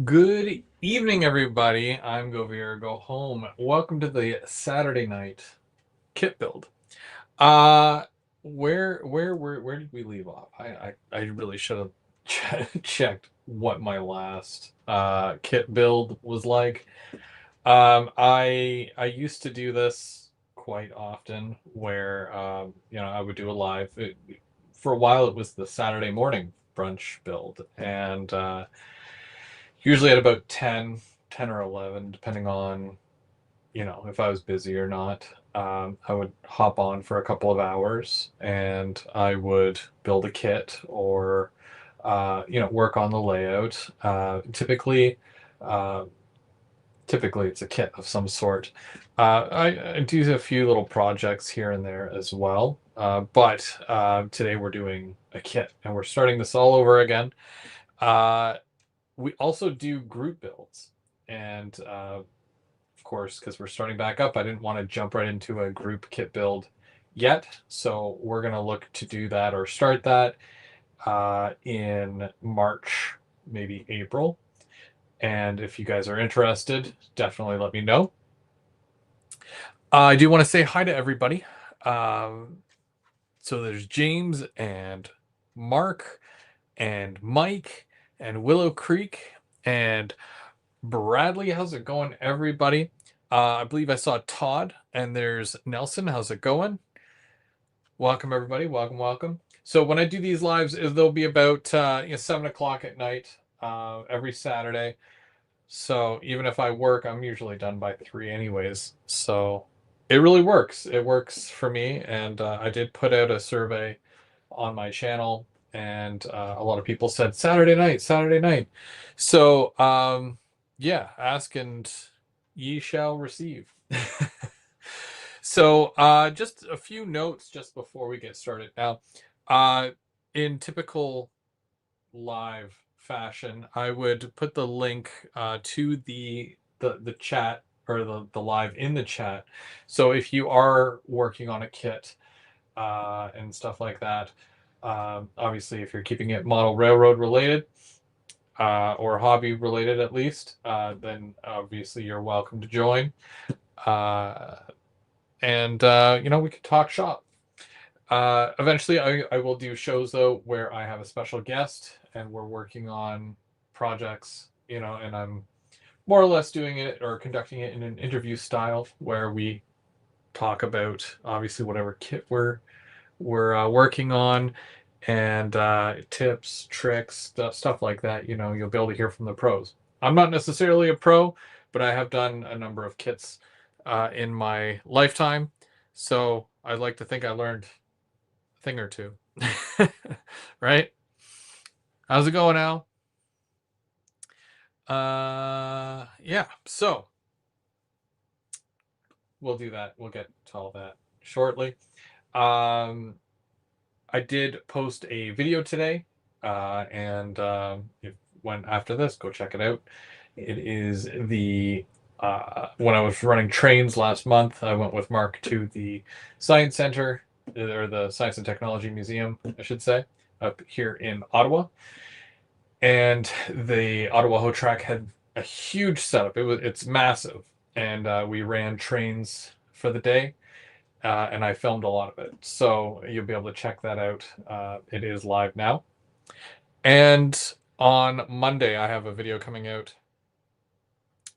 Good evening, everybody. I'm Go Home. Welcome to the Saturday night kit build. Uh, where did we leave off? I really should have checked what my last kit build was like. I used to do this quite often, where I would do a live. For a while, it was the Saturday morning brunch build, and usually at about 10 or 11, depending on, if I was busy or not. I would hop on for a couple of hours and I would build a kit or, work on the layout. Uh, typically it's a kit of some sort. I do a few little projects here and there as well. But today we're doing a kit and we're starting this all over again. Uh, we also do group builds. And of course, because we're starting back up, I didn't want to jump right into a group kit build yet. So we're going to look to do that or start that in March, maybe April. And if you guys are interested, definitely let me know. I do want to say hi to everybody. So there's James and Mark and Mike and Willow Creek and Bradley. How's it going, everybody? I believe I saw Todd, and there's Nelson. How's it going? Welcome, everybody. Welcome, welcome. So when I do these lives, they'll be about 7 o'clock at night every Saturday. So even if I work, I'm usually done by 3 anyways. So it really works. It works for me, and I did put out a survey on my channel, and a lot of people said Saturday night, Saturday night. So yeah, ask and ye shall receive. So just a few notes just before we get started. Now, uh, in typical live fashion, I would put the link to the chat or the live in the chat. So if you are working on a kit and stuff like that, obviously if you're keeping it model railroad related or hobby related at least, then obviously you're welcome to join. Uh, and we could talk shop. Eventually, I will do shows though where I have a special guest and we're working on projects, and I'm more or less doing it or conducting it in an interview style where we talk about obviously whatever kit we're working on and tips, tricks, stuff like that. You'll be able to hear from the pros. I'm not necessarily a pro, but I have done a number of kits in my lifetime, so I'd like to think I learned a thing or two. Right? How's it going, Al? Yeah. So we'll do that. We'll get to all that shortly. Um, I did post a video today, and if when after this, go check it out. It is the when I was running trains last month, I went with Mark to the Science Center or the Science and Technology Museum, I should say, up here in Ottawa. And the Ottawa Ho track had a huge setup. It's massive, and we ran trains for the day and I filmed a lot of it. So you'll be able to check that out. It is live now. And on Monday, I have a video coming out,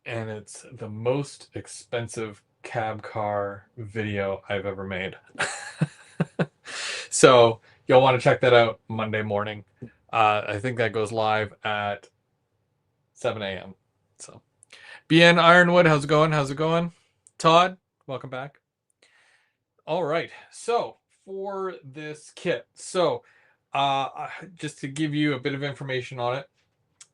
and it's the most expensive cab car video I've ever made. So you'll want to check that out Monday morning. I think that goes live at 7 a.m. So, BN Ironwood, how's it going? How's it going? Todd, welcome back. All right. So for this kit, just to give you a bit of information on it,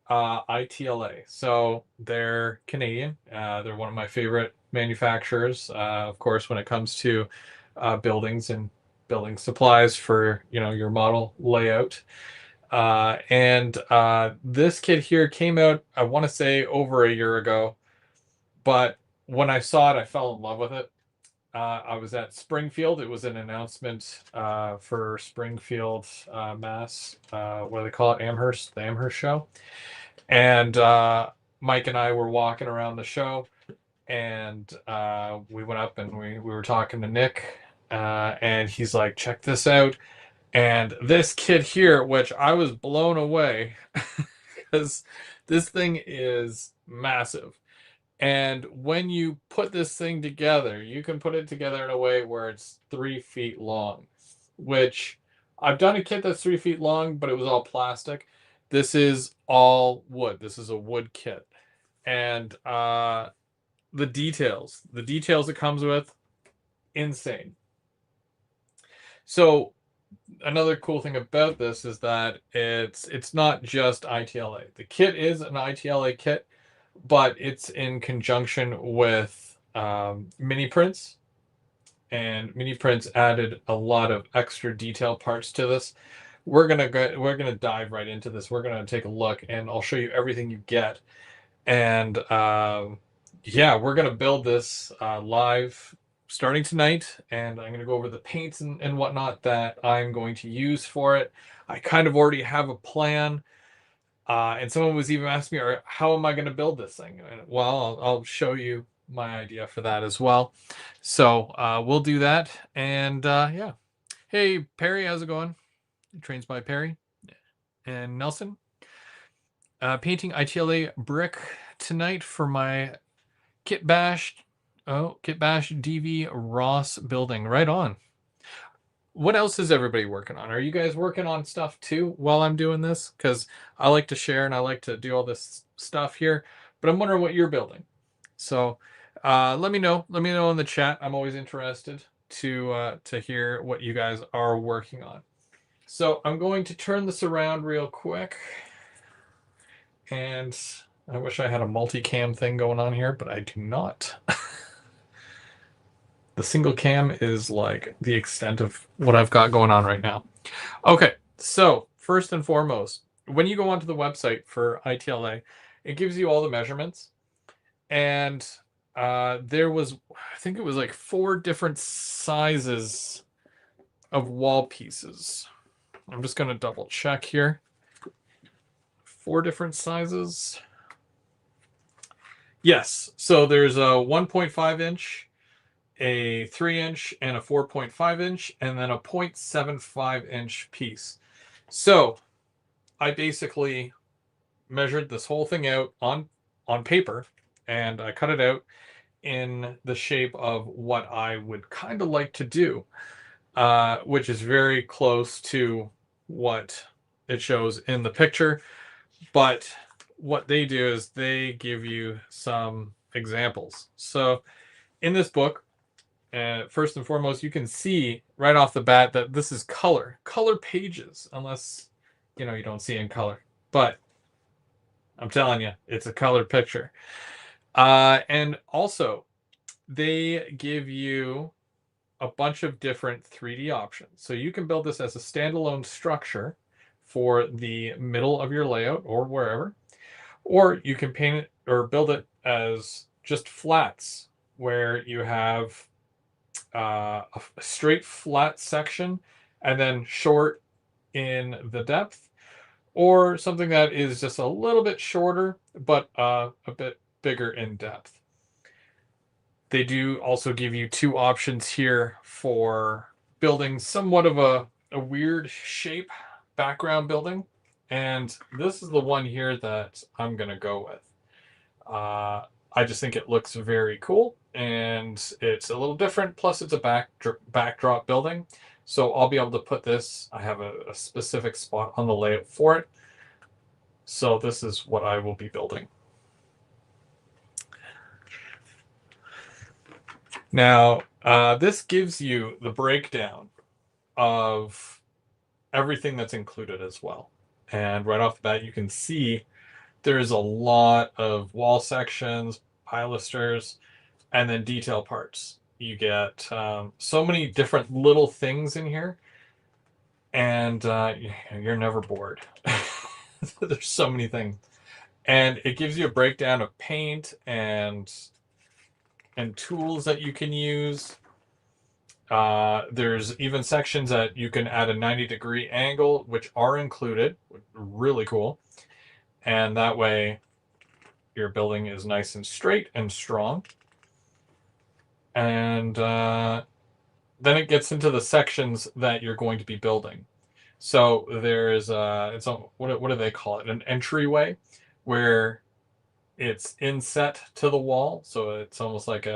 ITLA. So they're Canadian. They're one of my favorite manufacturers, of course, when it comes to buildings and building supplies for your model layout. And this kit here came out, I want to say, over a year ago, but when I saw it, I fell in love with it. I was at Springfield. It was an announcement for Springfield, Mass. What do they call it? Amherst, the Amherst show. And Mike and I were walking around the show, and we went up and we were talking to Nick, and he's like, check this out. And this kit here, which I was blown away because this thing is massive. And when you put this thing together, you can put it together in a way where it's 3 feet long, which I've done a kit that's 3 feet long, but it was all plastic. This is all wood. This is a wood kit. And the details it comes with, insane. So another cool thing about this is that it's not just ITLA. The kit is an ITLA kit, but it's in conjunction with mini prints, and mini prints added a lot of extra detail parts to this. We're gonna dive right into this. We're gonna take a look, and I'll show you everything you get. And yeah, we're gonna build this live starting tonight, and I'm gonna go over the paints and whatnot that I'm going to use for it. I kind of already have a plan. And someone was even asking me, how am I going to build this thing? And, well, I'll show you my idea for that as well. So we'll do that. And yeah. Hey, Perry, how's it going? Trains by Perry and Nelson. Painting ITLA brick tonight for my Kit Bash. Oh, Kit Bash DV Ross building. Right on. What else is everybody working on? Are you guys working on stuff too while I'm doing this? Because I like to share and I like to do all this stuff here, but I'm wondering what you're building. So let me know. Let me know in the chat. I'm always interested to hear what you guys are working on. So I'm going to turn this around real quick. And I wish I had a multicam thing going on here, but I do not. The single cam is like the extent of what I've got going on right now. Okay, so first and foremost, when you go onto the website for ITLA, it gives you all the measurements. And there was, I think it was like 4 different sizes of wall pieces. I'm just going to double check here. 4 different sizes. Yes, so there's a 1.5 inch, a 3 inch, and a 4.5 inch, and then a 0.75 inch piece. So I basically measured this whole thing out on paper, and I cut it out in the shape of what I would kind of like to do, which is very close to what it shows in the picture. But what they do is they give you some examples. So in this book, first and foremost, you can see right off the bat that this is color pages, unless you don't see in color. But I'm telling you, it's a color picture. And also, they give you a bunch of different 3D options. So you can build this as a standalone structure for the middle of your layout or wherever, or you can paint it or build it as just flats where you have a straight flat section and then short in the depth, or something that is just a little bit shorter but a bit bigger in depth. They do also give you 2 options here for building somewhat of a weird shape background building, and this is the one here that I'm gonna go with. I just think it looks very cool, and it's a little different, plus it's a backdrop building, so I'll be able to put this, I have a specific spot on the layout for it, so this is what I will be building. Now, this gives you the breakdown of everything that's included as well. And right off the bat, you can see there's a lot of wall sections, pilasters, and then detail parts. You get so many different little things in here, and you're never bored. There's so many things. And it gives you a breakdown of paint and tools that you can use. There's even sections that you can add a 90-degree angle, which are included. Really cool. And that way your building is nice and straight and strong. And then it gets into the sections that you're going to be building. So there's what do they call it? An entryway where it's inset to the wall. So it's almost like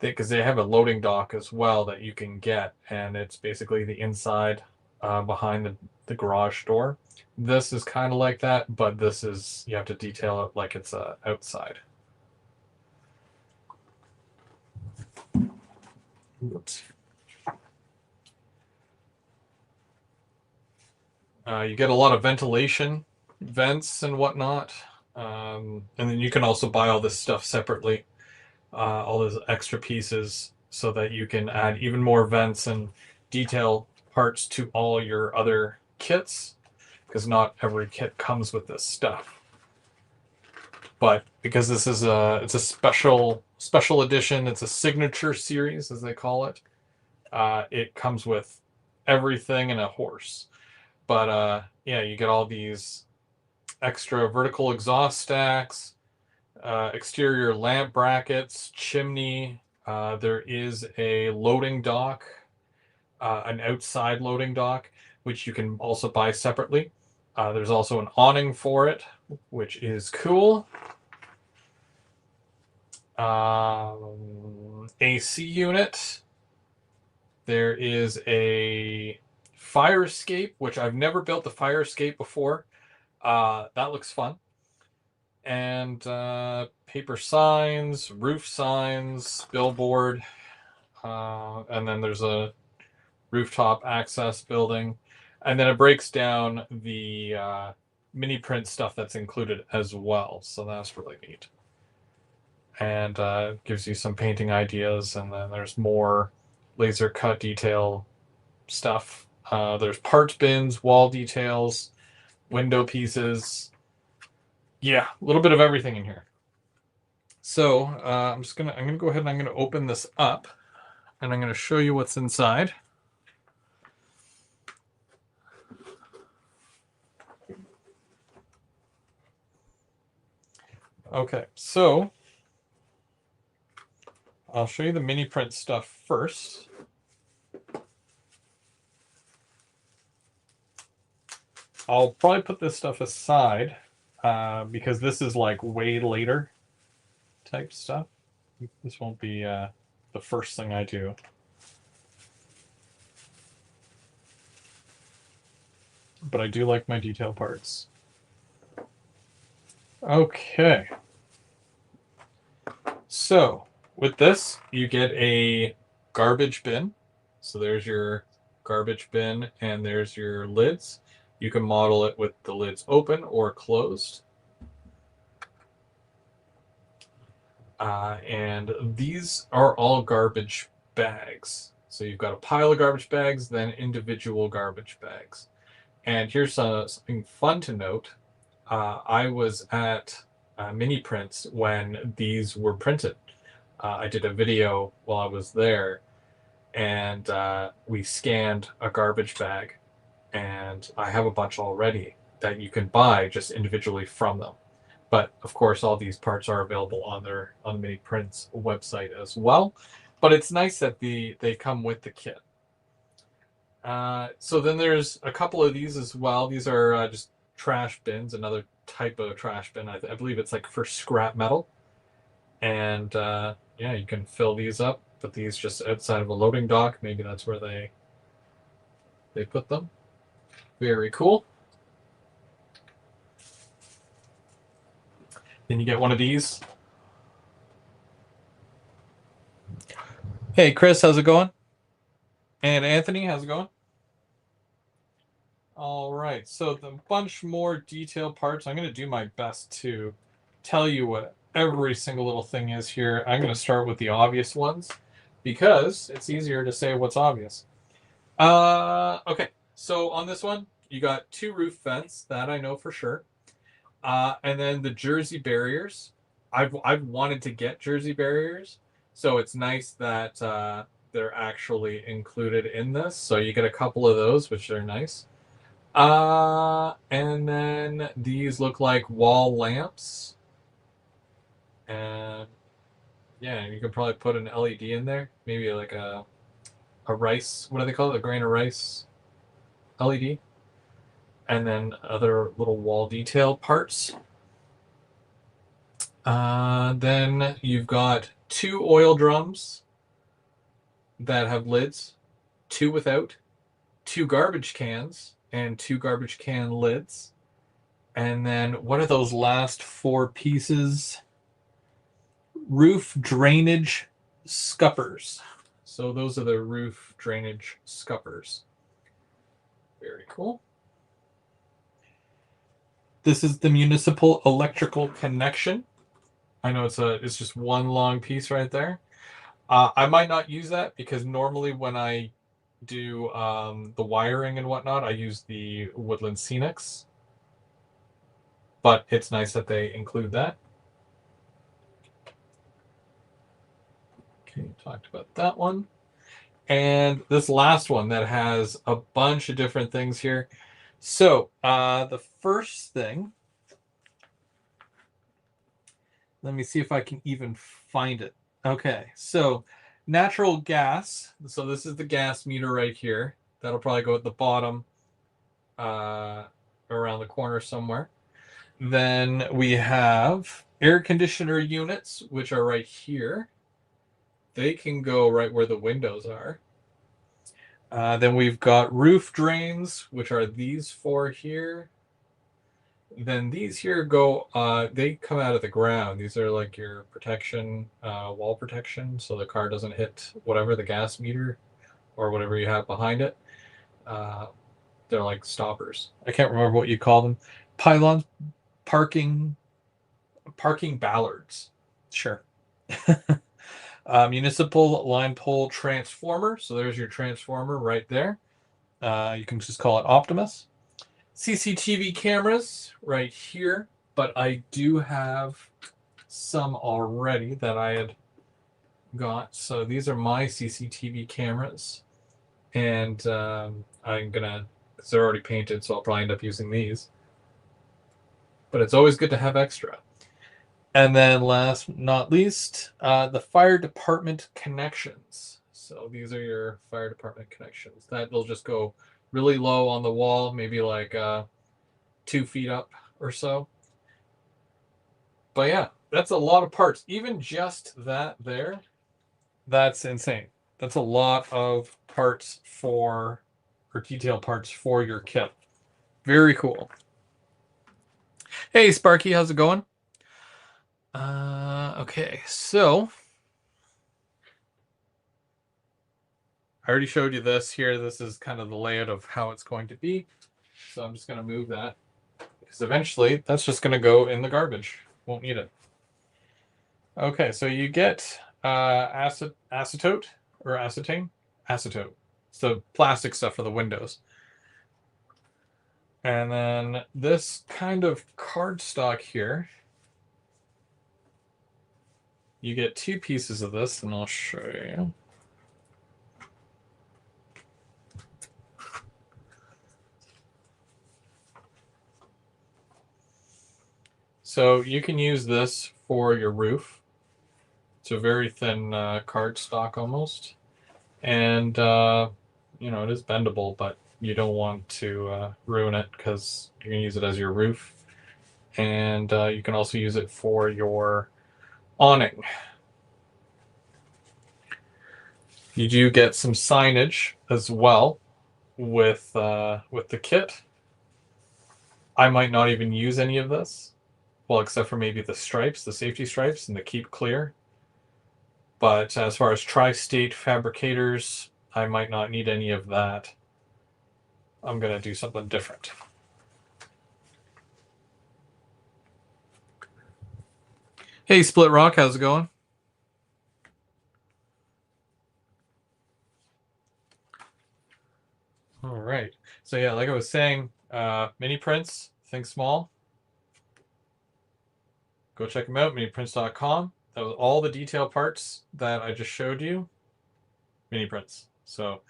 because they have a loading dock as well that you can get, and it's basically the inside behind the garage door. This is kind of like that, but this is, you have to detail it like it's outside. Oops. You get a lot of ventilation, vents and whatnot. And then you can also buy all this stuff separately, all those extra pieces, so that you can add even more vents and detail parts to all your other kits, because not every kit comes with this stuff. But because this is it's a special edition, it's a signature series as they call it. It comes with everything and a horse. But yeah, you get all these extra vertical exhaust stacks, exterior lamp brackets, chimney. There is a loading dock, an outside loading dock, which you can also buy separately. There's also an awning for it, which is cool. AC unit. There is a fire escape, which I've never built the fire escape before. That looks fun. And paper signs, roof signs, billboard, and then there's a rooftop access building. And then it breaks down the mini print stuff that's included as well. So that's really neat. And gives you some painting ideas. And then there's more laser cut detail stuff. There's parts bins, wall details, window pieces. Yeah, a little bit of everything in here. So I'm gonna go ahead and I'm gonna open this up, and I'm gonna show you what's inside. Okay, so I'll show you the mini print stuff first. I'll probably put this stuff aside because this is like way later type stuff. This won't be the first thing I do. But I do like my detail parts. Okay. So with this, you get a garbage bin. So there's your garbage bin, and there's your lids. You can model it with the lids open or closed. And these are all garbage bags. So you've got a pile of garbage bags, then individual garbage bags. And here's something fun to note. I was at Mini Prints when these were printed. I did a video while I was there, and we scanned a garbage bag, and I have a bunch already that you can buy just individually from them. But of course, all these parts are available on Mini Prints website as well. But it's nice that they come with the kit. So then there's a couple of these as well. These are just trash bins, another type of trash bin. I believe it's like for scrap metal. And yeah, you can fill these up, put these just outside of a loading dock. Maybe that's where they put them. Very cool. Then you get one of these. Hey, Chris, how's it going? And Anthony, how's it going? All right, so the bunch more detailed parts. I'm going to do my best to tell you what every single little thing is here. I'm going to start with the obvious ones because it's easier to say what's obvious. Okay, so on this one, you got 2 roof vents, that I know for sure. And then the Jersey barriers. I've wanted to get Jersey barriers, so it's nice that they're actually included in this. So you get a couple of those, which are nice. And then these look like wall lamps. And yeah, you could probably put an LED in there. Maybe like a rice, what do they call it? A grain of rice LED. And then other little wall detail parts. Then you've got 2 oil drums that have lids, 2 without, 2 garbage cans, and 2 garbage can lids. And then what are those last 4 pieces? Roof drainage scuppers. So those are the roof drainage scuppers. Very cool. This is the municipal electrical connection. I know it's just one long piece right there. I might not use that because normally when I do the wiring and whatnot, I use the Woodland Scenics. But it's nice that they include that. Okay, talked about that one. And this last one that has a bunch of different things here. So the first thing, let me see if I can even find it. Okay, so natural gas. So this is the gas meter right here. That'll probably go at the bottom around the corner somewhere. Then we have air conditioner units, which are right here. They can go right where the windows are. Then we've got roof drains, which are these 4 here. Then these here go, they come out of the ground. These are like your protection, wall protection, so the car doesn't hit whatever, the gas meter or whatever you have behind it. They're like stoppers. I can't remember what you call them. Pylons, parking ballards. Sure. Municipal line pole transformer. So there's your transformer right there. You can just call it Optimus. CCTV cameras right here, but I do have some already that I had got. So these are my CCTV cameras, and I'm gonna, because they're already painted, so I'll probably end up using these. But it's always good to have extra. And then last but not least, the fire department connections. So these are your fire department connections. That will just go really low on the wall, maybe like 2 feet up or so. But yeah, that's a lot of parts. Even just that there, that's insane. That's a lot of parts or detail parts for your kit. Very cool. Hey, Sparky, how's it going? Okay, so I already showed you this here. This is kind of the layout of how it's going to be. So I'm just going to move that because eventually that's just going to go in the garbage. Won't need it. Okay, so you get acetote or acetane? Acetote. It's the plastic stuff for the windows. And then this kind of cardstock here. You get 2 pieces of this, and I'll show you. So you can use this for your roof. It's a very thin cardstock almost. And, you know, it is bendable, but you don't want to ruin it because you're going to use it as your roof. And you can also use it for your awning. You do get some signage as well with the kit. I might not even use any of this. Well, except for maybe the stripes, the safety stripes, and the keep clear. But as far as tri-state fabricators, I might not need any of that. I'm going to do something different. Hey, Split Rock, how's it going? All right. So yeah, like I was saying, mini prints, think small. Go check them out, miniprints.com. That was all the detail parts that I just showed you. mini prints. So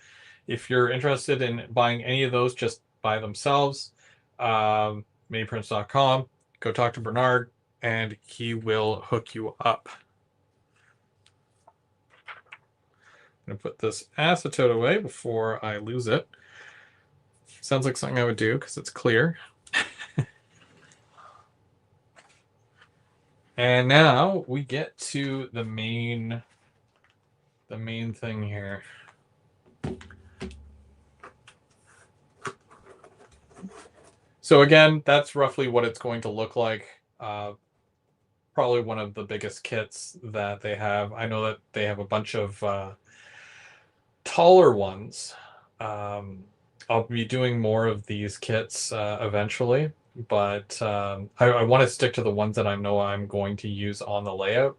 if you're interested in buying any of those just by themselves, miniprints.com, go talk to Bernard and he will hook you up. I'm going to put this acetate away before I lose it. Sounds like something I would do because it's clear. And now we get to the main thing here. So again, that's roughly what it's going to look like. Probably one of the biggest kits that they have. I know that they have a bunch of taller ones. I'll be doing more of these kits eventually, but I want to stick to the ones that I know I'm going to use on the layout.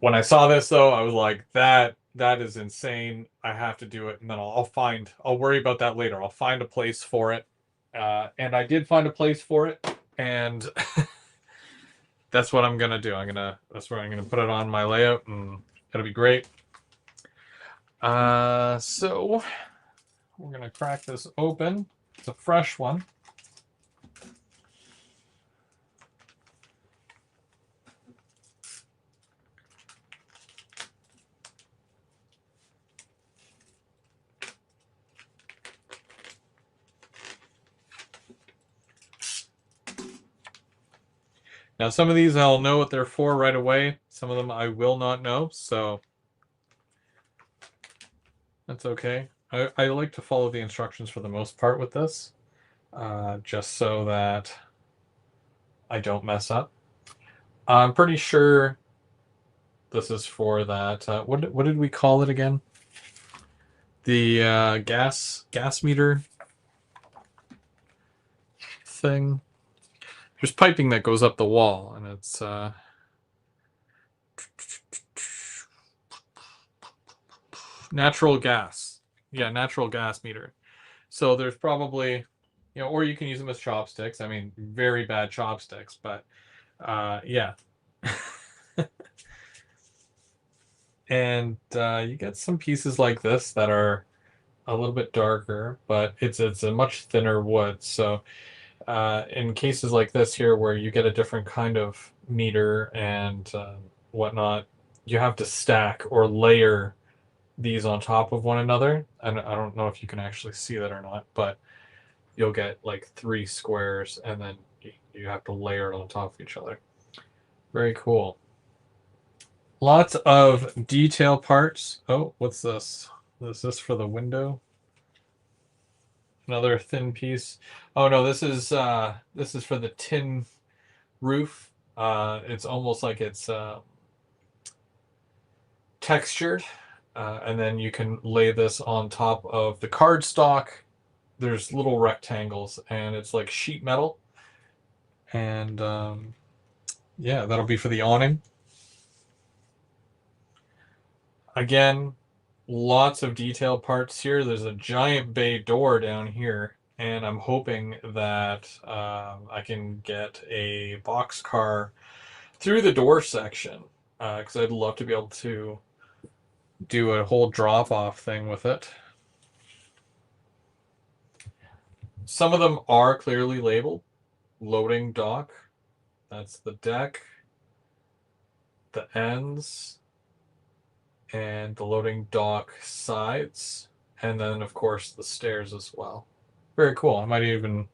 When I saw this though, I was like, that is insane. I have to do it, and then I'll worry about that later. I'll find a place for it. And I did find a place for it, and that's what I'm gonna do. That's where I'm gonna put it on my layout, and it'll be great. So we're gonna crack this open. It's a fresh one. Now, some of these I'll know what they're for right away. Some of them I will not know, so that's okay. I like to follow the instructions for the most part with this, just so that I don't mess up. I'm pretty sure this is for that. What did we call it again? The gas meter thing. There's piping that goes up the wall, and it's natural gas. Yeah, natural gas meter. So there's probably, or you can use them as chopsticks. I mean, very bad chopsticks, but yeah. And you get some pieces like this that are a little bit darker, but it's a much thinner wood. So in cases like this here, where you get a different kind of meter and whatnot, you have to stack or layer these on top of one another. And I don't know if you can actually see that or not, but you'll get like 3 squares, and then you have to layer it on top of each other. Very cool. Lots of detail parts. Oh, what's this? Is this for the window? Another thin piece. Oh no, this is for the tin roof. It's almost like it's textured, and then you can lay this on top of the cardstock. There's little rectangles, and it's like sheet metal. And yeah, that'll be for the awning. Again, lots of detail parts here. There's a giant bay door down here, and I'm hoping that I can get a box car through the door section, because I'd love to be able to do a whole drop-off thing with it. Some of them are clearly labeled. Loading dock. That's the deck. The ends. And the loading dock sides. And then, of course, the stairs as well. Very cool. I might even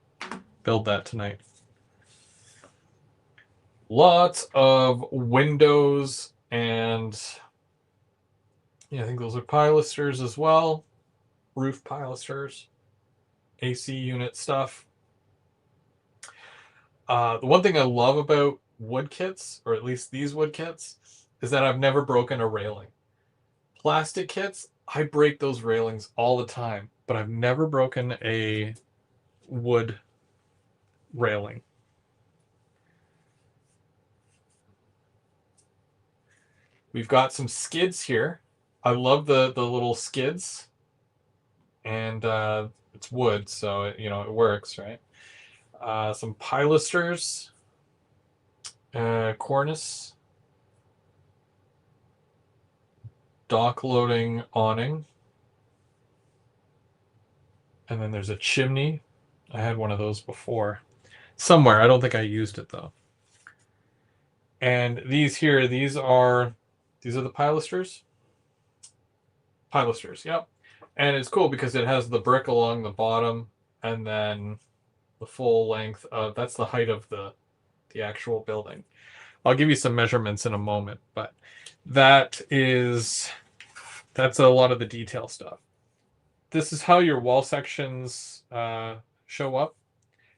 build that tonight. Lots of windows, and yeah, I think those are pilasters as well. Roof pilasters. AC unit stuff. The one thing I love about wood kits, or at least these wood kits, is that I've never broken a railing. Plastic kits, I break those railings all the time, but I've never broken a wood railing. We've got some skids here. I love the little skids, and it's wood, so it works, right? Some pilasters, cornice, dock loading awning. And then there's a chimney. I had one of those before. Somewhere. I don't think I used it though. And these here, these are the pilasters. Pilasters, yep. And it's cool because it has the brick along the bottom and then the full length of, that's the height of the actual building. I'll give you some measurements in a moment, but that's a lot of the detail stuff. This is how your wall sections show up.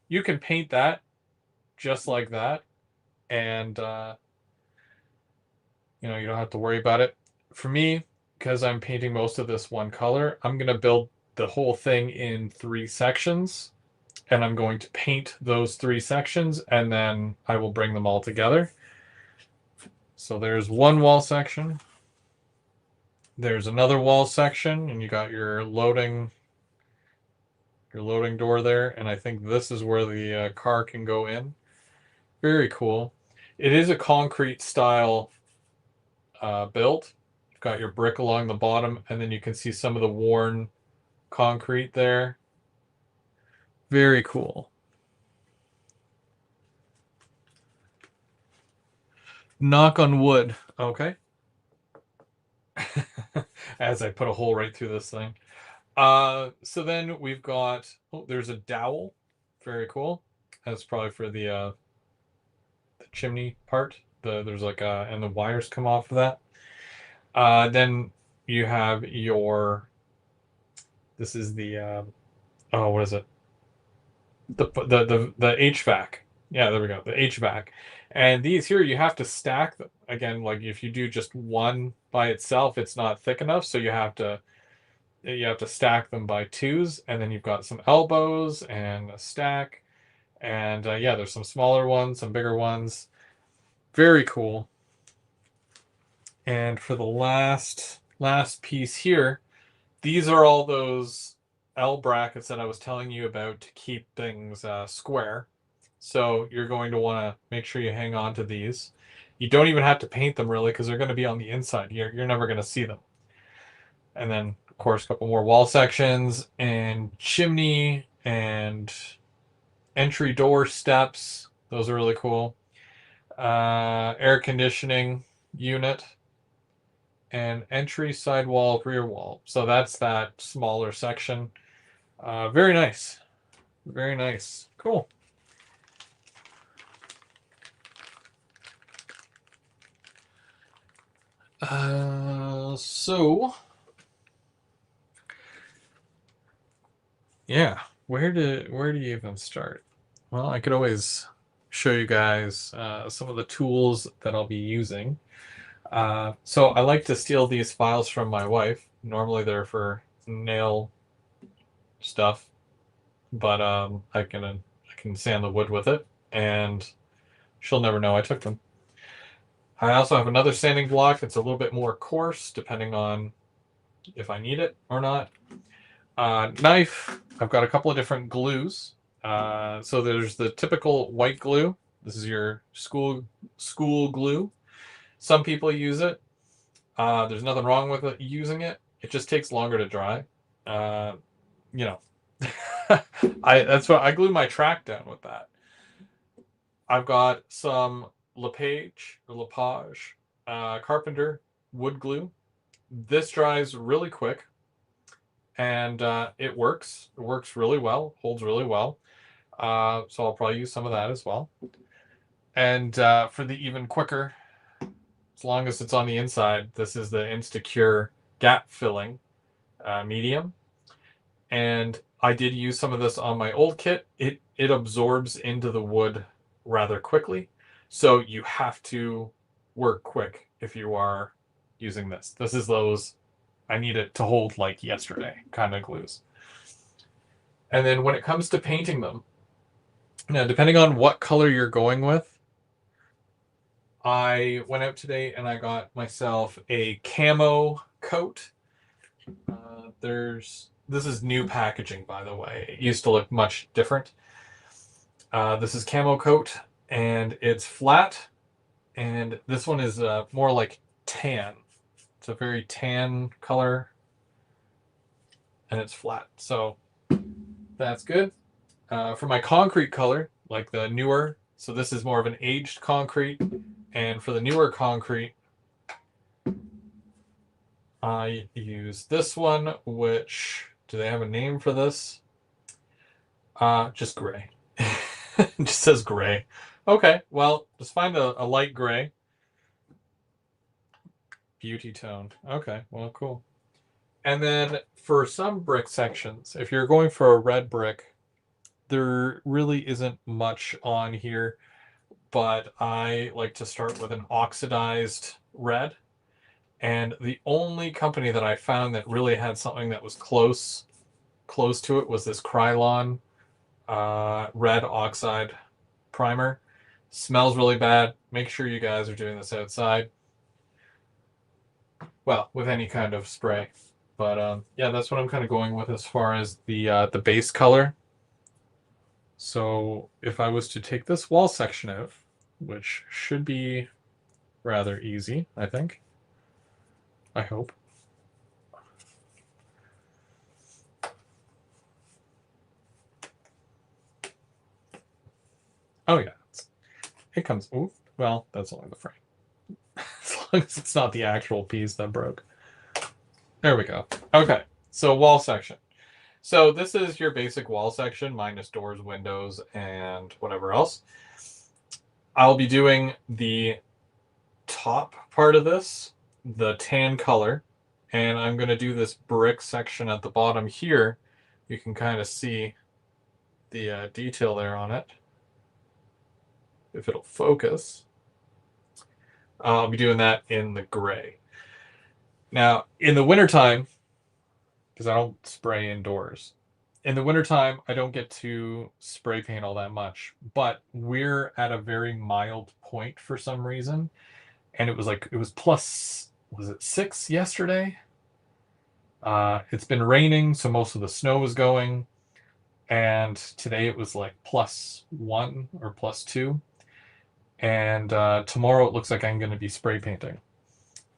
You can paint that just like that, and you don't have to worry about it. For me, because I'm painting most of this one color, I'm going to build the whole thing in 3 sections, and I'm going to paint those 3 sections, and then I will bring them all together. So there's one wall section. There's another wall section, and you got your loading door there, and I think this is where the car can go in. Very cool. It is a concrete style build. You've got your brick along the bottom, and then you can see some of the worn concrete there. Very cool. Knock on wood. Okay. As I put a hole right through this thing. So then we've got, there's a dowel. Very cool. That's probably for the chimney part. There's like and the wires come off of that. Then you have your, this is the what is it? The HVAC. Yeah, there we go. The HVAC. And these here, you have to stack them. Again, like if you do just one by itself, it's not thick enough. So you have to stack them by 2s, and then you've got some elbows and a stack. And yeah, there's some smaller ones, some bigger ones. Very cool. And for the last piece here, these are all those L brackets that I was telling you about to keep things square. So you're going to want to make sure you hang on to these. You don't even have to paint them really because they're going to be on the inside. You're never going to see them. And then, of course, a couple more wall sections and chimney and entry door steps. Those are really cool. Air conditioning unit and entry, sidewall, rear wall. So that's that smaller section. Very nice. Very nice. Cool. So yeah, where do you even start? Well, I could always show you guys some of the tools that I'll be using. So I like to steal these files from my wife. Normally they're for nail stuff, but I can sand the wood with it, and she'll never know I took them. I also have another sanding block. It's a little bit more coarse, depending on if I need it or not. Knife. I've got a couple of different glues. So there's the typical white glue. This is your school glue. Some people use it. There's nothing wrong with it, using it. It just takes longer to dry. That's what I glue my track down with that. I've got some Lepage Carpenter wood glue. This dries really quick, and it works. It works really well. Holds really well. So I'll probably use some of that as well. And for the even quicker, as long as it's on the inside, this is the Instacure gap filling medium. And I did use some of this on my old kit. It absorbs into the wood rather quickly. So you have to work quick if you are using this. This is those, I need it to hold like yesterday kind of glues. And then when it comes to painting them, now depending on what color you're going with, I went out today and I got myself a camo coat. This is new packaging, by the way. It used to look much different. This is camo coat, and it's flat, and this one is more like tan. It's a very tan color, and it's flat. So that's good. For my concrete color, like the newer, so this is more of an aged concrete, and for the newer concrete, I use this one, which, do they have a name for this? Just gray. It just says gray. Okay, well, just find a light gray. Beauty tone. Okay, well, cool. And then for some brick sections, if you're going for a red brick, there really isn't much on here, but I like to start with an oxidized red. And the only company that I found that really had something that was close to it was this Krylon red oxide primer. Smells really bad. Make sure you guys are doing this outside. Well, with any kind of spray. But yeah, that's what I'm kind of going with as far as the base color. So if I was to take this wall section out, which should be rather easy, I think. I hope. Oh yeah, it comes. Ooh, well, that's only the frame. As long as it's not the actual piece that broke. There we go. Okay, so wall section. So this is your basic wall section minus doors, windows, and whatever else. I'll be doing the top part of this, the tan color, and I'm going to do this brick section at the bottom here. You can kind of see the detail there on it, if it'll focus. I'll be doing that in the gray. Now, in the wintertime, because I don't spray indoors, in the wintertime, I don't get to spray paint all that much, but we're at a very mild point for some reason. And it was plus, was it 6 yesterday? It's been raining, so most of the snow was going. And today it was like +1 or +2. And tomorrow it looks like I'm going to be spray painting.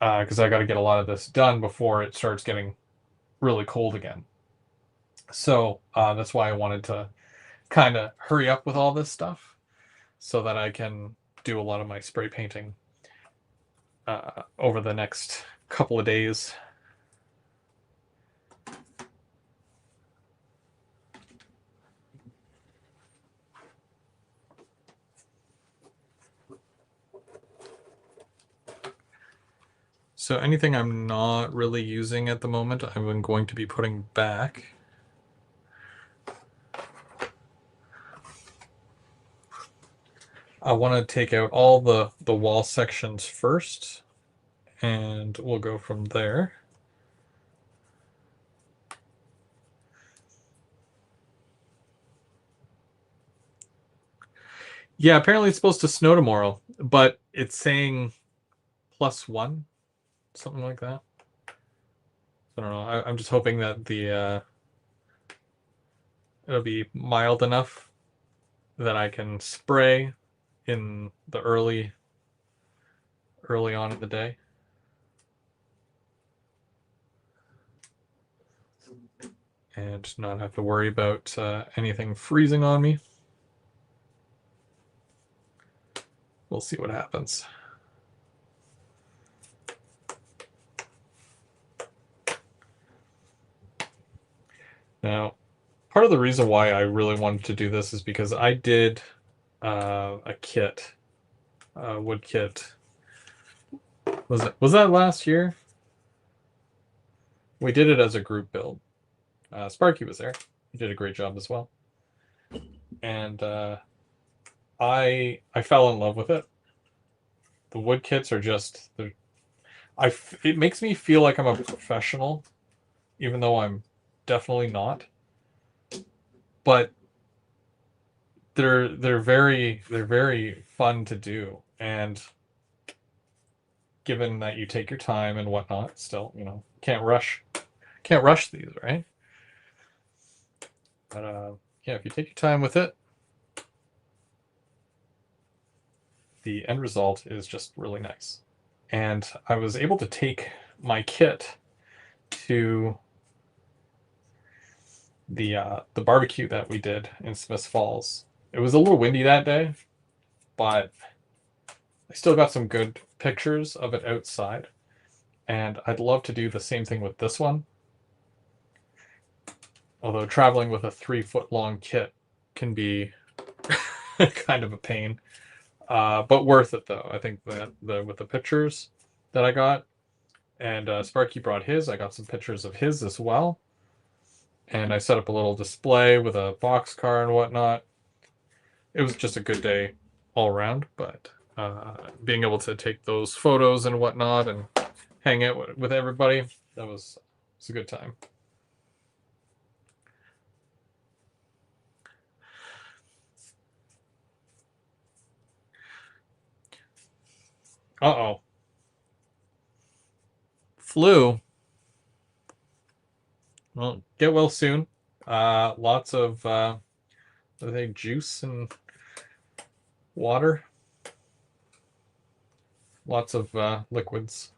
Because I got to get a lot of this done before it starts getting really cold again. So that's why I wanted to kind of hurry up with all this stuff so that I can do a lot of my spray painting over the next couple of days. So anything I'm not really using at the moment, I'm going to be putting back. I want to take out all the wall sections first, and we'll go from there. Yeah, apparently it's supposed to snow tomorrow, but it's saying +1, something like that. I don't know. I'm just hoping that it'll be mild enough that I can spray in the early on in the day. And not have to worry about anything freezing on me. We'll see what happens. Now, part of the reason why I really wanted to do this is because I did a kit, a wood kit. Was that last year? We did it as a group build. Sparky was there. He did a great job as well. And I fell in love with it. The wood kits are just it makes me feel like I'm a professional, even though I'm definitely not. But they're very fun to do, and given that you take your time and whatnot, still, can't rush these, right? But yeah, if you take your time with it, the end result is just really nice. And I was able to take my kit to the barbecue that we did in Smiths Falls. It was a little windy that day, but I still got some good pictures of it outside. And I'd love to do the same thing with this one. Although traveling with a 3-foot long kit can be kind of a pain. But worth it though. I think that with the pictures that I got, and Sparky brought his, I got some pictures of his as well. And I set up a little display with a boxcar and whatnot. It was just a good day all around, but being able to take those photos and whatnot and hang out with everybody, that was a good time. Uh-oh. Flu. Well, get well soon. Lots of, I think, juice and water. Lots of liquids.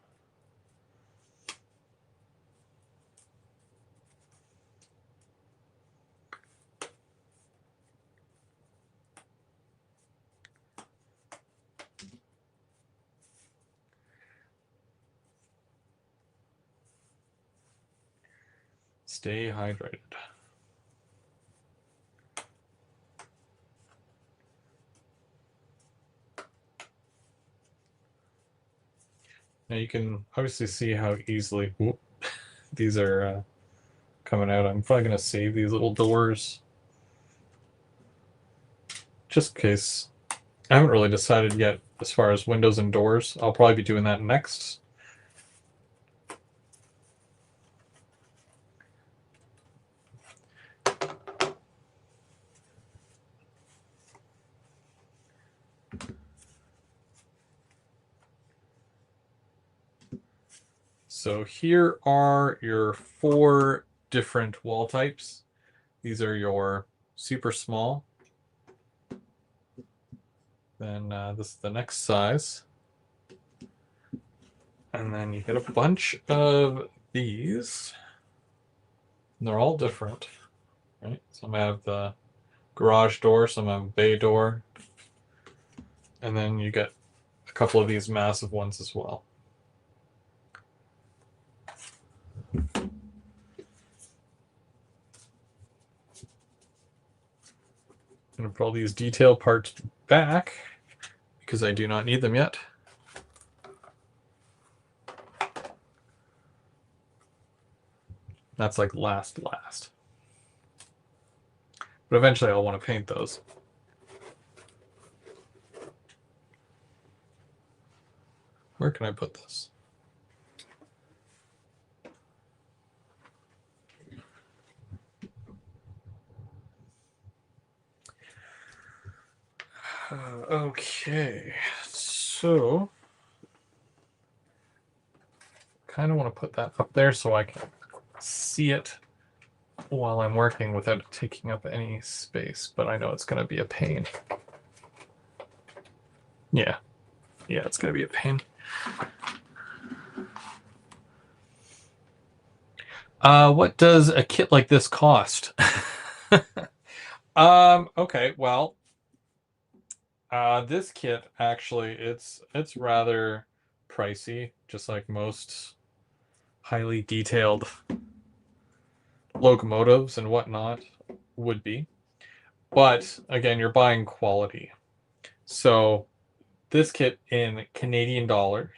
Stay hydrated. Now you can obviously see how easily these are coming out. I'm probably going to save these little doors just in case. I haven't really decided yet as far as windows and doors. I'll probably be doing that next. So here are your 4 different wall types. These are your super small. Then this is the next size. And then you get a bunch of these. And they're all different, right? Some have the garage door, some have bay door. And then you get a couple of these massive ones as well. I'm going to put all these detail parts back because I do not need them yet. That's like last. But eventually I'll want to paint those. Where can I put this? Okay, so kind of want to put that up there so I can see it while I'm working without taking up any space, but I know it's going to be a pain. Yeah, it's going to be a pain. What does a kit like this cost? Okay, well, this kit actually it's rather pricey, just like most highly detailed locomotives and whatnot would be. But again, you're buying quality. So this kit in Canadian dollars,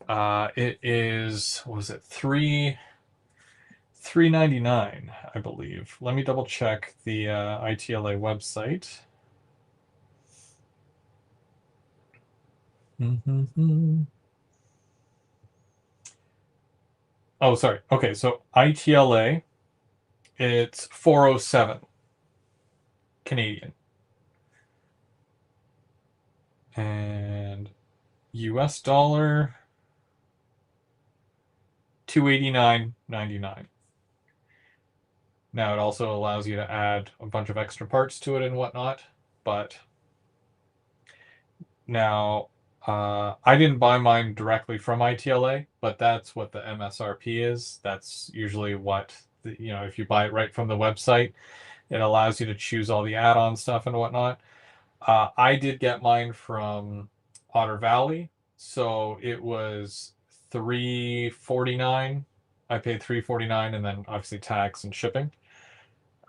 it is, what was it, $3.99, I believe. Let me double check the ITLA website. Oh, sorry. Okay, so ITLA, it's 407 Canadian. And US dollar, 289.99. Now it also allows you to add a bunch of extra parts to it and whatnot, but now I didn't buy mine directly from ITLA, but that's what the MSRP is. That's usually what, if you buy it right from the website, it allows you to choose all the add-on stuff and whatnot. I did get mine from Otter Valley, so it was 349. I paid 349, and then obviously tax and shipping.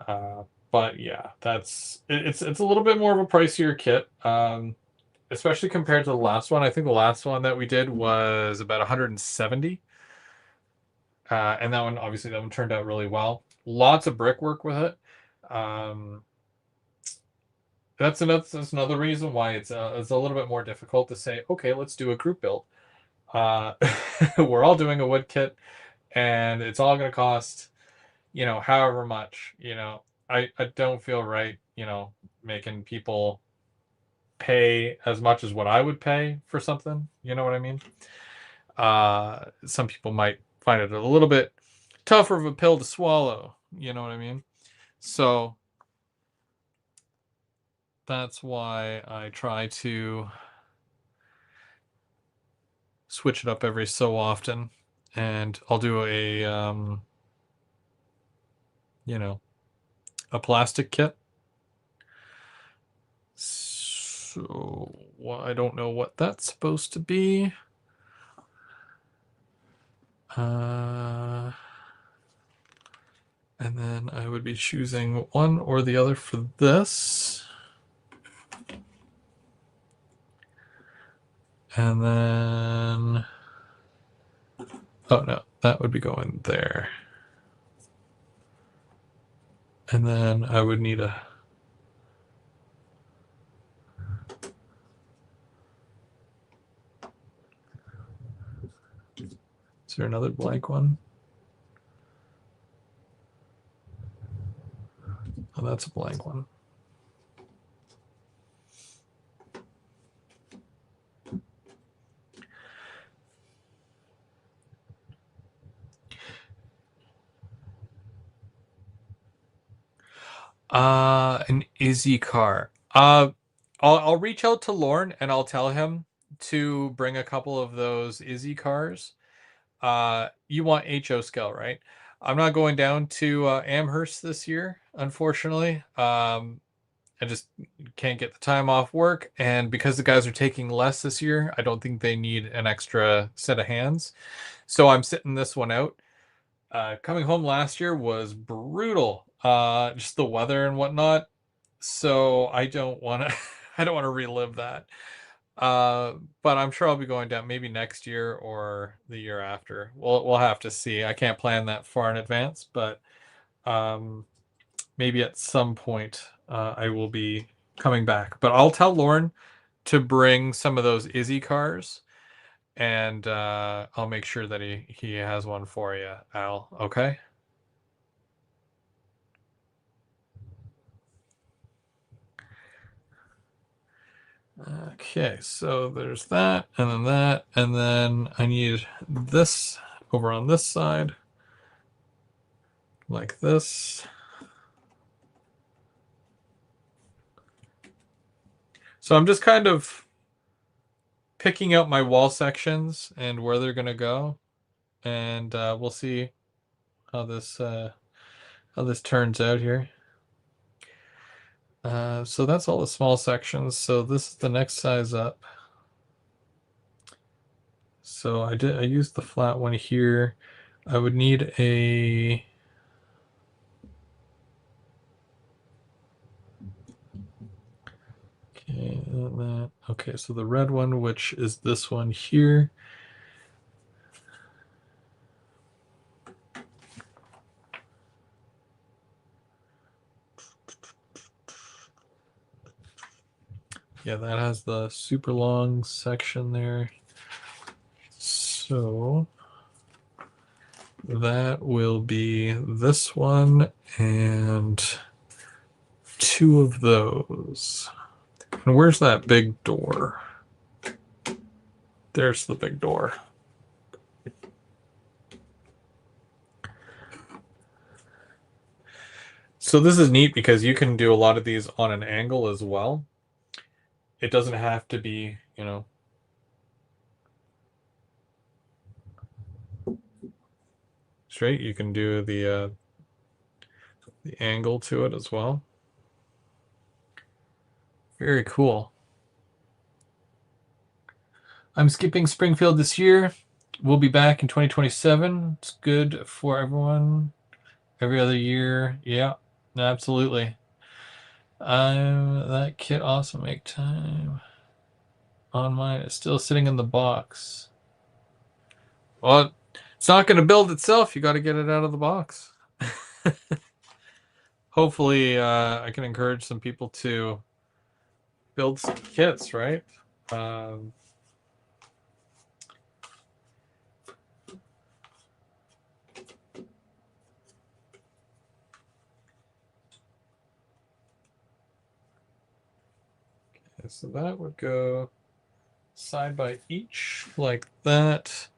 Uh, but yeah, it's a little bit more of a pricier kit. Especially compared to the last one. I think the last one that we did was about 170. And that one turned out really well. Lots of brickwork with it. Um, that's another reason why it's a little bit more difficult to say, okay, let's do a group build. Uh, we're all doing a wood kit, and it's all going to cost, however much. I don't feel right, making people pay as much as what I would pay for something. You know what I mean? Some people might find it a little bit tougher of a pill to swallow. You know what I mean? So that's why I try to switch it up every so often, and I'll do a plastic kit. So I don't know what that's supposed to be. And then I would be choosing one or the other for this. And then, oh no, that would be going there. And then I would need is there another blank one? Oh, that's a blank one. An Izzy car. I'll reach out to Lorne and I'll tell him to bring a couple of those Izzy cars. You want HO scale, right? I'm not going down to Amherst this year, unfortunately. I just can't get the time off work, and because the guys are taking less this year, I don't think they need an extra set of hands. So I'm sitting this one out. Coming home last year was brutal. Just the weather and whatnot. So I don't want to I don't want to relive that. But I'm sure I'll be going down maybe next year or the year after. We'll have to see. I can't plan that far in advance, but um, maybe at some point I will be coming back. But I'll tell Lauren to bring some of those Izzy cars, and I'll make sure that he has one for you, Al. Okay. Okay, so there's that, and then I need this over on this side, like this. So I'm just kind of picking out my wall sections and where they're gonna go, and we'll see how this turns out here. So that's all the small sections. So this is the next size up. So I used the flat one here. I would need a okay, so the red one, which is this one here. Yeah, that has the super long section there. So that will be this one and two of those. And where's that big door? There's the big door. So this is neat because you can do a lot of these on an angle as well. It doesn't have to be, straight. You can do the angle to it as well. Very cool. I'm skipping Springfield this year. We'll be back in 2027. It's good for everyone. Every other year. Yeah, absolutely. That kit also make time on mine. It's still sitting in the box. Well, it's not going to build itself. You got to get it out of the box. Hopefully, I can encourage some people to build some kits, right? Um, okay, so that would go side by each like that.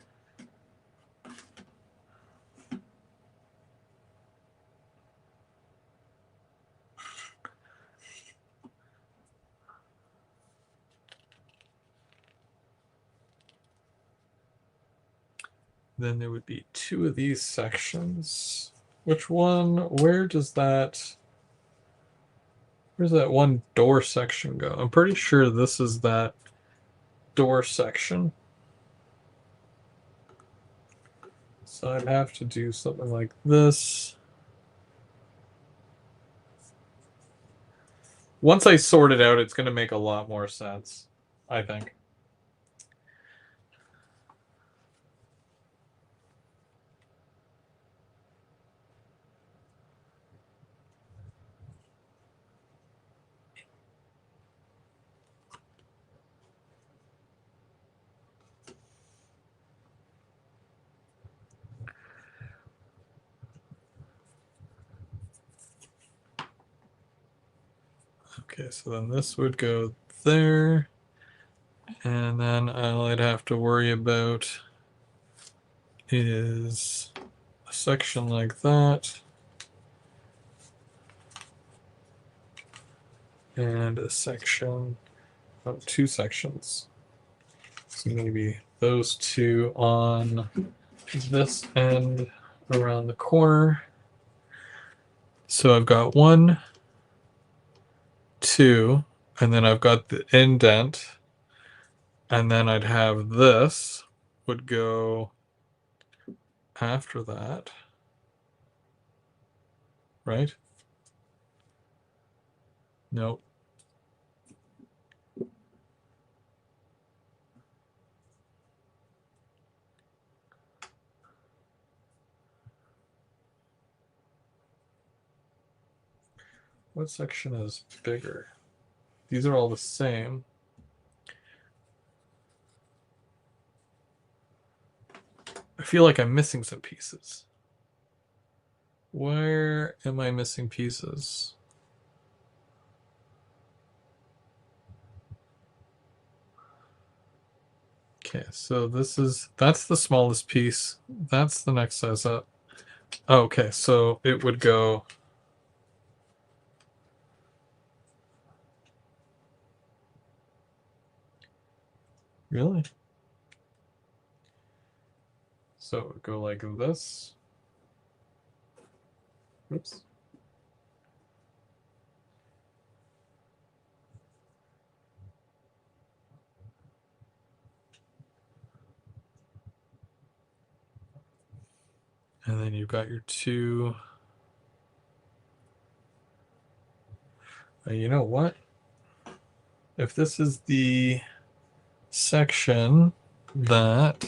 Then there would be two of these sections. Which one? Where's that one door section go? I'm pretty sure this is that door section. So I'd have to do something like this. Once I sort it out, it's going to make a lot more sense, I think. Okay, so then this would go there. And then all I'd have to worry about is a section like that. And a section, oh, two sections. So maybe those two on this end around the corner. So I've got 1, 2, and then I've got the indent. And then I'd have this would go after that, right? Nope. What section is bigger? These are all the same. I feel like I'm missing some pieces. Where am I missing pieces? Okay, so that's the smallest piece. That's the next size up. Oh, okay, so it would go. Really? So it would go like this. Oops. And then you've got your two. You know what? If this is the section that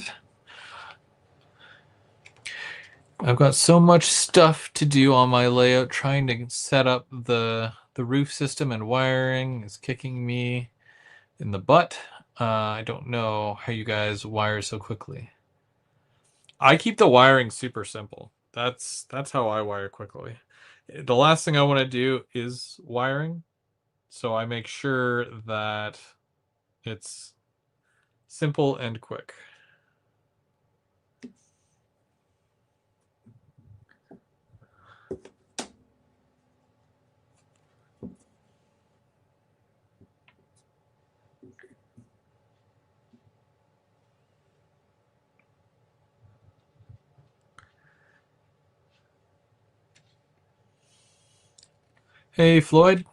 I've got so much stuff to do on my layout, trying to set up the roof system and wiring is kicking me in the butt. I don't know how you guys wire so quickly. I keep the wiring super simple. That's how I wire quickly. The last thing I want to do is wiring, so I make sure that it's simple and quick. Hey, Floyd.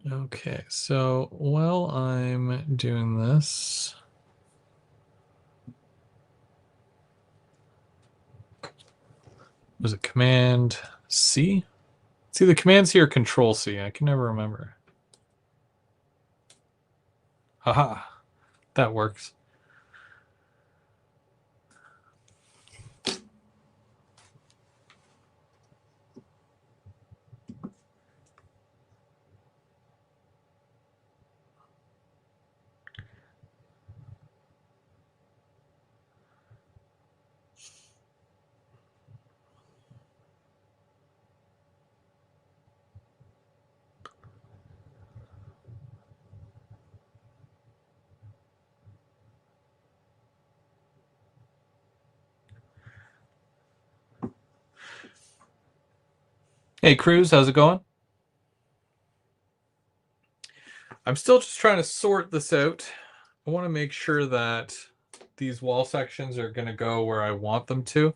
Okay, so while I'm doing this, was it Command C? See, the Command C or Control C? I can never remember. Haha, that works. Hey, Cruz, how's it going? I'm still just trying to sort this out. I want to make sure that these wall sections are going to go where I want them to.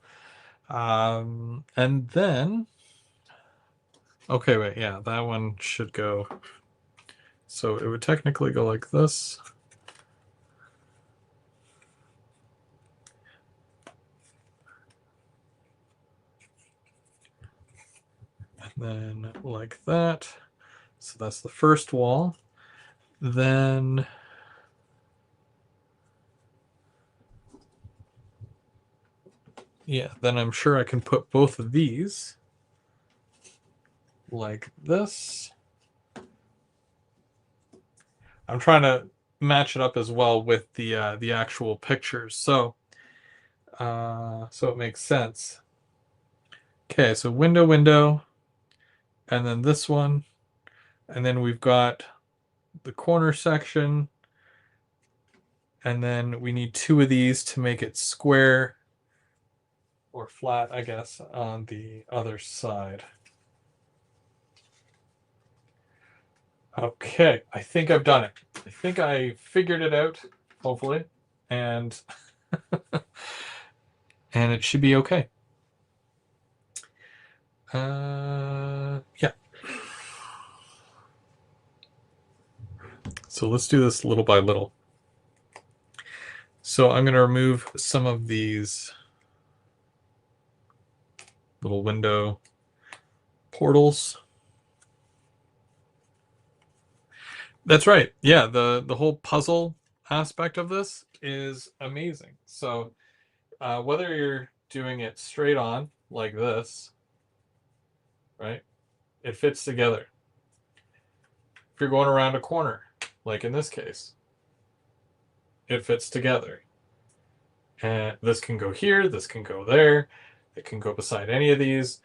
And then, okay, wait, yeah, that one should go. So it would technically go like this. And then like that. So that's the first wall. Then yeah, then I'm sure I can put both of these like this. I'm trying to match it up as well with the actual pictures, so it makes sense. Okay, so window, window, and then this one, and then we've got the corner section, and then we need two of these to make it square or flat, I guess, on the other side. Okay, I think I've done it. I think I figured it out, hopefully, and and it should be okay. Yeah. So let's do this little by little. So I'm going to remove some of these little window portals. That's right. Yeah, the whole puzzle aspect of this is amazing. So whether you're doing it straight on like this, right? It fits together. If you're going around a corner, like in this case, it fits together. And this can go here, this can go there, it can go beside any of these.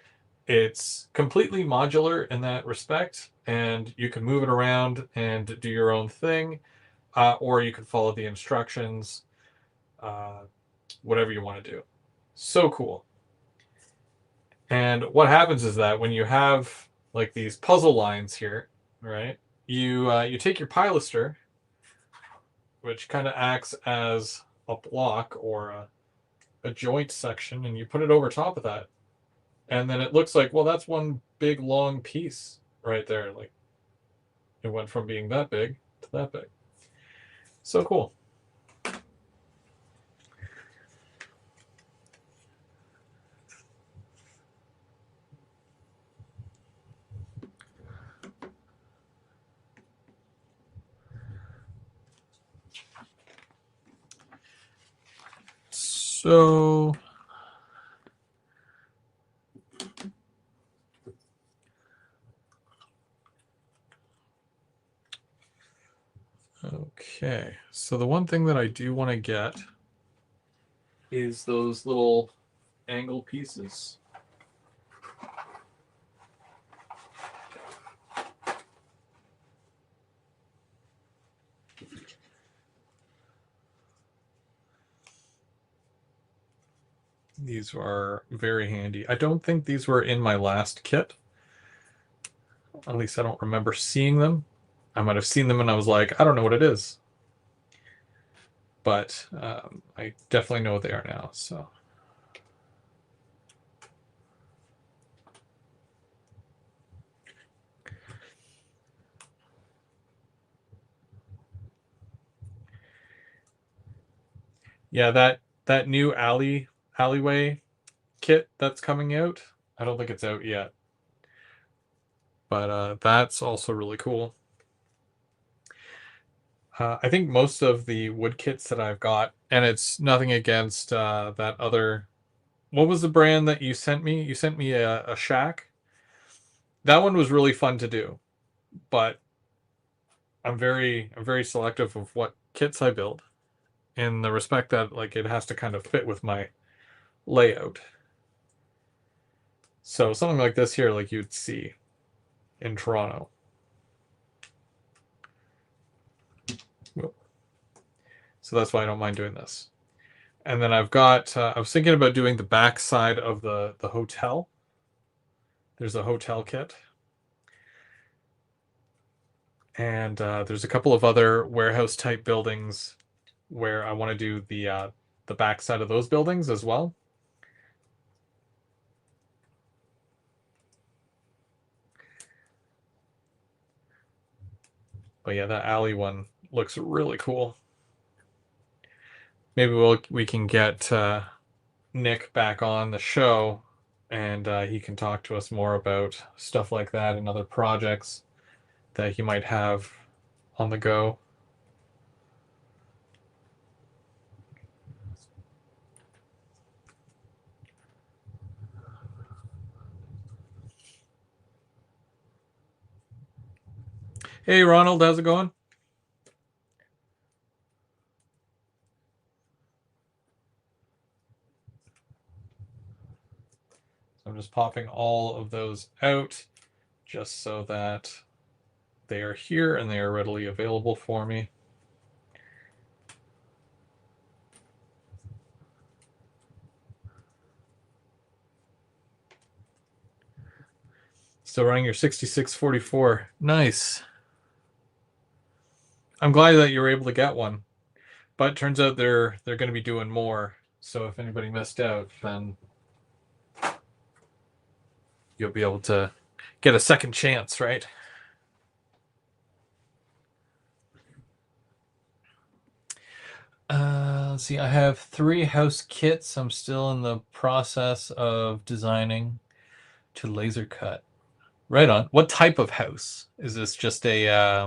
It's completely modular in that respect, and you can move it around and do your own thing, or you can follow the instructions, uh, whatever you want to do. So cool. And what happens is that when you have like these puzzle lines here, right? You take your pilaster, which kind of acts as a block or a joint section, and you put it over top of that, and then it looks like, well, that's one big long piece right there. Like it went from being that big to that big. So cool. So okay, so the one thing that I do want to get is those little angle pieces. These are very handy. I don't think these were in my last kit. At least I don't remember seeing them. I might have seen them and I was like, I don't know what it is. but I definitely know what they are now. So yeah, that new alleyway kit that's coming out. I don't think it's out yet, but that's also really cool. I think most of the wood kits that I've got, and it's nothing against that other. What was the brand that you sent me? You sent me a shack. That one was really fun to do, but I'm very selective of what kits I build, in the respect that like it has to kind of fit with my layout. So something like this here, like you'd see in Toronto. So that's why I don't mind doing this. And then I've got, I was thinking about doing the back side of the hotel. There's a hotel kit. And there's a couple of other warehouse type buildings where I want to do the back side of those buildings as well. But yeah, that alley one looks really cool. Maybe we can get Nick back on the show, and he can talk to us more about stuff like that and other projects that he might have on the go. Hey, Ronald, how's it going? So I'm just popping all of those out just so that they are here and they are readily available for me. Still running your 6644. Nice. I'm glad that you were able to get one. But turns out they're going to be doing more. So if anybody missed out, then you'll be able to get a second chance, right? Let's see. I have 3 house kits. I'm still in the process of designing to laser cut. Right on. What type of house? Is this just a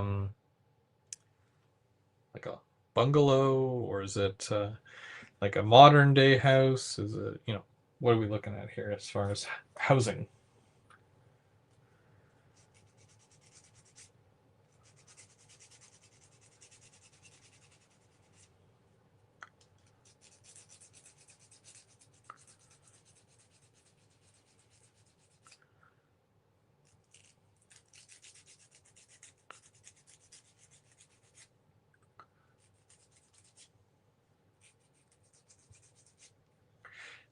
like a bungalow, or is it like a modern day house? Is it, what are we looking at here as far as housing?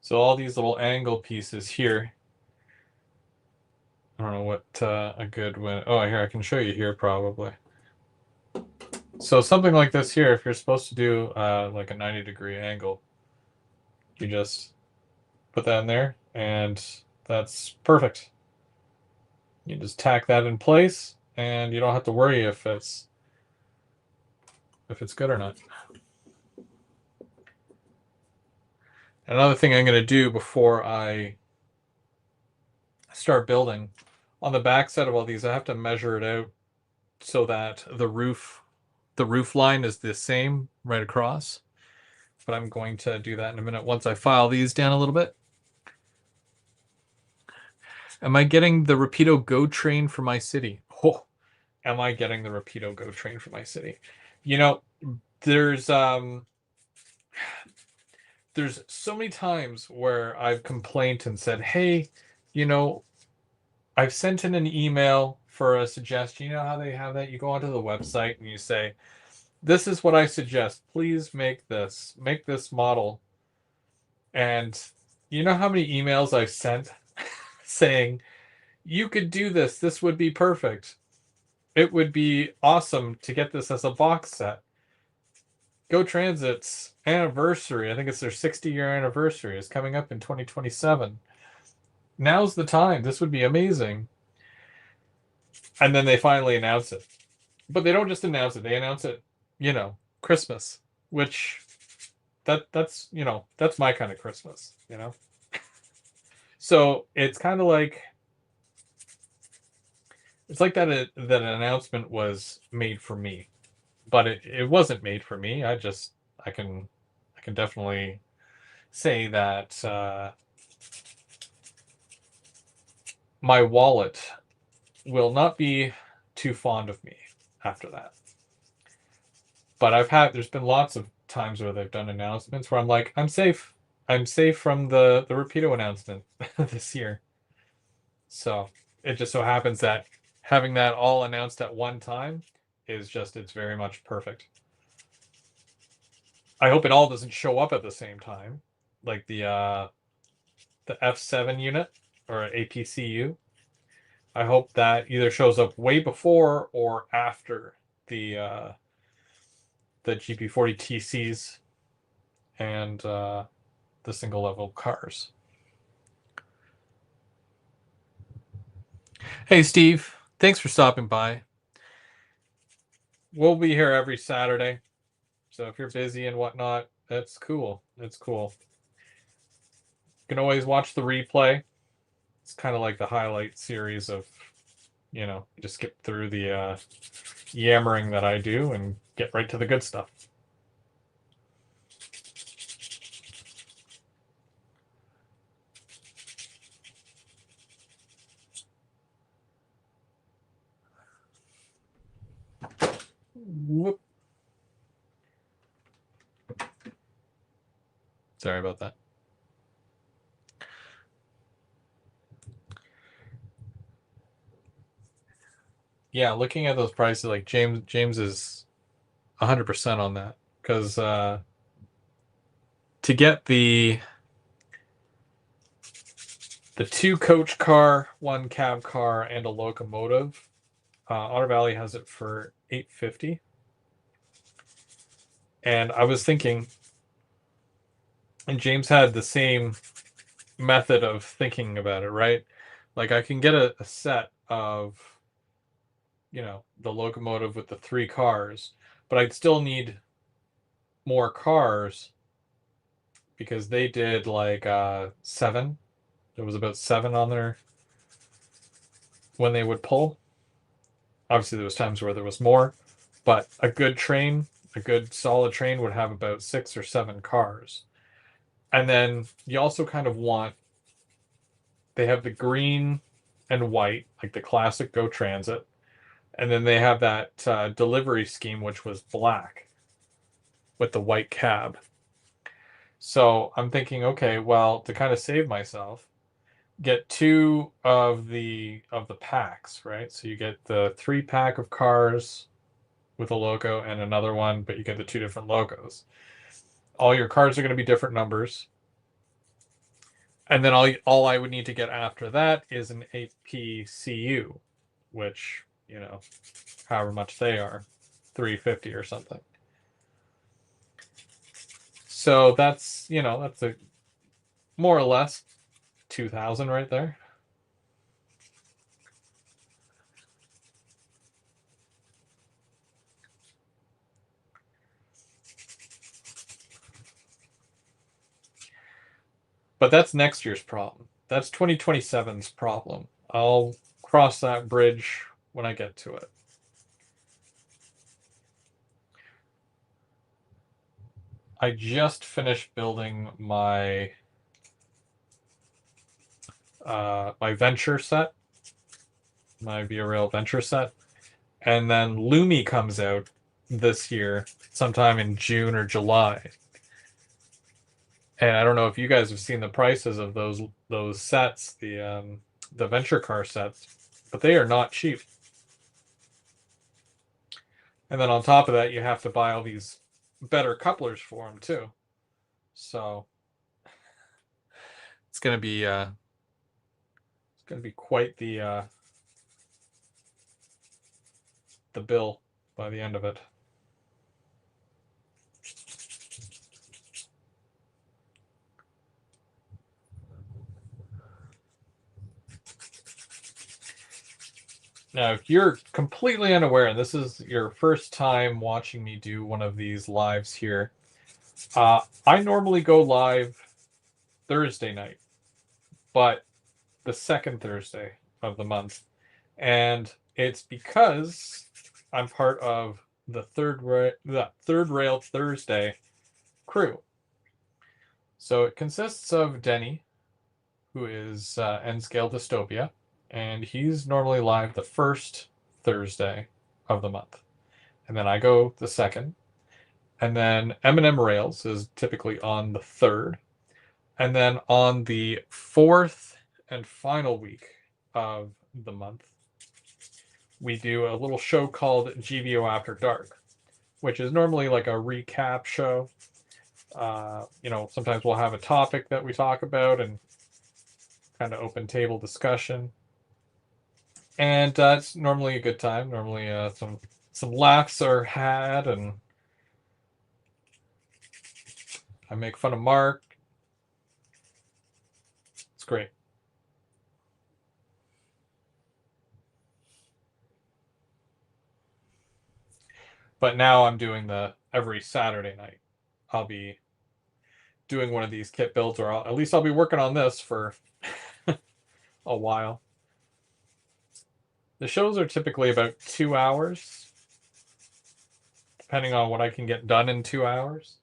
So all these little angle pieces here. I don't know what a good one. Oh, here I can show you here probably. So something like this here, if you're supposed to do like a 90-degree angle, you just put that in there, and that's perfect. You just tack that in place, and you don't have to worry if it's good or not. Another thing I'm going to do before I start building, on the back side of all these, I have to measure it out so that the roof line is the same right across. But I'm going to do that in a minute once I file these down a little bit. Am I getting the Rapido Go train for my city? Oh, am I getting the Rapido Go train for my city? You know, there's there's so many times where I've complained and said, "Hey, you know, I've sent in an email for a suggestion. You know how they have that? You go onto the website and you say, this is what I suggest. Please make this model." And you know how many emails I've sent saying, you could do this. This would be perfect. It would be awesome to get this as a box set. Go Transit's anniversary, I think it's their 60-year anniversary, is coming up in 2027. Now's the time. This would be amazing. And then they finally announce it. But they don't just announce it. They announce it, Christmas, which that's my kind of Christmas. So it's like that that an announcement was made for me, but it wasn't made for me. I can definitely say that my wallet will not be too fond of me after that. But there's been lots of times where they've done announcements where I'm like, I'm safe. I'm safe from the Rapido announcement this year. So it just so happens that having that all announced at one time it's very much perfect. I hope it all doesn't show up at the same time, like the F7 unit or APCU. I hope that either shows up way before or after the GP40 TCs and the single level cars. Hey, Steve. Thanks for stopping by. We'll be here every Saturday. So if you're busy and whatnot, that's cool. It's cool. You can always watch the replay. It's kind of like the highlight series of, just skip through the yammering that I do and get right to the good stuff. Whoop. Sorry about that. Yeah, looking at those prices, like James is 100% on that because to get the 2 coach car, 1 cab car, and a locomotive, Otter Valley has it for $850. And I was thinking, and James had the same method of thinking about it, right? Like I can get a set of, the locomotive with the 3 cars, but I'd still need more cars because they did like 7. There was about 7 on there when they would pull. Obviously, there was times where there was more, but a good solid train would have about 6 or 7 cars. And then you also kind of they have the green and white, like the classic Go Transit. And then they have that delivery scheme, which was black with the white cab. So I'm thinking, okay, well, to kind of save myself, get 2 of the packs, right? So you get the 3-pack of cars with a logo and another one, but you get the 2 different logos. All your cars are going to be different numbers. And then all I would need to get after that is an APCU, which, however much they are, 350 or something. So that's a more or less 2,000 right there. But that's next year's problem. That's 2027's problem. I'll cross that bridge when I get to it. I just finished building my my venture set, my Via Rail venture set, and then Lumi comes out this year, sometime in June or July. And I don't know if you guys have seen the prices of those sets, the venture car sets, but they are not cheap. And then on top of that, you have to buy all these better couplers for them too. So it's gonna be quite the bill by the end of it. Now, if you're completely unaware, and this is your first time watching me do one of these lives here, I normally go live Thursday night, but the second Thursday of the month. And it's because I'm part of the Third Rail Thursday crew. So it consists of Denny, who is N Scale Dystopia, and he's normally live the first Thursday of the month. And then I go the second. And then M&M Rails is typically on the third. And then on the fourth and final week of the month, we do a little show called GVO After Dark, which is normally like a recap show. Sometimes we'll have a topic that we talk about and kind of open table discussion. And it's normally a good time. Normally some laughs are had, and I make fun of Mark. It's great. But now I'm doing the every Saturday night. I'll be doing one of these kit builds, or at least I'll be working on this for a while. The shows are typically about 2 hours, depending on what I can get done in 2 hours.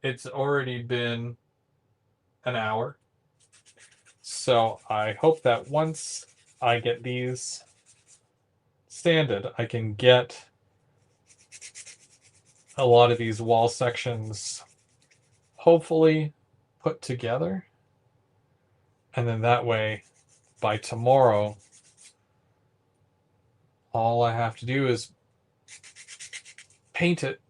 It's already been an hour. So I hope that once I get these sanded, I can get a lot of these wall sections hopefully put together. And then that way, by tomorrow, all I have to do is paint it.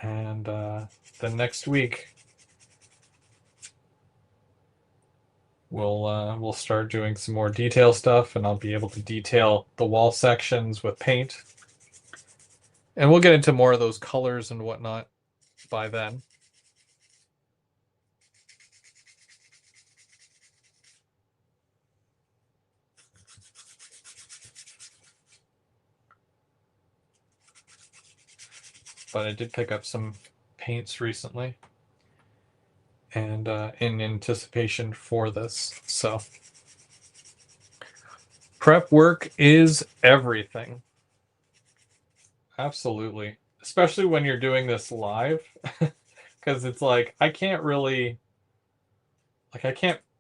And the next week, we'll start doing some more detail stuff, and I'll be able to detail the wall sections with paint. And we'll get into more of those colors and whatnot by then. But I did pick up some paints recently, and in anticipation for this. So prep work is everything. Absolutely. Especially when you're doing this live, because it's like I can't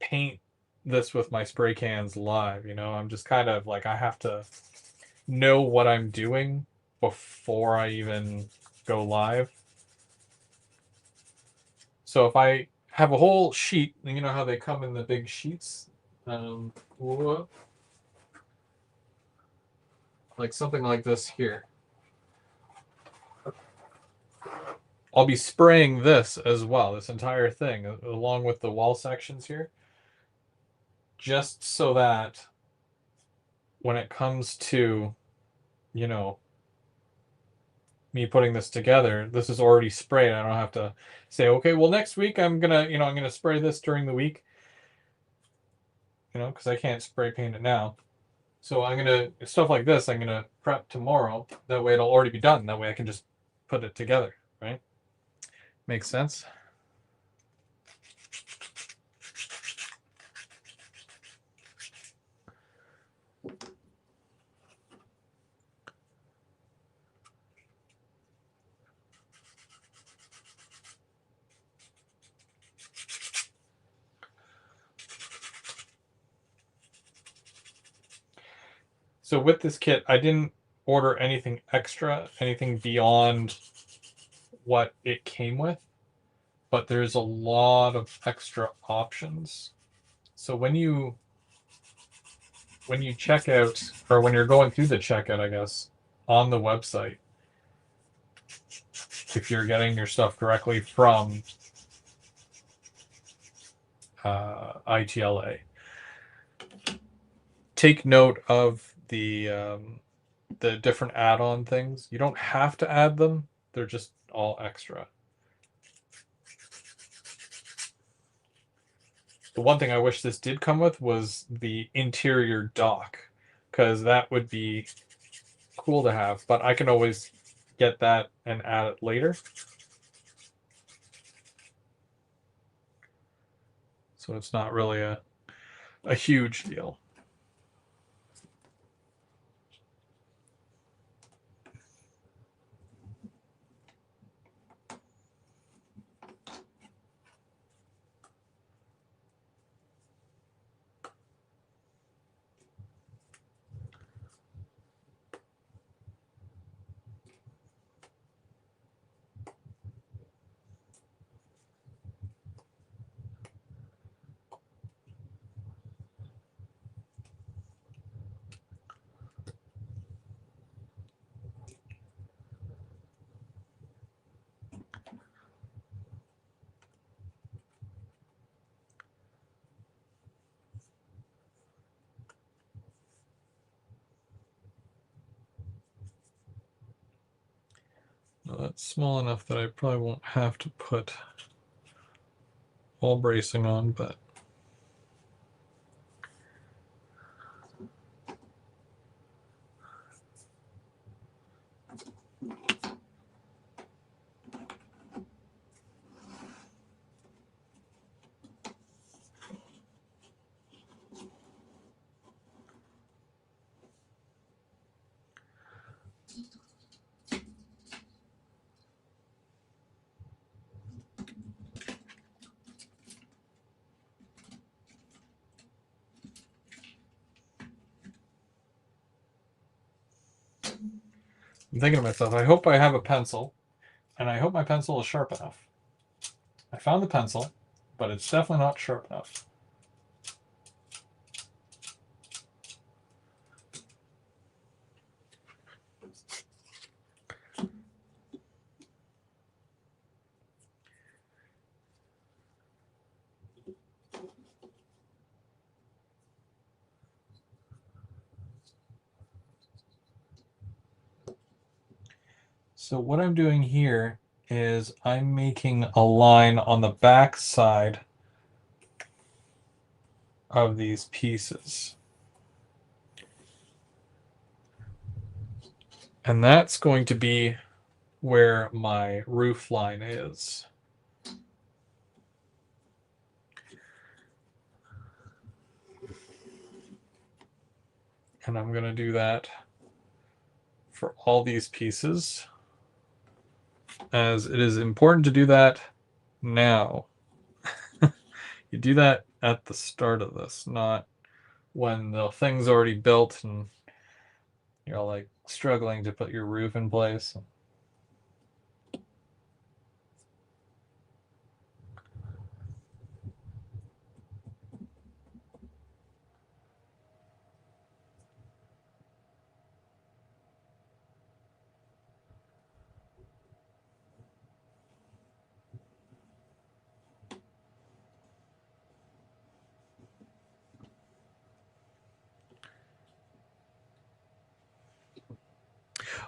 paint this with my spray cans live, I'm just kind of like I have to know what I'm doing before I even go live. So if I have a whole sheet, and you know how they come in the big sheets, like something like this here. I'll be spraying this as well, this entire thing, along with the wall sections here, just so that when it comes to, you know, me putting this together, this is already sprayed. I don't have to say, okay, well, next week I'm gonna spray this during the week, because I can't spray paint it now. So stuff like this, I'm gonna prep tomorrow. That way it'll already be done. That way I can just put it together, right? Makes sense. So with this kit, I didn't order anything extra, anything beyond what it came with, but there's a lot of extra options. So when you check out, or when you're going through the checkout, I guess, on the website, if you're getting your stuff directly from ITLA, take note of the different add-on things. You don't have to add them; they're just all extra. The one thing I wish this did come with was the interior dock. because that would be cool to have, but I can always get that and add it later. So it's not really a huge deal. Now that's small enough that I probably won't have to put wall bracing on, but I'm thinking to myself, I hope I have a pencil, and I hope my pencil is sharp enough. I found the pencil, but it's definitely not sharp enough. So what I'm doing here is I'm making a line on the back side of these pieces. And that's going to be where my roof line is. And I'm going to do that for all these pieces, as it is important to do that now. You do that at the start of this, not when the thing's already built and you're like struggling to put your roof in place.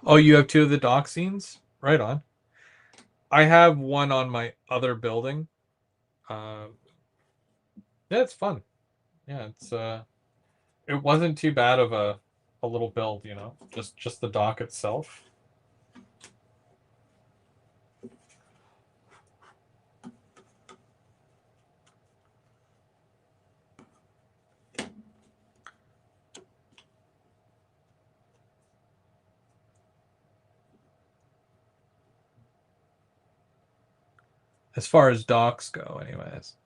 Oh, you have two of the dock scenes? Right on. I have one on my other building. Yeah, it's fun. Yeah, it wasn't too bad of a little build, you know, just the dock itself. As far as docks go, anyways.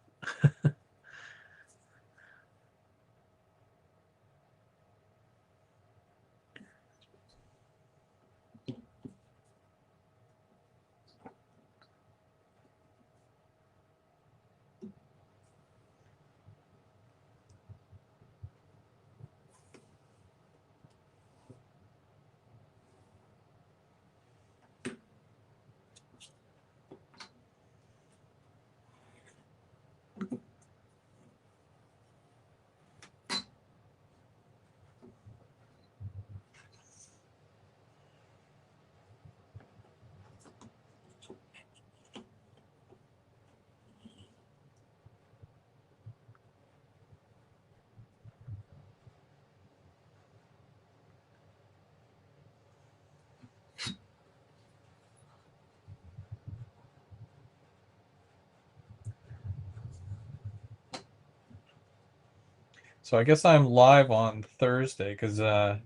So I guess I'm live on Thursday because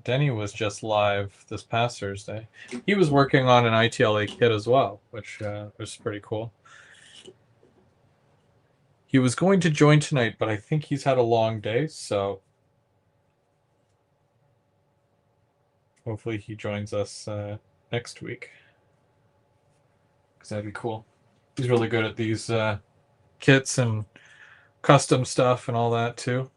Denny was just live this past Thursday. He was working on an ITLA kit as well, which was pretty cool. He was going to join tonight, but I think he's had a long day, so hopefully he joins us next week because that'd be cool. He's really good at these kits and custom stuff and all that too.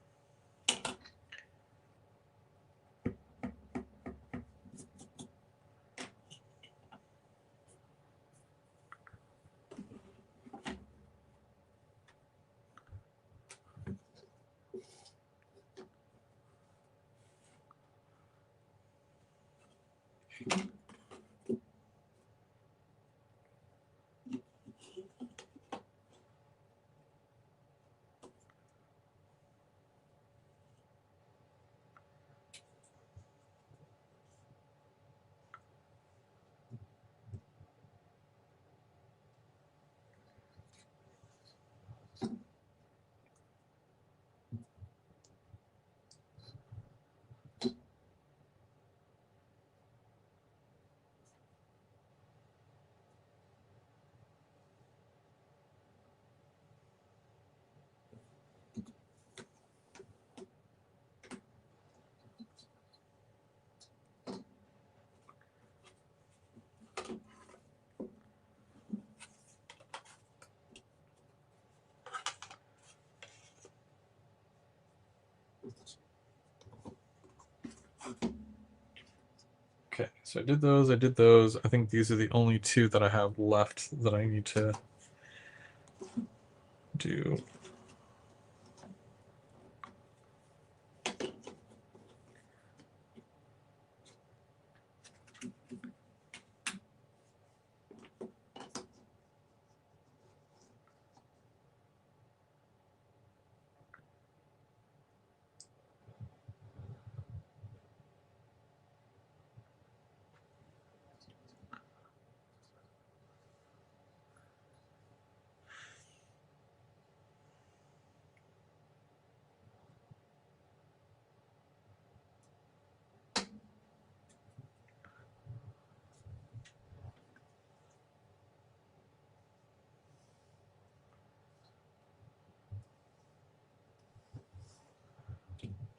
Okay, so I did those. I think these are the only two that I have left that I need to do.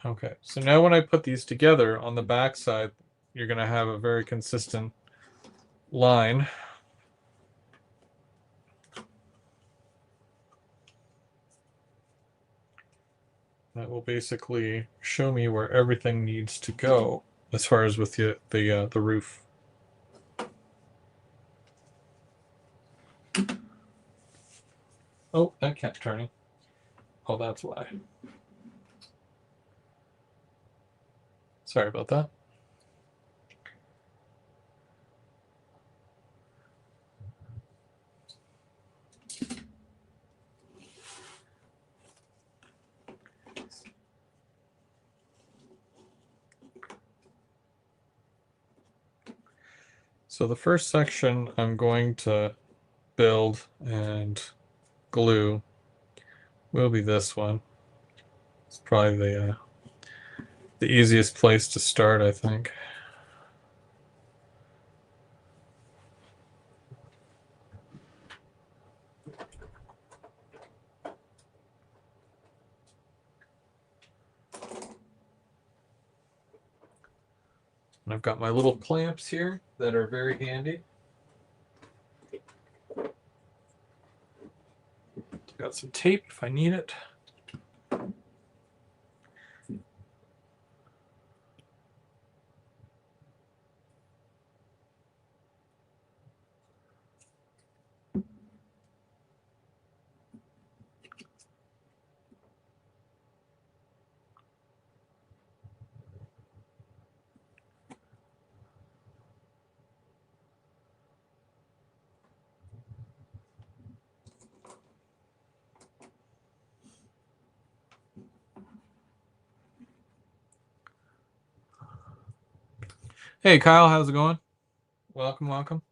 Okay, so now when I put these together on the back side, you're going to have a very consistent line. That will basically show me where everything needs to go as far as with the roof. Oh, that kept turning. Oh, that's why. Sorry about that. So the first section I'm going to build and glue will be this one. It's probably the easiest place to start, I think. And I've got my little clamps here that are very handy. Got some tape if I need it. Hey, Kyle, how's it going? Welcome, welcome.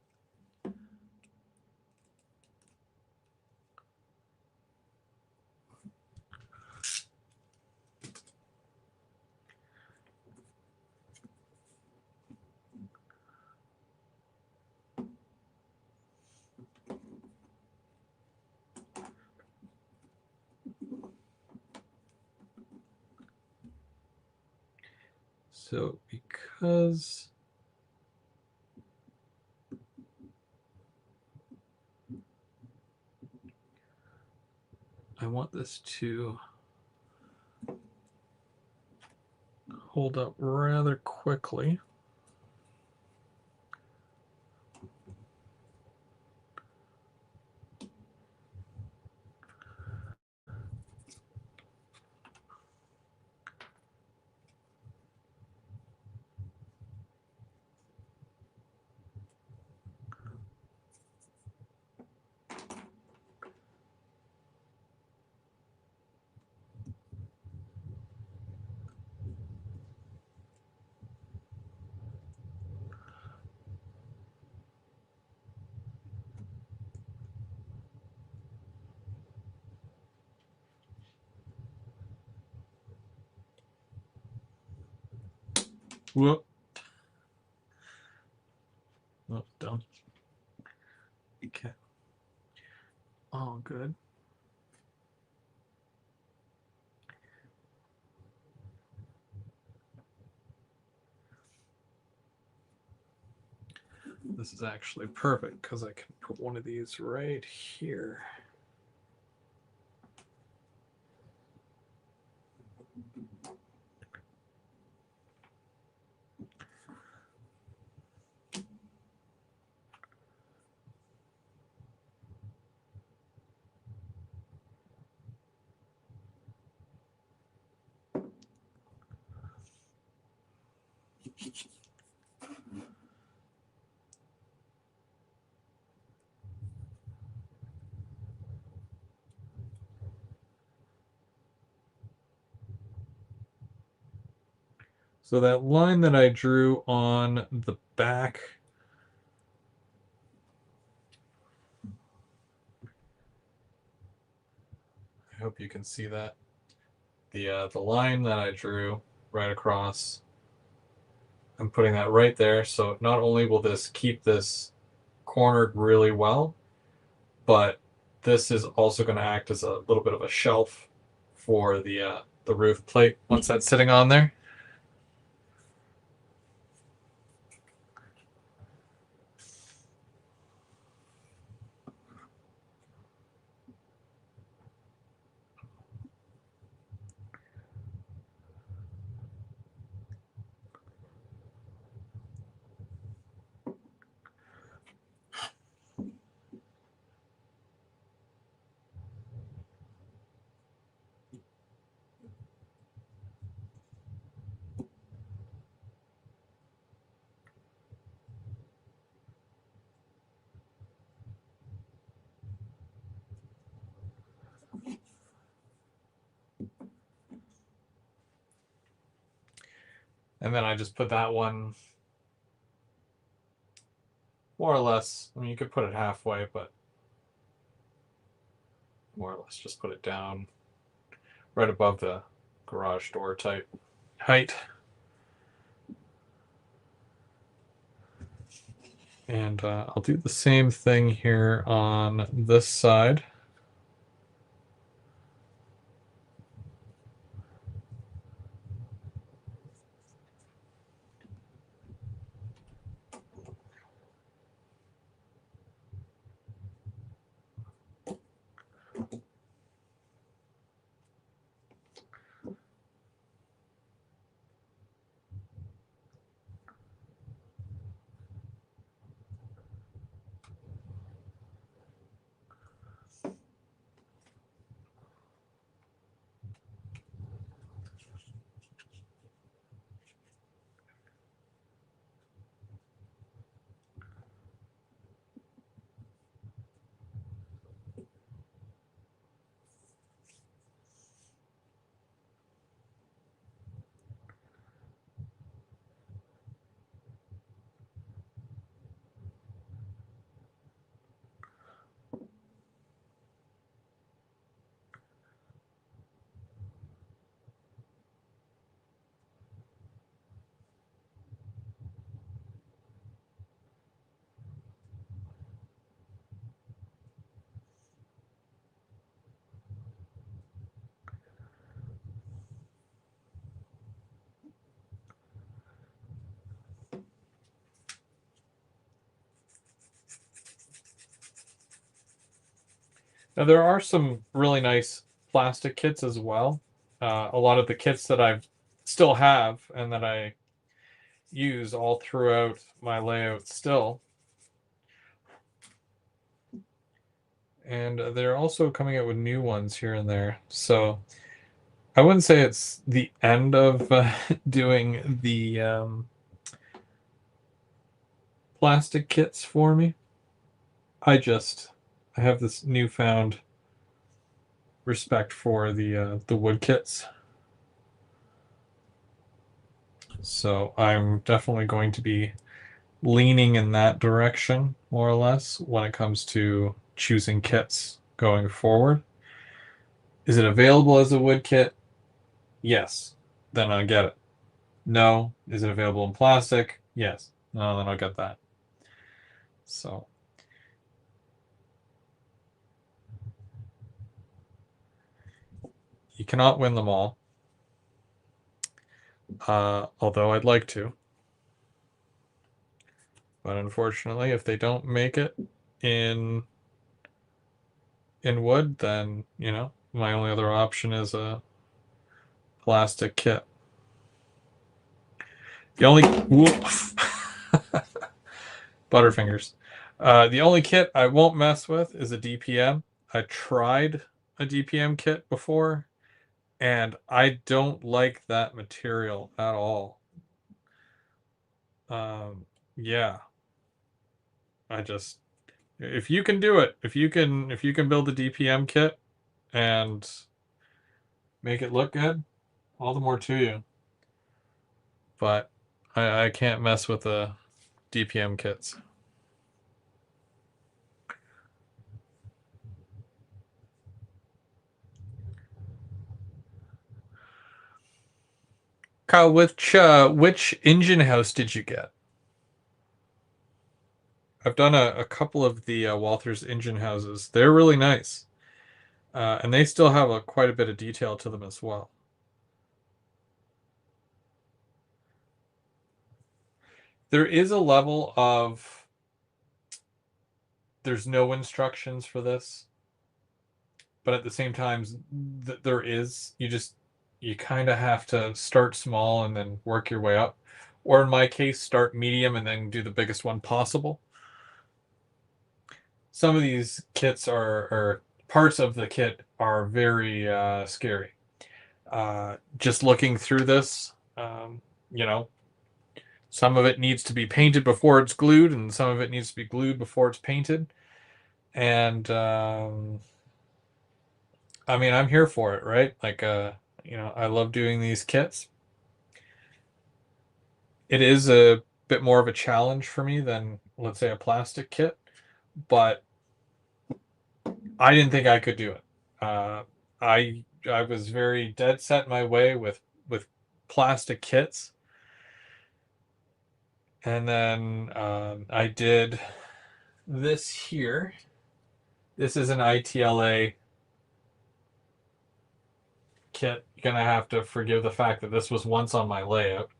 So because I want this to hold up rather quickly, whoop, oh, dumb. Okay, all good. This is actually perfect because I can put one of these right here. So that line that I drew on the back, I hope you can see that. The line that I drew right across, I'm putting that right there. So not only will this keep this cornered really well, but this is also going to act as a little bit of a shelf for the roof plate once that's sitting on there. And then I just put that one more or less. I mean, you could put it halfway, but more or less just put it down right above the garage door type height. And I'll do the same thing here on this side. Now there are some really nice plastic kits as well. A lot of the kits that I still have and that I use all throughout my layout still. And they're also coming out with new ones here and there. So I wouldn't say it's the end of doing the plastic kits for me. I have this newfound respect for the wood kits. So I'm definitely going to be leaning in that direction more or less when it comes to choosing kits going forward. Is it available as a wood kit? Yes. Then I'll get it. No. Is it available in plastic? Yes. No, then I'll get that. So you cannot win them all. Although I'd like to. But unfortunately, if they don't make it in in wood, then, my only other option is a plastic kit. The only woof, Butterfingers. The only kit I won't mess with is a DPM. I tried a DPM kit before, and I don't like that material at all. Yeah, I just if you can do it, if you can build a DPM kit and make it look good, all the more to you. But I can't mess with the DPM kits. Kyle, which engine house did you get? I've done a couple of the Walthers engine houses. They're really nice, and they still have quite a bit of detail to them as well. There is a level of there's no instructions for this, but at the same time, there is. You kind of have to start small and then work your way up, or in my case, start medium and then do the biggest one possible. Some of these kits or parts of the kit are very scary. Just looking through this, you know, some of it needs to be painted before it's glued, and some of it needs to be glued before it's painted. And I mean, I'm here for it, right? Like, I love doing these kits. It is a bit more of a challenge for me than, let's say, a plastic kit, but I didn't think I could do it. I was very dead set in my way with plastic kits, and then I did this here. This is an ITLA kit. You're gonna have to forgive the fact that this was once on my layout.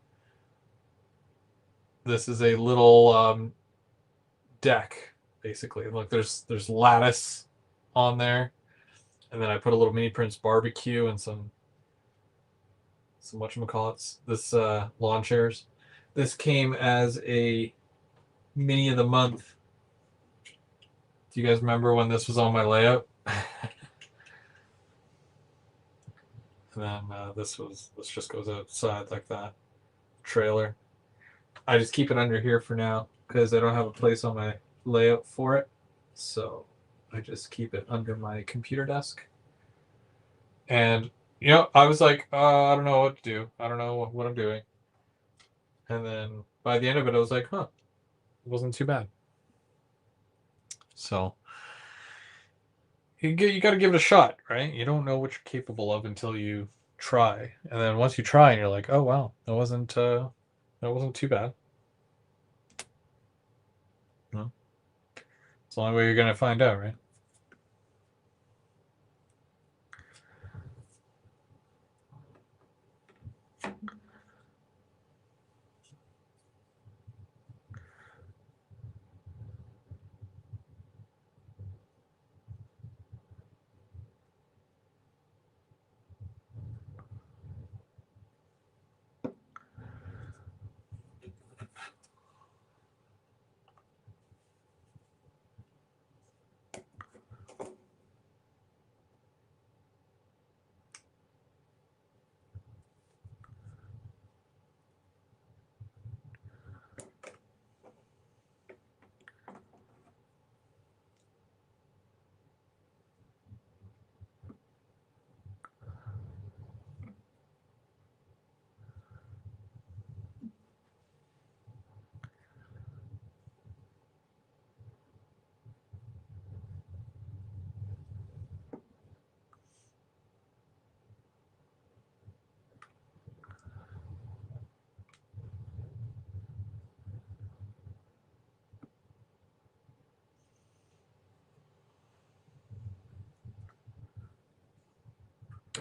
This is a little deck, basically. Look, there's lattice on there, and then I put a little mini Prince barbecue and some whatchamacallits, this lawn chairs. This came as a mini of the month. Do you guys remember when this was on my layout? And then this just goes outside like that. Trailer. I just keep it under here for now because I don't have a place on my layout for it. So I just keep it under my computer desk. And I was like, I don't know what to do. I don't know what I'm doing. And then by the end of it, I was like, huh, it wasn't too bad. So you got to give it a shot, right? You don't know what you're capable of until you try, and then once you try, and you're like, oh wow, that wasn't too bad. No, it's the only way you're gonna find out, right?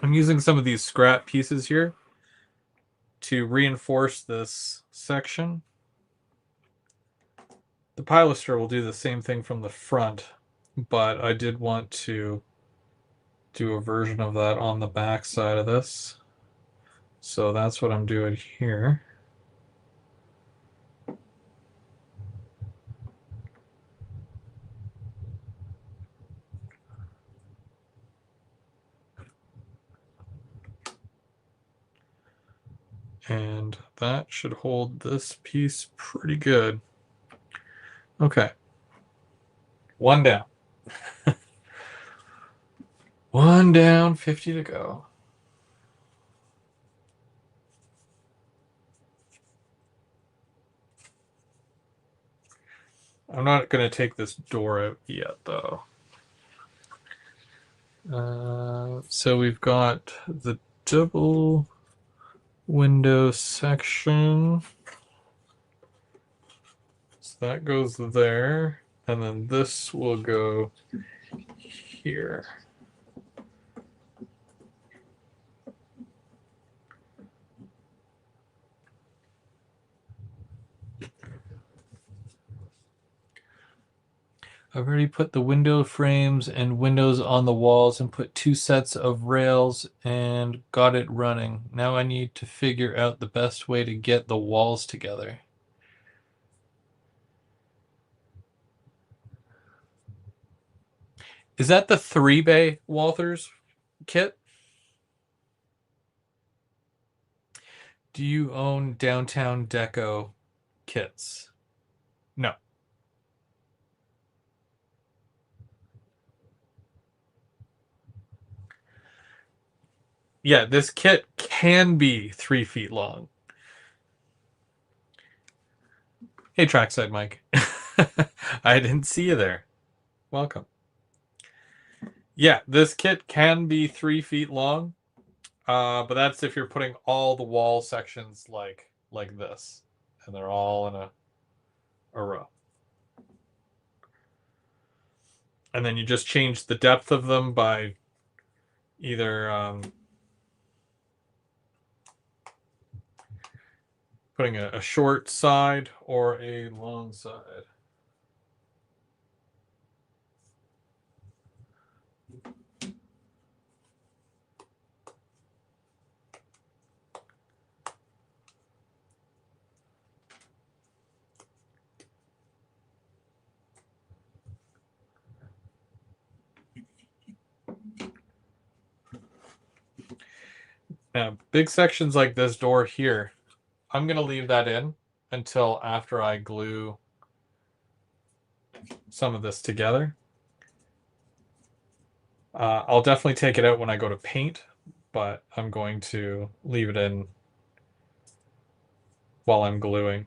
I'm using some of these scrap pieces here to reinforce this section. The pilaster will do the same thing from the front, but I did want to do a version of that on the back side of this. So that's what I'm doing here. And that should hold this piece pretty good. Okay. One down. One down, 50 to go. I'm not going to take this door out yet, though. So we've got the double window section. So that goes there, and then this will go here. I've already put the window frames and windows on the walls and put 2 sets of rails and got it running. Now I need to figure out the best way to get the walls together. Is that the 3-bay Walthers kit? Do you own Downtown Deco kits? No. Yeah, this kit can be 3 feet long. Hey, Trackside Mike. I didn't see you there. Welcome. Yeah, this kit can be 3 feet long, but that's if you're putting all the wall sections like this, and they're all in a row. And then you just change the depth of them by either putting a short side or a long side. Now, big sections like this door here, I'm going to leave that in until after I glue some of this together. I'll definitely take it out when I go to paint, but I'm going to leave it in while I'm gluing.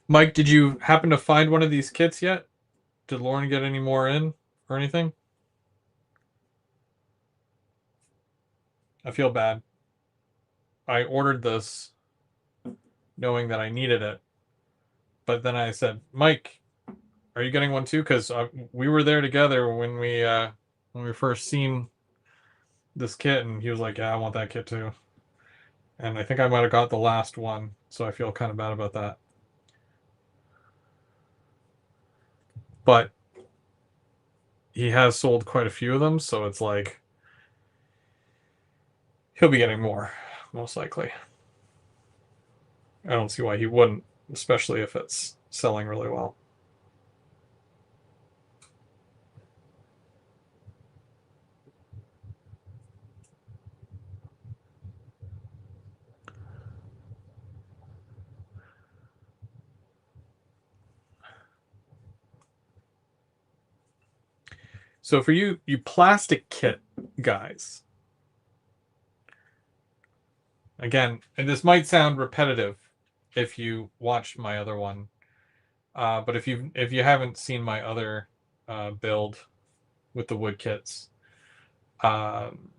Mike, did you happen to find one of these kits yet? Did Lauren get any more in or anything? I feel bad. I ordered this knowing that I needed it, but then I said, Mike, are you getting one too? Because we were there together when we first seen this kit, and he was like, "Yeah, I want that kit too." And I think I might have got the last one, so I feel kind of bad about that. But he has sold quite a few of them, so it's like he'll be getting more, most likely. I don't see why he wouldn't, especially if it's selling really well. So for you plastic kit guys, again, and this might sound repetitive if you watched my other one, but if you haven't seen my other build with the wood kits, um,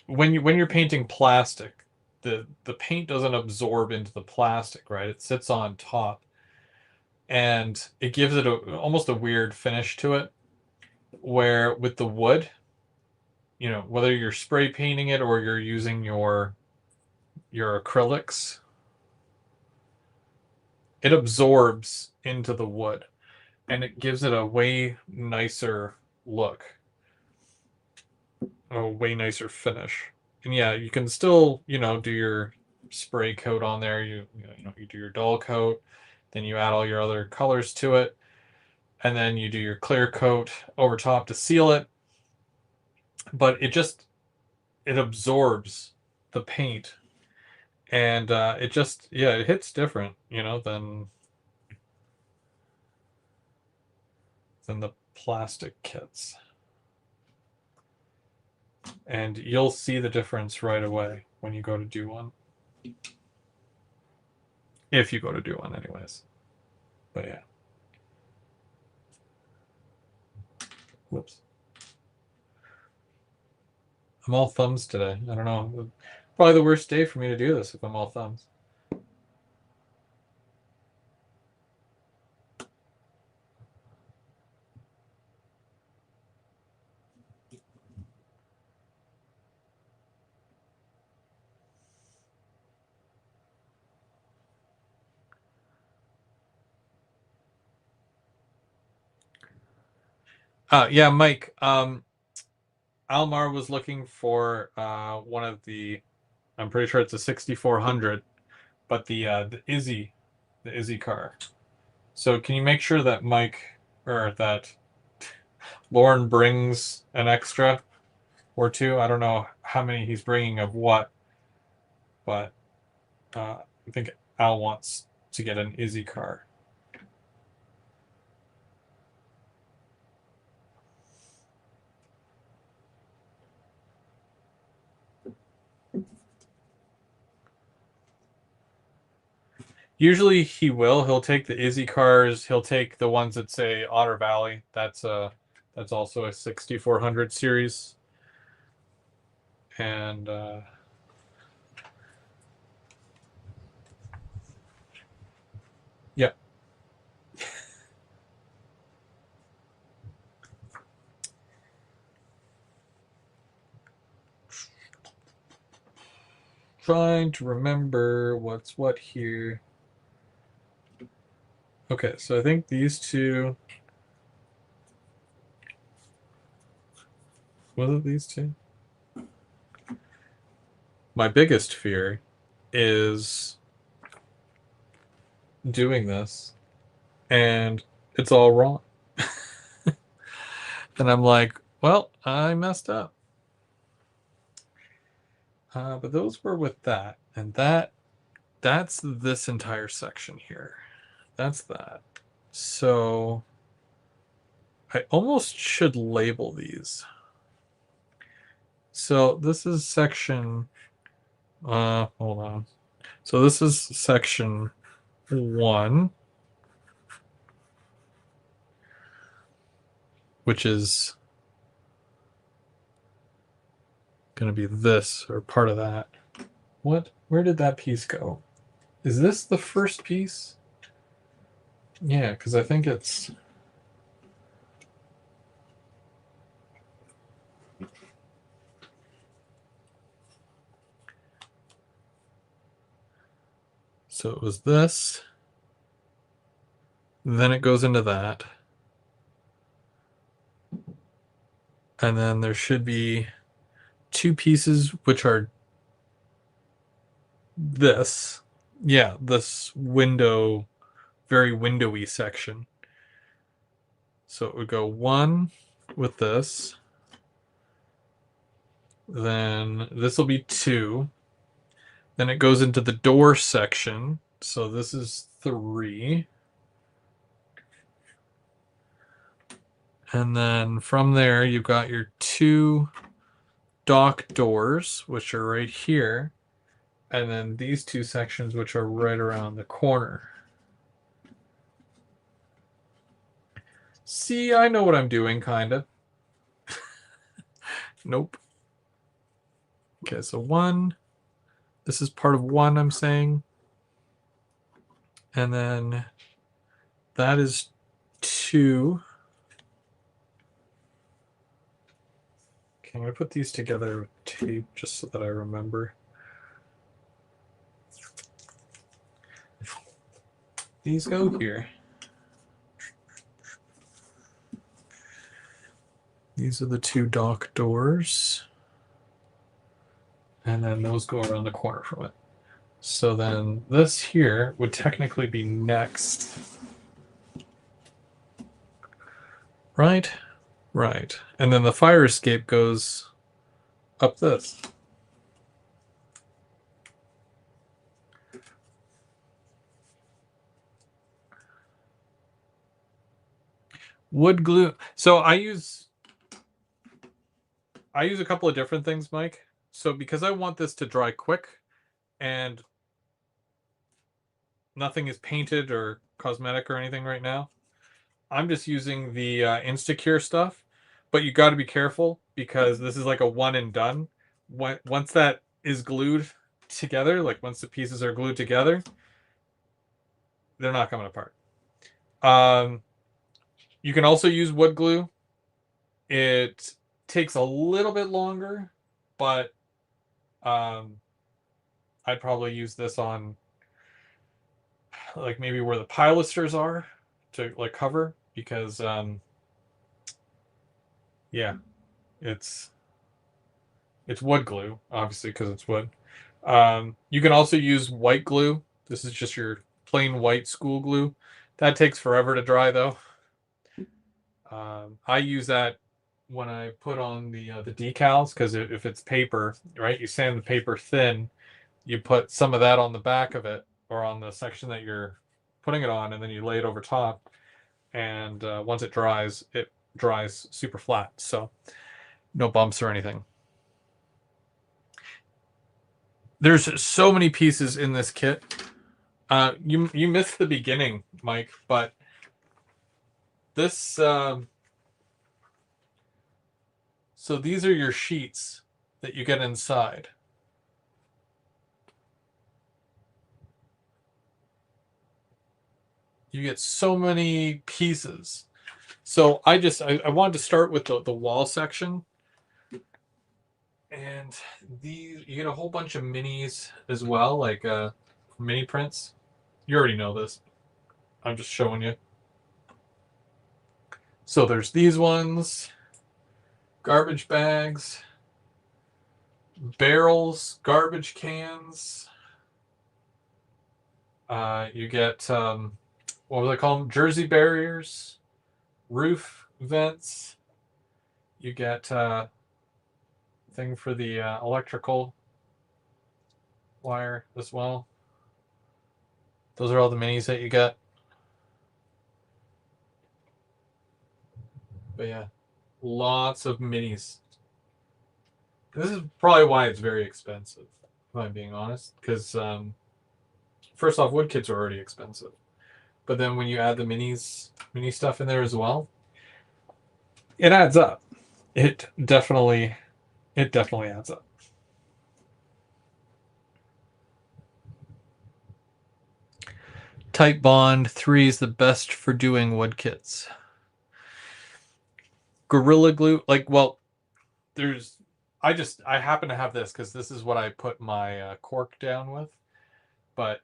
when you're painting plastic, the paint doesn't absorb into the plastic, right? It sits on top, and it gives it almost a weird finish to it. Where with the wood, whether you're spray painting it or you're using your acrylics, it absorbs into the wood and it gives it a way nicer look, a way nicer finish. And yeah, you can still, do your spray coat on there. You do your dull coat, then you add all your other colors to it, and then you do your clear coat over top to seal it. But it absorbs the paint, and it hits different, than the plastic kits. And you'll see the difference right away when you go to do one. If you go to do one, anyways. But yeah. Whoops. I'm all thumbs today. I don't know. Probably the worst day for me to do this if I'm all thumbs. Yeah, Mike. Almar was looking for one of the. I'm pretty sure it's a 6400, but the Izzy car. So can you make sure that that Lauren brings an extra or two? I don't know how many he's bringing of what, but I think Al wants to get an Izzy car. Usually he will. He'll take the Izzy cars. He'll take the ones that say Otter Valley. That's also a 6400 series. And yeah. Trying to remember what's what here. Okay, so I think these two. Was it these two? My biggest fear is doing this and it's all wrong. And I'm like, well, I messed up. But those were with that. And that's this entire section here. That's that. So I almost should label these. So this is section, hold on. So this is section 1, which is going to be this or part of that. Where did that piece go? Is this the first piece? Yeah, because I think it's. So it was this. Then it goes into that. And then there should be two pieces which are this. Yeah, this window, very windowy section. So it would go one with this. Then this will be two. Then it goes into the door section. So this is three. And then from there, you've got your two dock doors, which are right here. And then these two sections, which are right around the corner. See, I know what I'm doing, kind of. Nope. Okay, so one. This is part of one, I'm saying. And then that is two. Okay, I'm going to put these together with tape just so that I remember. These go here. These are the two dock doors. And then those go around the corner from it. So then this here would technically be next. Right? Right. And then the fire escape goes up this. Wood glue. So I use a couple of different things, Mike. So because I want this to dry quick and nothing is painted or cosmetic or anything right now, I'm just using the Instacure stuff. But you got to be careful because this is like a one and done. Once that is glued together, like once the pieces are glued together, they're not coming apart. You can also use wood glue. It takes a little bit longer, but I'd probably use this on like maybe where the pilasters are to like cover because yeah, it's wood glue obviously because it's wood. You can also use white glue. This is just your plain white school glue. That takes forever to dry though. I use that when I put on the decals because if it's paper, right, you sand the paper thin, you put some of that on the back of it or on the section that you're putting it on, and then you lay it over top. And once it dries super flat, so no bumps or anything. There's so many pieces in this kit. You missed the beginning, Mike, but this. So these are your sheets that you get inside. You get so many pieces. So I wanted to start with the wall section. And these, you get a whole bunch of minis as well, like mini prints. You already know this. I'm just showing you. So there's these ones, garbage bags, barrels, garbage cans. You get, what do they call them? Jersey barriers, roof vents. You get thing for the electrical wire as well. Those are all the minis that you get. But yeah, lots of minis. This is probably why it's very expensive, if I'm being honest. Because first off, wood kits are already expensive. But then when you add the mini stuff in there as well, it adds up. It definitely adds up. Tight Bond 3 is the best for doing wood kits. Gorilla Glue, like, well, there's, I happen to have this because this is what I put my cork down with. But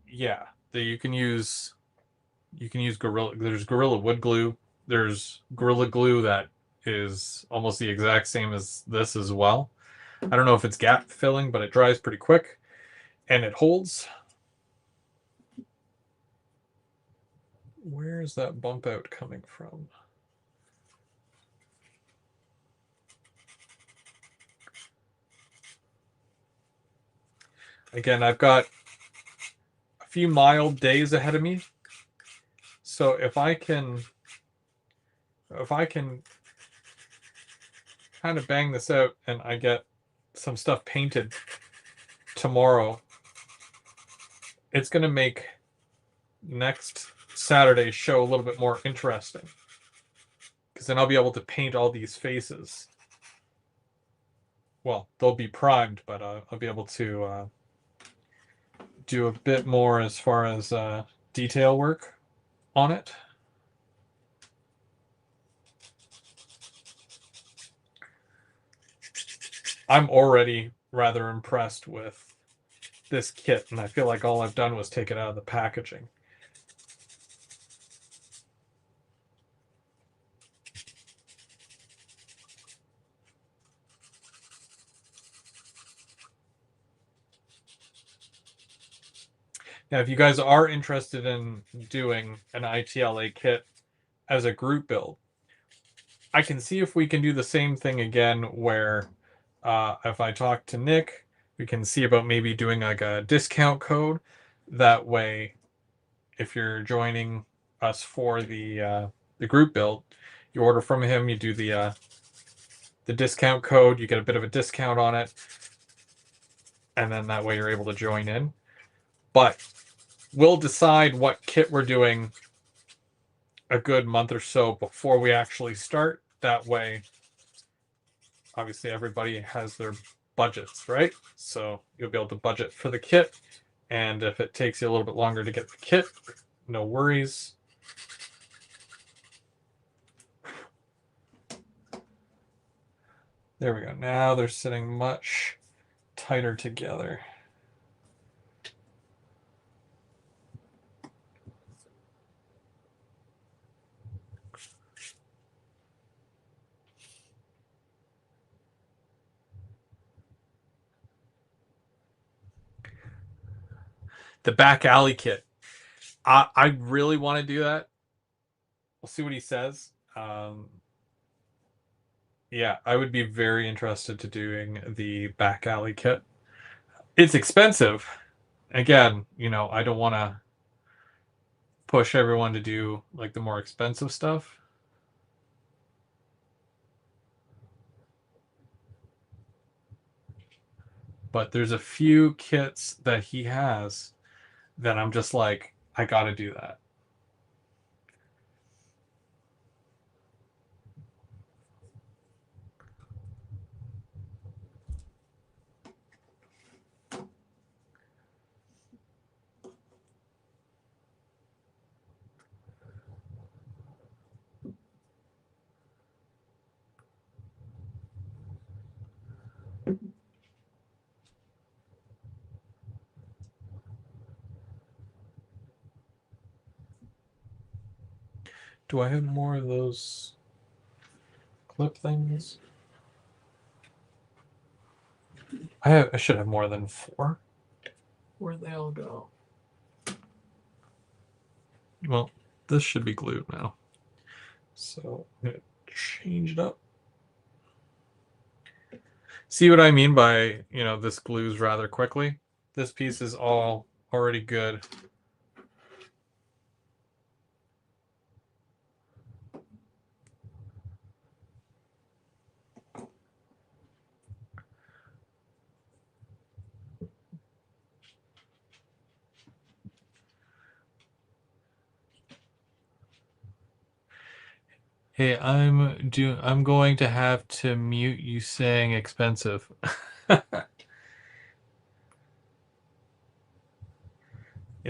Yeah, you can use Gorilla. There's Gorilla Wood Glue. There's Gorilla Glue that is almost the exact same as this as well. I don't know if it's gap filling, but it dries pretty quick and it holds. Where is that bump out coming from? Again, I've got a few mild days ahead of me. So if I can kind of bang this out and I get some stuff painted tomorrow, it's going to make next Saturday's show a little bit more interesting. Because then I'll be able to paint all these faces. Well, they'll be primed, but I'll be able to do a bit more as far as detail work on it. I'm already rather impressed with this kit, and I feel like all I've done was take it out of the packaging. Now, if you guys are interested in doing an ITLA kit as a group build, I can see if we can do the same thing again where if I talk to Nick, we can see about maybe doing like a discount code. That way, if you're joining us for the group build, you order from him, you do the discount code, you get a bit of a discount on it, and then that way you're able to join in. But we'll decide what kit we're doing a good month or so before we actually start. That way, obviously, everybody has their budgets, right? So you'll be able to budget for the kit. And if it takes you a little bit longer to get the kit, no worries. There we go. Now they're sitting much tighter together. The back alley kit. I really want to do that. We'll see what he says. Yeah, I would be very interested to doing the back alley kit. It's expensive. Again, I don't want to push everyone to do like the more expensive stuff. But there's a few kits that he has that I'm just like, I got to do that. Do I have more of those clip things? I should have more than 4. Where'd they all go? Well, this should be glued now. So I'm gonna change it up. See what I mean by, this glues rather quickly? This piece is all already good. Hey, I'm going to have to mute you saying expensive. Yeah,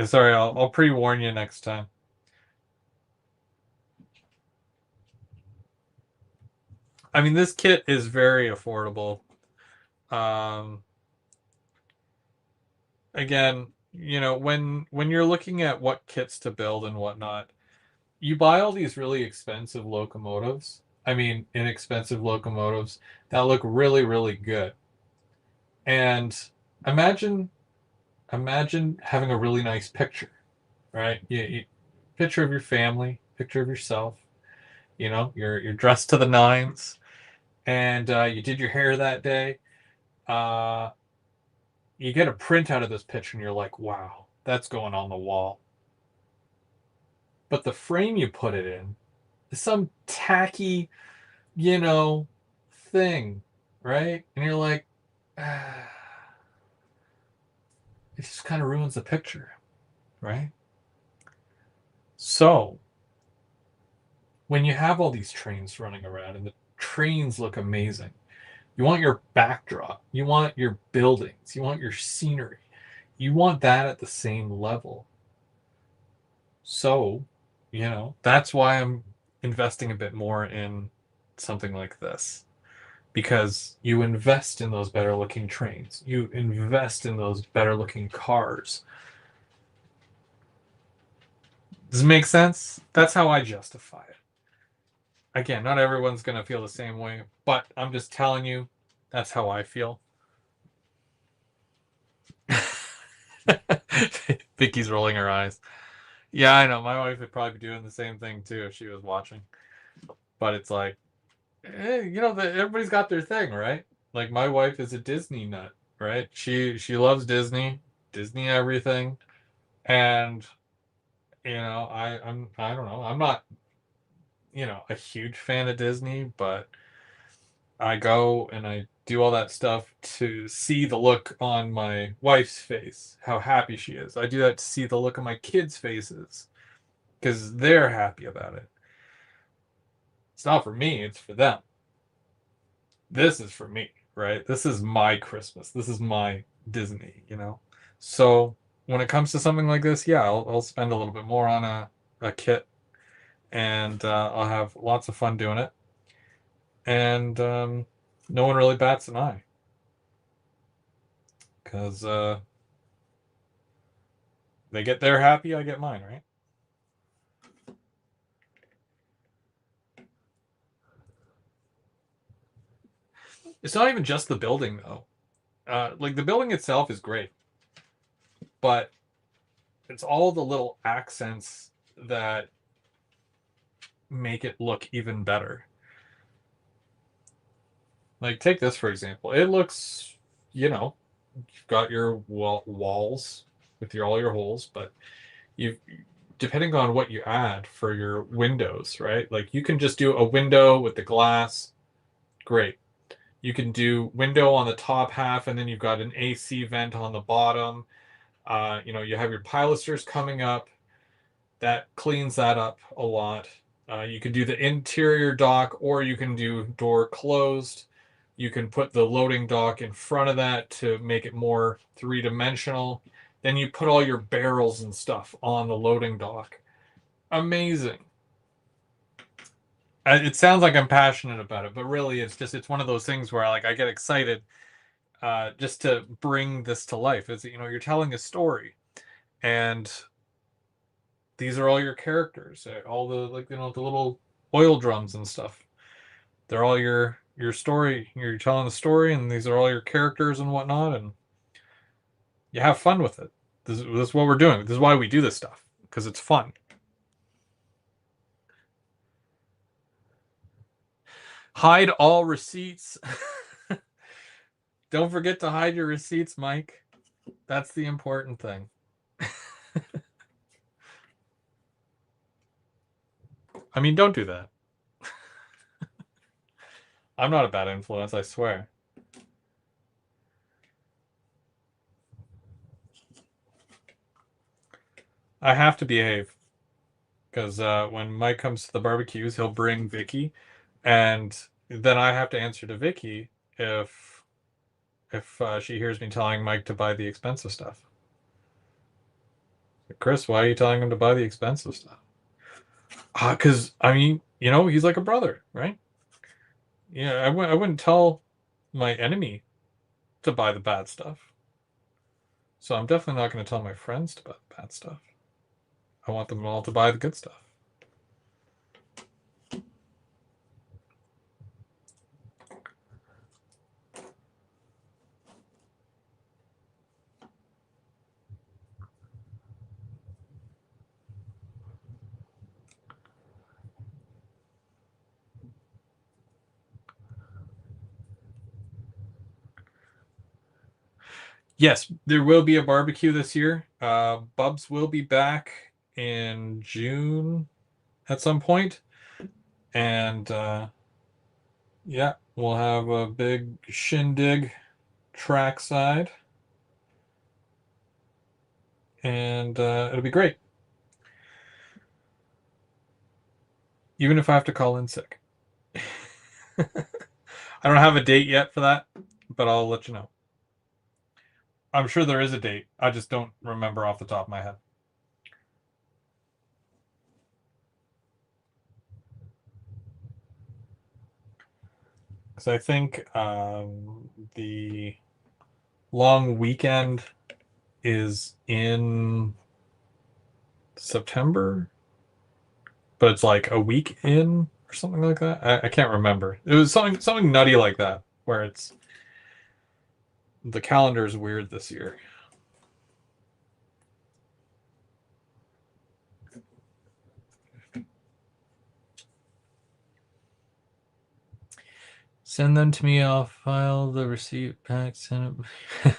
sorry, I'll pre-warn you next time. I mean, this kit is very affordable. Again, when you're looking at what kits to build and whatnot, you buy all these really expensive locomotives. I mean, inexpensive locomotives that look really, really good. And imagine imagine having a really nice picture, right? Picture of your family, picture of yourself. You're dressed to the nines, and you did your hair that day. Uh, you get a print out of this picture, and you're like, "Wow, that's going on the wall." But the frame you put it in is some tacky, you know, thing, right? And you're like, ah, it just kind of ruins the picture, right? So when you have all these trains running around and the trains look amazing, you want your backdrop, you want your buildings, you want your scenery, you want that at the same level. So, that's why I'm investing a bit more in something like this. Because you invest in those better looking trains, you invest in those better looking cars. Does it make sense? That's how I justify it. Again, not everyone's going to feel the same way, but I'm just telling you, that's how I feel. Vicky's rolling her eyes. Yeah, I know. My wife would probably be doing the same thing too if she was watching. But it's like, everybody's got their thing, right? Like my wife is a Disney nut, right? She loves Disney, Disney everything, and I don't know. I'm not a huge fan of Disney, but I go and I do all that stuff to see the look on my wife's face, how happy she is. I do that to see the look on my kids' faces because they're happy about it. It's not for me, it's for them. This is for me, right? This is my Christmas. This is my Disney. So when it comes to something like this, yeah, I'll spend a little bit more on a kit, and I'll have lots of fun doing it. And no one really bats an eye because they get their happy, I get mine, right? It's not even just the building though. Like the building itself is great, but it's all the little accents that make it look even better. Like take this for example. It looks, you've got your walls with all your holes, but you depending on what you add for your windows, right? Like you can just do a window with the glass, great. You can do window on the top half, and then you've got an AC vent on the bottom. You have your pilasters coming up. That cleans that up a lot. You can do the interior dock, or you can do door closed. You can put the loading dock in front of that to make it more three-dimensional. Then you put all your barrels and stuff on the loading dock. Amazing. It sounds like I'm passionate about it, but really it's one of those things where I get excited just to bring this to life. You're telling a story, and these are all your characters, all the the little oil drums and stuff. They're all your story. You're telling the story, and these are all your characters and whatnot, and you have fun with it. This is what we're doing. This is why we do this stuff because it's fun. Hide all receipts. Don't forget to hide your receipts, Mike. That's the important thing. I mean, don't do that. I'm not a bad influence, I swear. I have to behave because when Mike comes to the barbecues, he'll bring Vicky, and then I have to answer to Vicky if she hears me telling Mike to buy the expensive stuff. Chris, why are you telling him to buy the expensive stuff? Because I mean, he's like a brother, right? Yeah, I wouldn't tell my enemy to buy the bad stuff. So I'm definitely not going to tell my friends to buy the bad stuff. I want them all to buy the good stuff. Yes, there will be a barbecue this year. Bubs will be back in June at some point, and yeah, we'll have a big shindig trackside, and it'll be great. Even if I have to call in sick. I don't have a date yet for that, but I'll let you know. I'm sure there is a date. I just don't remember off the top of my head. Because I think the long weekend is in September, but it's like a week in or something like that. I can't remember. It was something nutty like that, where it's the calendar is weird this year. Send them to me. I'll file the receipt back. Send it.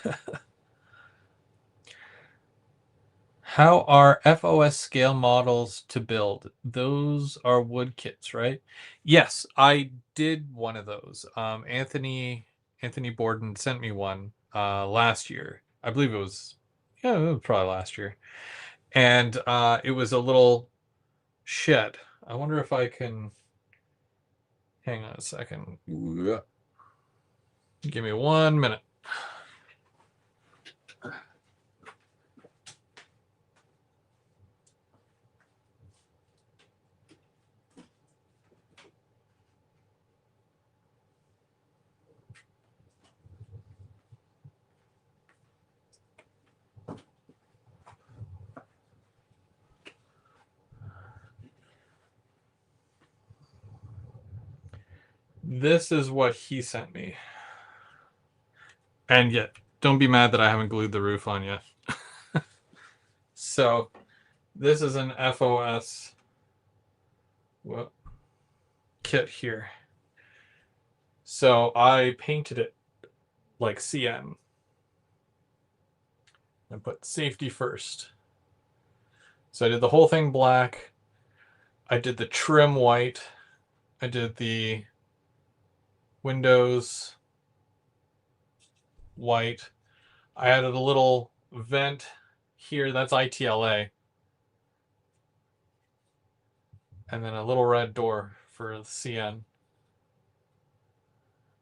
How are FOS scale models to build? Those are wood kits, right? Yes, I did one of those. Anthony Borden sent me one last year. I believe it was, yeah, it was probably last year. And it was a little shed. I wonder if I can hang on a second. Give me 1 minute. This is what he sent me. And yet, don't be mad that I haven't glued the roof on yet. So, this is an FOS kit here. So, I painted it like CN. I put safety first. So, I did the whole thing black. I did the trim white. I did the windows white. I added a little vent here. That's ITLA. And then a little red door for the CN.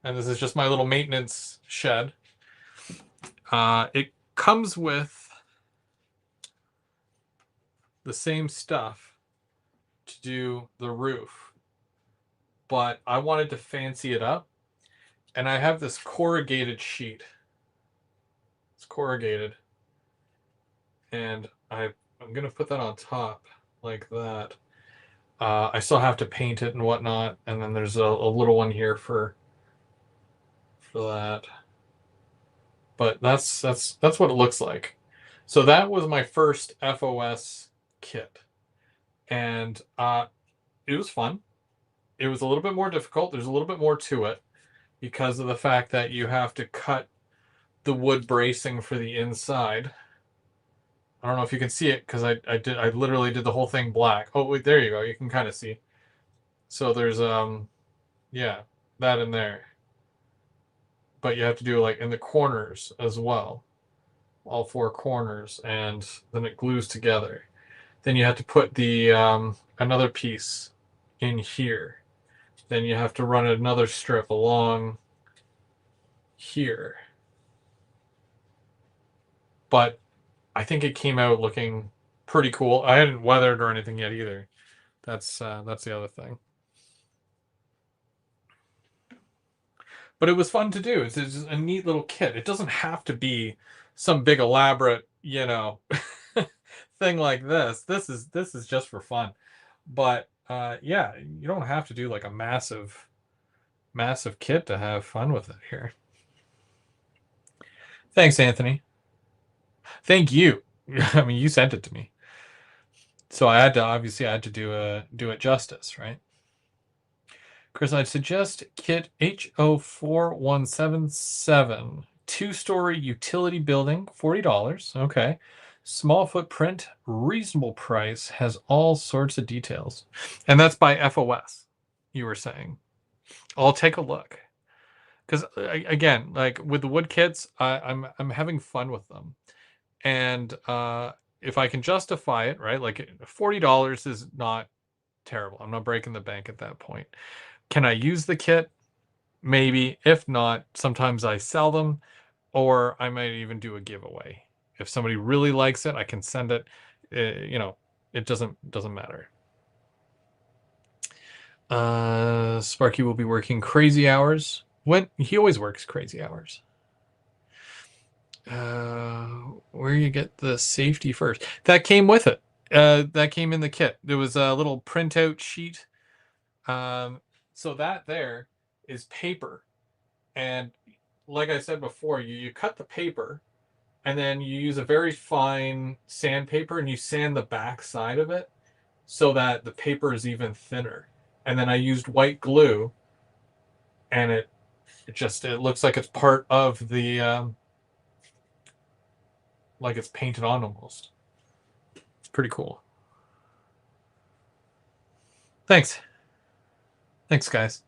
And this is just my little maintenance shed. It comes with the same stuff to do the roof, but I wanted to fancy it up, and I have this corrugated sheet. It's corrugated, and I'm gonna put that on top like that. I still have to paint it and whatnot, and then there's a little one here for that. But that's what it looks like. So that was my first FOS kit, and it was fun. It was a little bit more difficult. There's a little bit more to it because of the fact that you have to cut the wood bracing for the inside. I don't know if you can see it because I literally did the whole thing black. Oh wait, there you go. You can kind of see. So there's yeah, that in there. But you have to do like in the corners as well. All four corners, and then it glues together. Then you have to put the another piece in here. Then you have to run another strip along here. But I think it came out looking pretty cool. I hadn't weathered or anything yet either. That's the other thing. but it was fun to do. It's just a neat little kit. It doesn't have to be some big elaborate, thing like this. This is just for fun. But yeah, you don't have to do like a massive kit to have fun with it here. Thanks, Anthony. Thank you. I mean, you sent it to me. So I had to do it justice, right? Chris, I'd suggest kit HO4177. Two-story utility building, $40. Okay. Small footprint, reasonable price, has all sorts of details. And that's by FOS, you were saying. I'll take a look. Because again, like with the wood kits, I'm having fun with them. And if I can justify it, right? Like $40 is not terrible. I'm not breaking the bank at that point. Can I use the kit? Maybe. If not, sometimes I sell them, or I might even do a giveaway. If somebody really likes it, I can send it. It doesn't matter. Sparky will be working crazy hours. When he always works crazy hours. Where you get the safety first? That came with it. That came in the kit. There was a little printout sheet. So that there is paper, and like I said before, you cut the paper, and then you use a very fine sandpaper, and you sand the back side of it so that the paper is even thinner. And then I used white glue, and it looks like it's part of the like it's painted on almost. It's pretty cool. Thanks. Thanks, guys.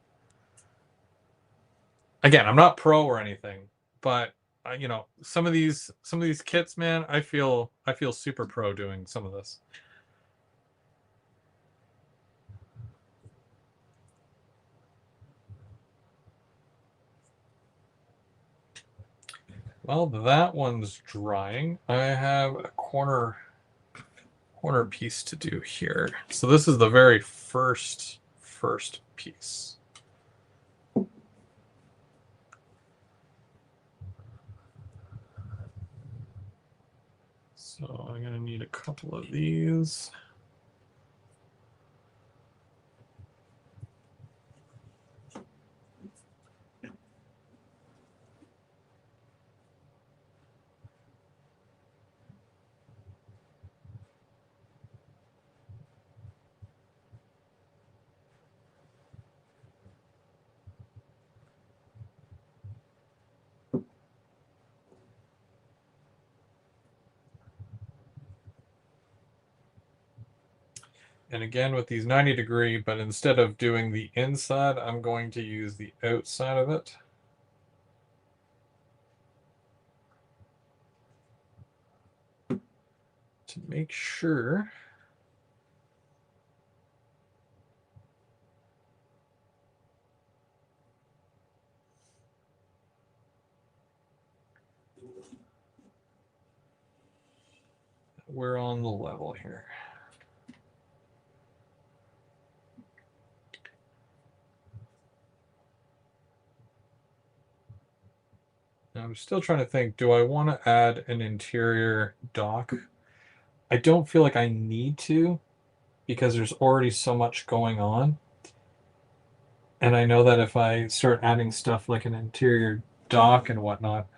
Again, I'm not pro or anything, but some of these kits, man, I feel super pro doing some of this. Well, that one's drying. I have a corner piece to do here. So this is the very first piece. So I'm gonna need a couple of these. And again with these 90-degree, but instead of doing the inside, I'm going to use the outside of it. To make sure we're on the level here. Now I'm still trying to think, do I want to add an interior dock? I don't feel like I need to because there's already so much going on. And I know that if I start adding stuff like an interior dock and whatnot,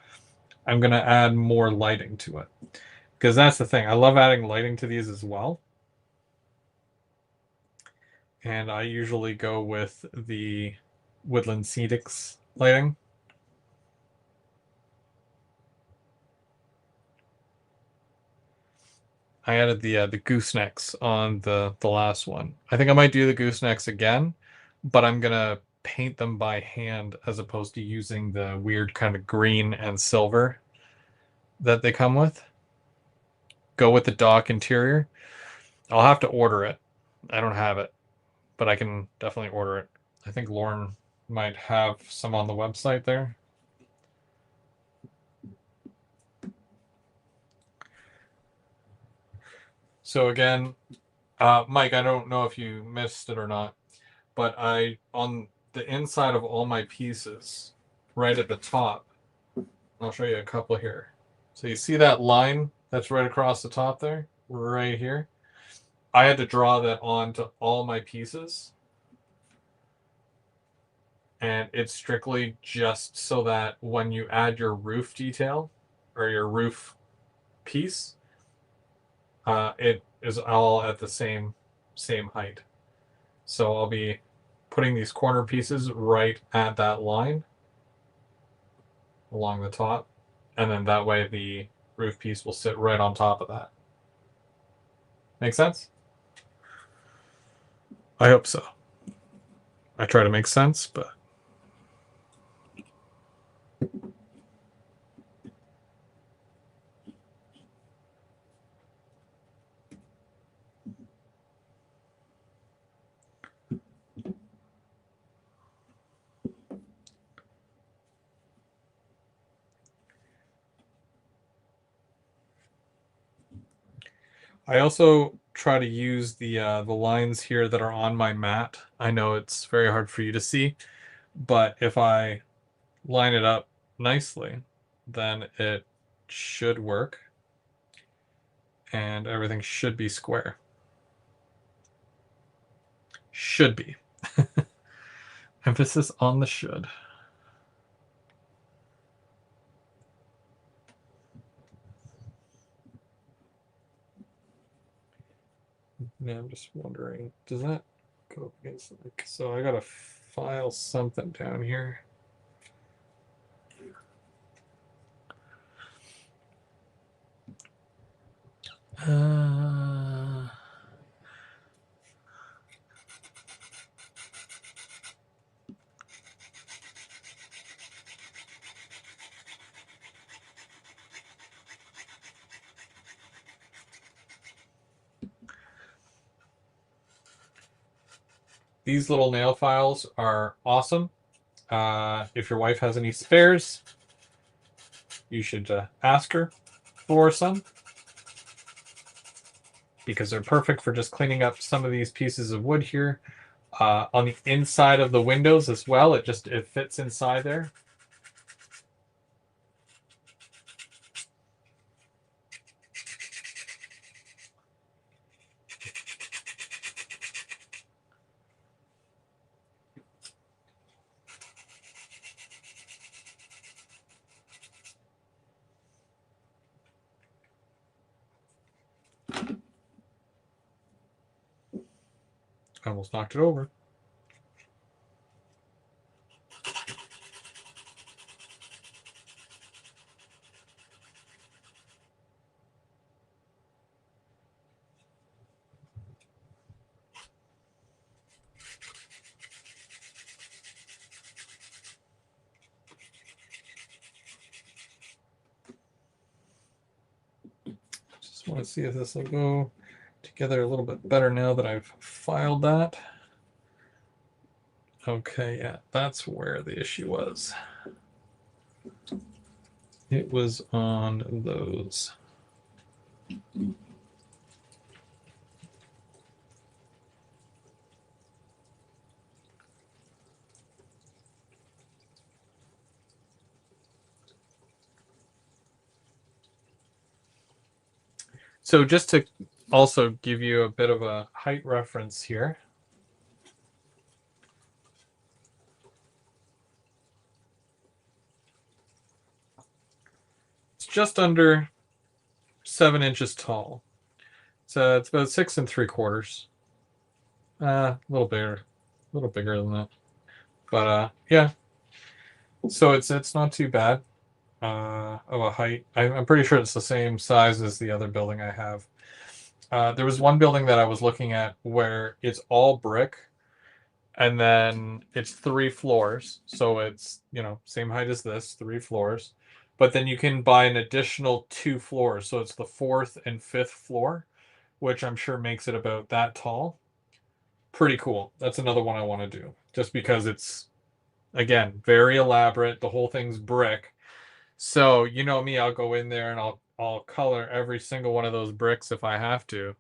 I'm going to add more lighting to it. Because that's the thing. I love adding lighting to these as well. And I usually go with the Woodland Scenics lighting. I added the goosenecks on the last one. I think I might do the goosenecks again, but I'm gonna paint them by hand as opposed to using the weird kind of green and silver that they come with. Go with the dock interior. I'll have to order it. I don't have it, but I can definitely order it. I think Lauren might have some on the website there. So again, Mike, I don't know if you missed it or not, but on the inside of all my pieces, right at the top. I'll show you a couple here. So you see that line that's right across the top there, right here? I had to draw that onto all my pieces. And it's strictly just so that when you add your roof detail or your roof piece, it is all at the same height. So I'll be putting these corner pieces right at that line along the top, and then that way the roof piece will sit right on top of that. Make sense? I hope so. I try to make sense, but I also try to use the lines here that are on my mat. I know it's very hard for you to see, but if I line it up nicely, then it should work and everything should be square. Should be. Emphasis on the should. Now I'm just wondering, does that go up against, like, so I gotta file something down here. These little nail files are awesome. If your wife has any spares, you should ask her for some, because they're perfect for just cleaning up some of these pieces of wood here. On the inside of the windows as well, it fits inside there. I almost knocked it over. Just want to see if this will go together a little bit better now that I've filed that. Okay, yeah, that's where the issue was. It was on those. So just to also give you a bit of a height reference here. It's just under 7 inches tall. So it's about 6 3/4. A little bigger than that. But yeah. So it's not too bad of a height. I'm pretty sure it's the same size as the other building I have. There was one building that I was looking at where it's all brick, and then it's 3 floors. So it's, same height as this, 3 floors. But then you can buy an additional 2 floors. So it's the fourth and fifth floor, which I'm sure makes it about that tall. Pretty cool. That's another one I want to do. Just because it's, again, very elaborate. The whole thing's brick. So you know me, I'll go in there and I'll color every single one of those bricks if I have to,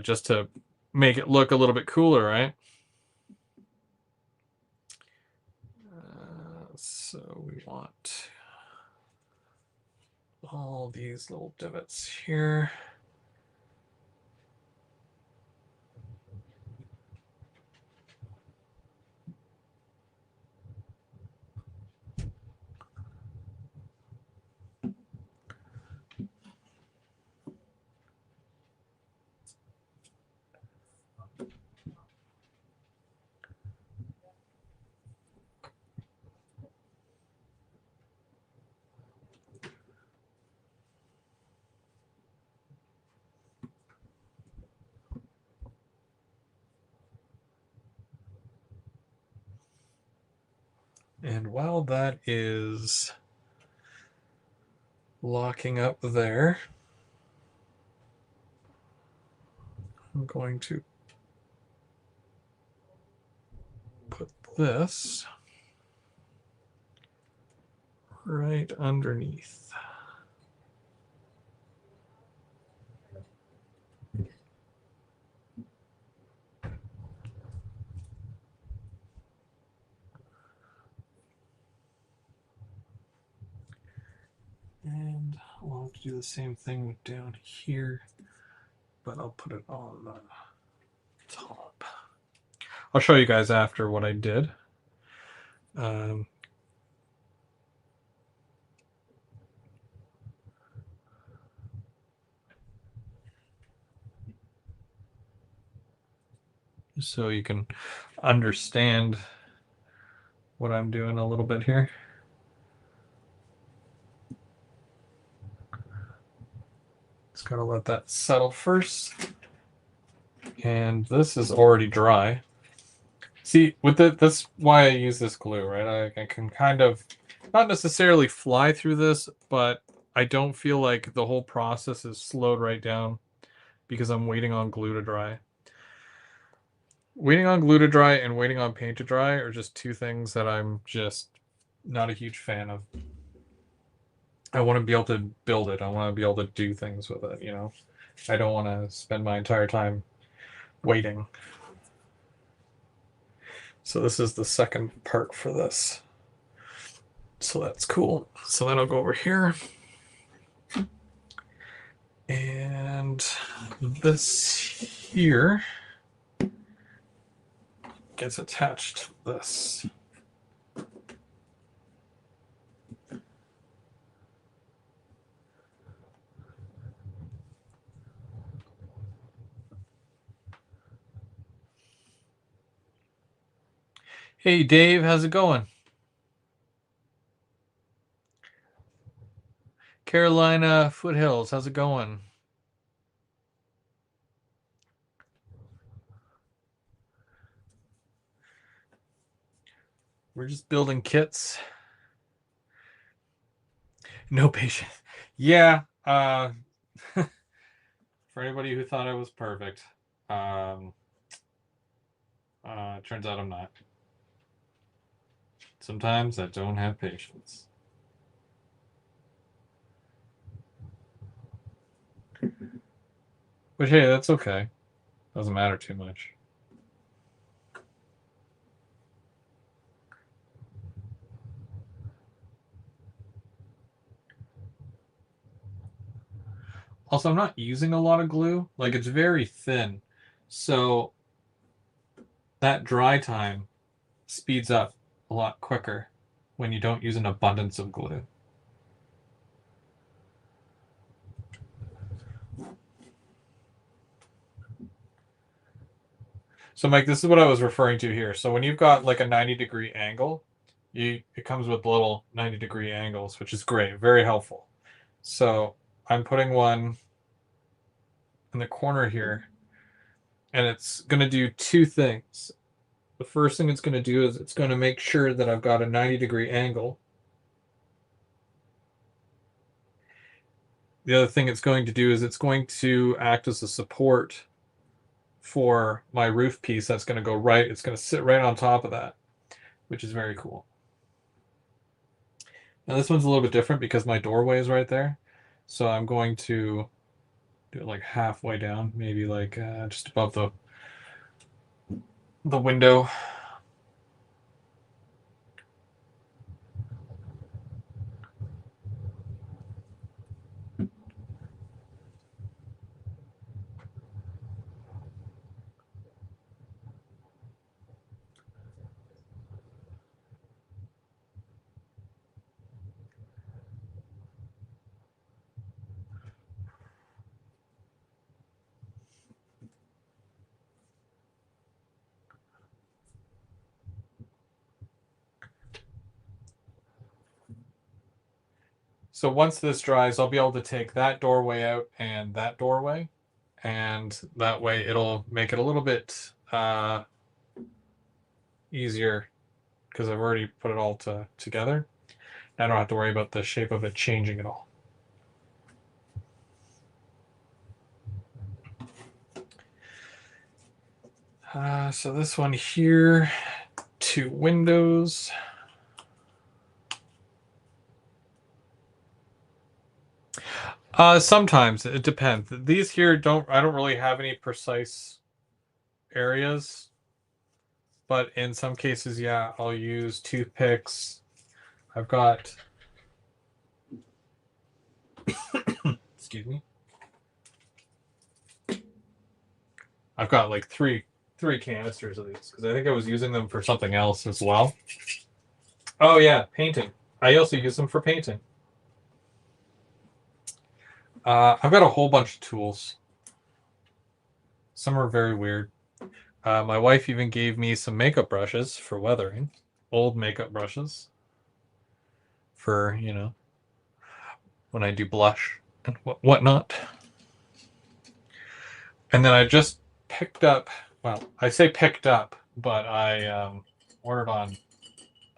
just to make it look a little bit cooler, right? So we want all these little divots here. And while that is locking up there, I'm going to put this right underneath. And I'll have to do the same thing with down here, but I'll put it on the top. I'll show you guys after what I did. So you can understand what I'm doing a little bit here. Just gotta let that settle first. And this is already dry. See, with that's why I use this glue, right? I can kind of not necessarily fly through this, but I don't feel like the whole process is slowed right down because I'm waiting on glue to dry. Waiting on glue to dry and waiting on paint to dry are just two things that I'm just not a huge fan of. I want to be able to build it. I want to be able to do things with it, you know? I don't want to spend my entire time waiting. So this is the second part for this. So that's cool. So then I'll go over here. And this here gets attached to this. Hey Dave, how's it going? Carolina Foothills, how's it going? We're just building kits. No patience. Yeah, for anybody who thought I was perfect, turns out I'm not. Sometimes I don't have patience. But hey, that's okay. Doesn't matter too much. Also, I'm not using a lot of glue. Like, it's very thin. So that dry time speeds up a lot quicker when you don't use an abundance of glue. So Mike, this is what I was referring to here. So when you've got like a 90-degree angle, it comes with little 90-degree angles, which is great, very helpful. So I'm putting one in the corner here, and it's going to do two things. The first thing it's going to do is it's going to make sure that I've got a 90-degree angle. The other thing it's going to do is it's going to act as a support for my roof piece that's going to go right. It's going to sit right on top of that, which is very cool. Now this one's a little bit different because my doorway is right there. So I'm going to do it like halfway down, maybe like just above the window. So once this dries, I'll be able to take that doorway out and that doorway, and that way it'll make it a little bit easier because I've already put it all together. I don't have to worry about the shape of it changing at all. So this one here, 2 windows. Sometimes it depends. These here I don't really have any precise areas, but in some cases, yeah, I'll use toothpicks. I've got, excuse me. I've got like three canisters of these because I think I was using them for something else as well. Oh yeah, painting. I also use them for painting. I've got a whole bunch of tools. Some are very weird. My wife even gave me some makeup brushes for weathering. Old makeup brushes. For, you know, when I do blush and whatnot. And then I just picked up, well, I say picked up, but I ordered on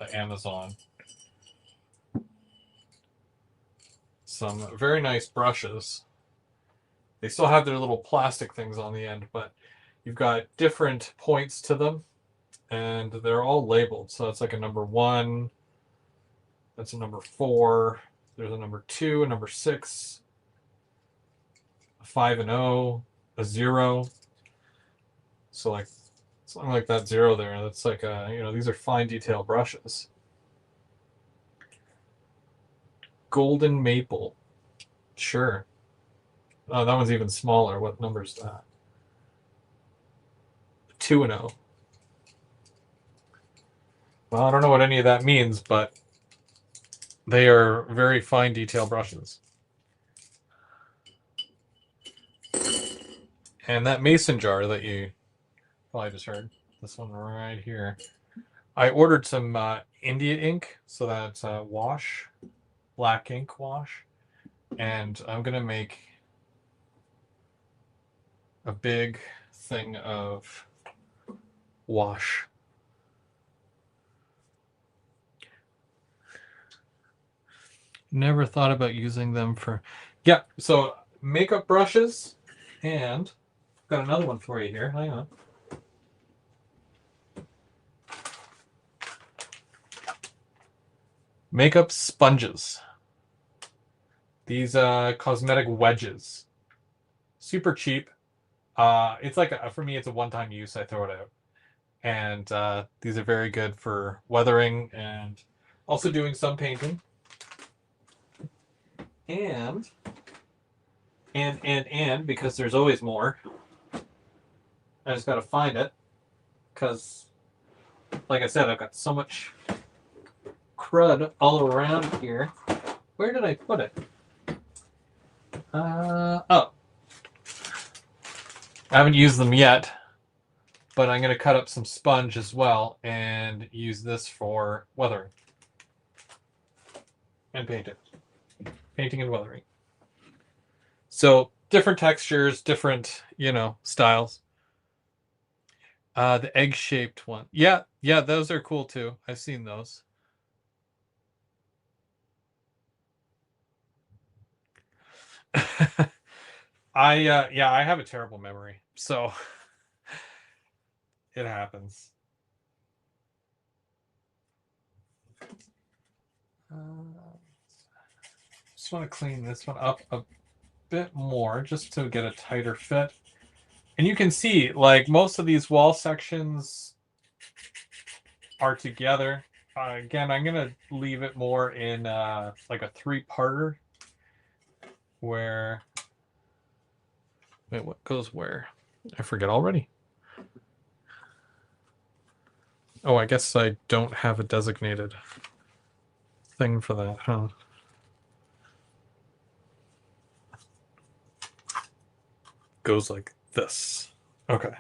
the Amazon some very nice brushes. They still have their little plastic things on the end, but you've got different points to them, and they're all labeled. So it's like a number 1, that's a number 4, there's a number 2, a number 6, a 5 and 0, a 0. So like something like that 0 there, that's like these are fine detail brushes. Golden maple. Sure. Oh, that one's even smaller. What number is that? 2 and 0. Well, I don't know what any of that means, but they are very fine detail brushes. And that mason jar that you probably just heard, this one right here, I ordered some India ink, so that's wash, black ink wash, and I'm going to make a big thing of wash. Never thought about using them for... Yeah, so makeup brushes, and got another one for you here. Hang on. Makeup sponges. These cosmetic wedges. Super cheap. It's like, for me, it's a one-time use. I throw it out. And these are very good for weathering and also doing some painting. And, because there's always more, I just got to find it. Because, like I said, I've got so much crud all around here. Where did I put it? Oh. I haven't used them yet, but I'm going to cut up some sponge as well and use this for weathering and painting. Painting and weathering. So different textures, different, styles. The egg-shaped one. Yeah, those are cool too. I've seen those. I have a terrible memory, so it happens. Just want to clean this one up a bit more just to get a tighter fit. And you can see, like, most of these wall sections are together. Again, I'm going to leave it more in like a 3-parter where... Wait, what goes where? I forget already. Oh, I guess I don't have a designated thing for that, huh? Goes like this. Okay.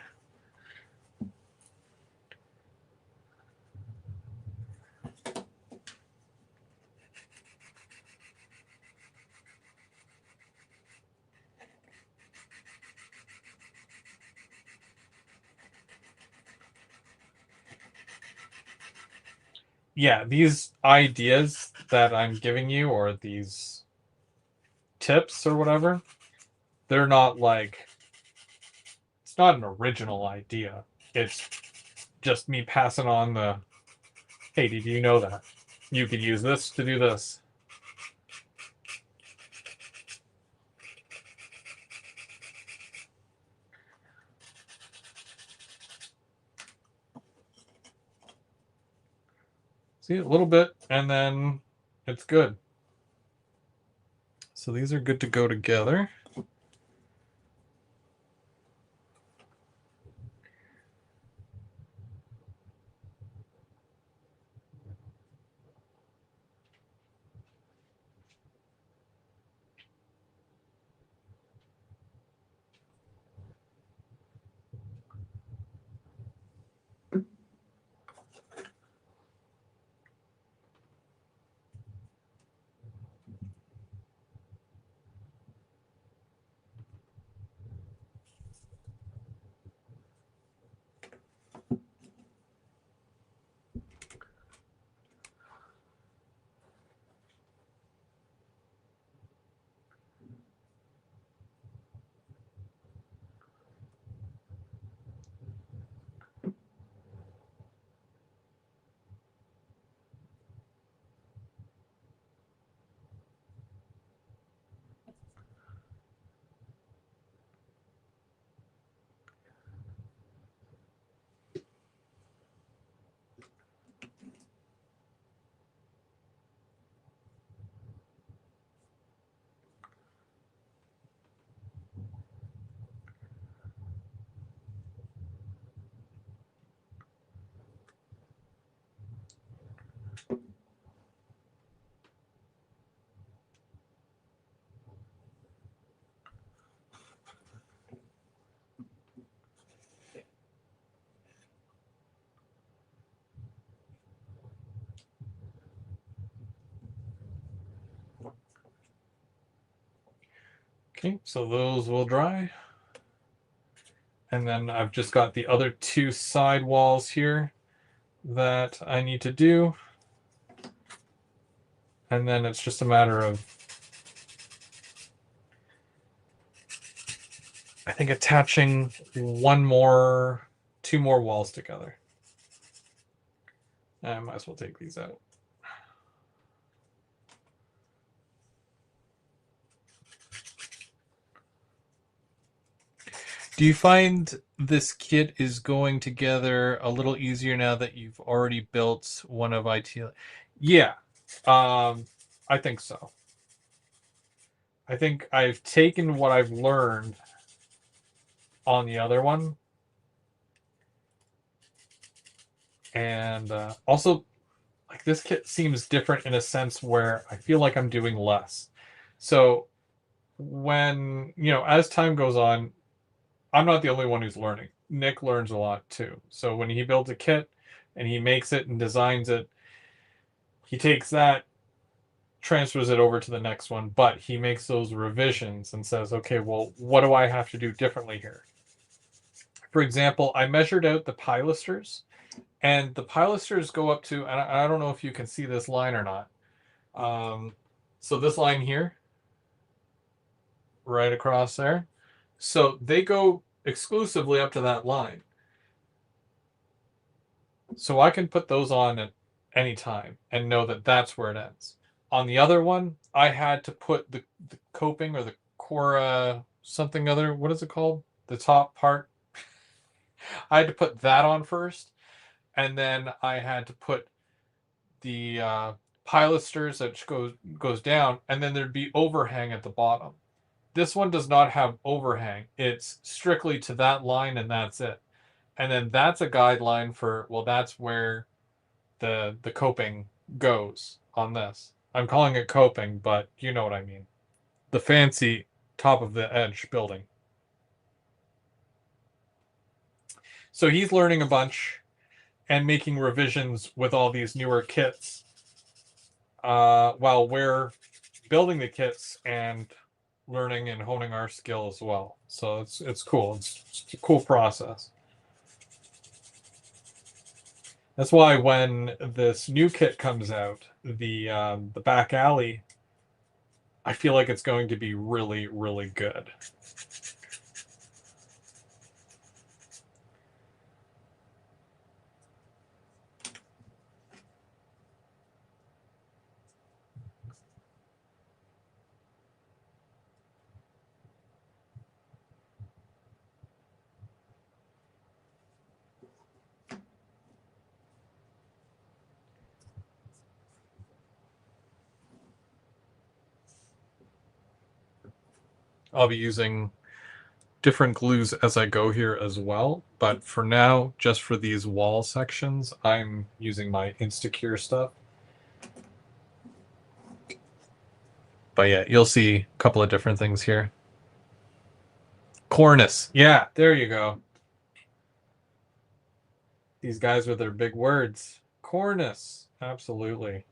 yeah, these ideas that I'm giving you, or these tips or whatever, they're not like, it's not an original idea. It's just me passing on the, hey, did you know that? You could use this to do this. See, a little bit, and then it's good. So these are good to go together. Okay, so those will dry. And then I've just got the other two side walls here that I need to do. And then it's just a matter of, I think, attaching two more walls together. I might as well take these out. Do you find this kit is going together a little easier now that you've already built one of ITLA? Yeah, I think so. I think I've taken what I've learned on the other one, and also, like, this kit seems different in a sense where I feel like I'm doing less. So when, as time goes on, I'm not the only one who's learning. Nick learns a lot too. So when he builds a kit and he makes it and designs it, he takes that, transfers it over to the next one, but he makes those revisions and says, okay, well, what do I have to do differently here? For example, I measured out the pilasters, and the pilasters go up to, and I don't know if you can see this line or not. So this line here, right across there. So they go exclusively up to that line. So I can put those on at any time and know that that's where it ends. On the other one, I had to put the coping or the cora something other. What is it called? The top part. I had to put that on first, and then I had to put the pilasters that goes down, and then there'd be overhang at the bottom. This one does not have overhang. It's strictly to that line, and that's it. And then that's a guideline for, well, that's where the coping goes on this. I'm calling it coping, but you know what I mean. The fancy top of the edge building. So he's learning a bunch and making revisions with all these newer kits while we're building the kits and learning and honing our skill as well. So it's cool. It's a cool process. That's why when this new kit comes out, the back alley, I feel like it's going to be really, really good. I'll be using different glues as I go here as well, but for now, just for these wall sections, I'm using my Instacure stuff. But yeah, you'll see a couple of different things here. Cornice. Yeah, there you go. These guys with their big words. Cornice. Absolutely.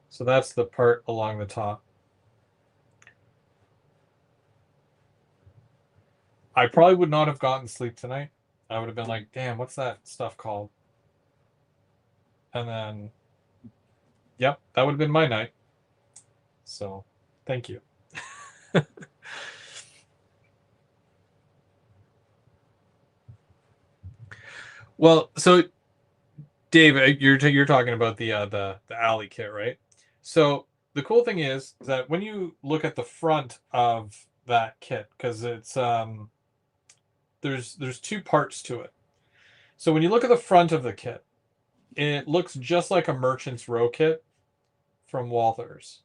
So that's the part along the top. I probably would not have gotten sleep tonight. I would have been like, damn, what's that stuff called? And then, yep, that would have been my night. So, thank you. Well, so Dave, you're talking about the alley kit, right? So the cool thing is that when you look at the front of that kit, because it's there's two parts to it. So when you look at the front of the kit, it looks just like a Merchant's Row kit from Walthers,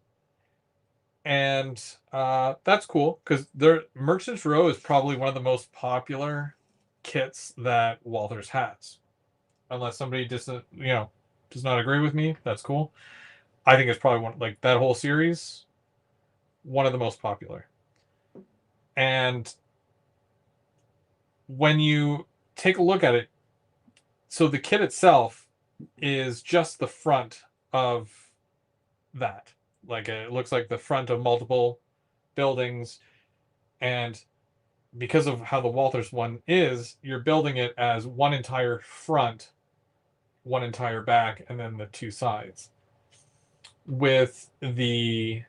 and that's cool because their Merchant's Row is probably one of the most popular kits that Walthers has. Unless somebody does not agree with me, that's cool. I think it's probably one like that whole series, one of the most popular. And when you take a look at it, so the kit itself is just the front of that. Like it looks like the front of multiple buildings, and because of how the Walters one is, you're building it as one entire front, one entire back, and then the two sides. With the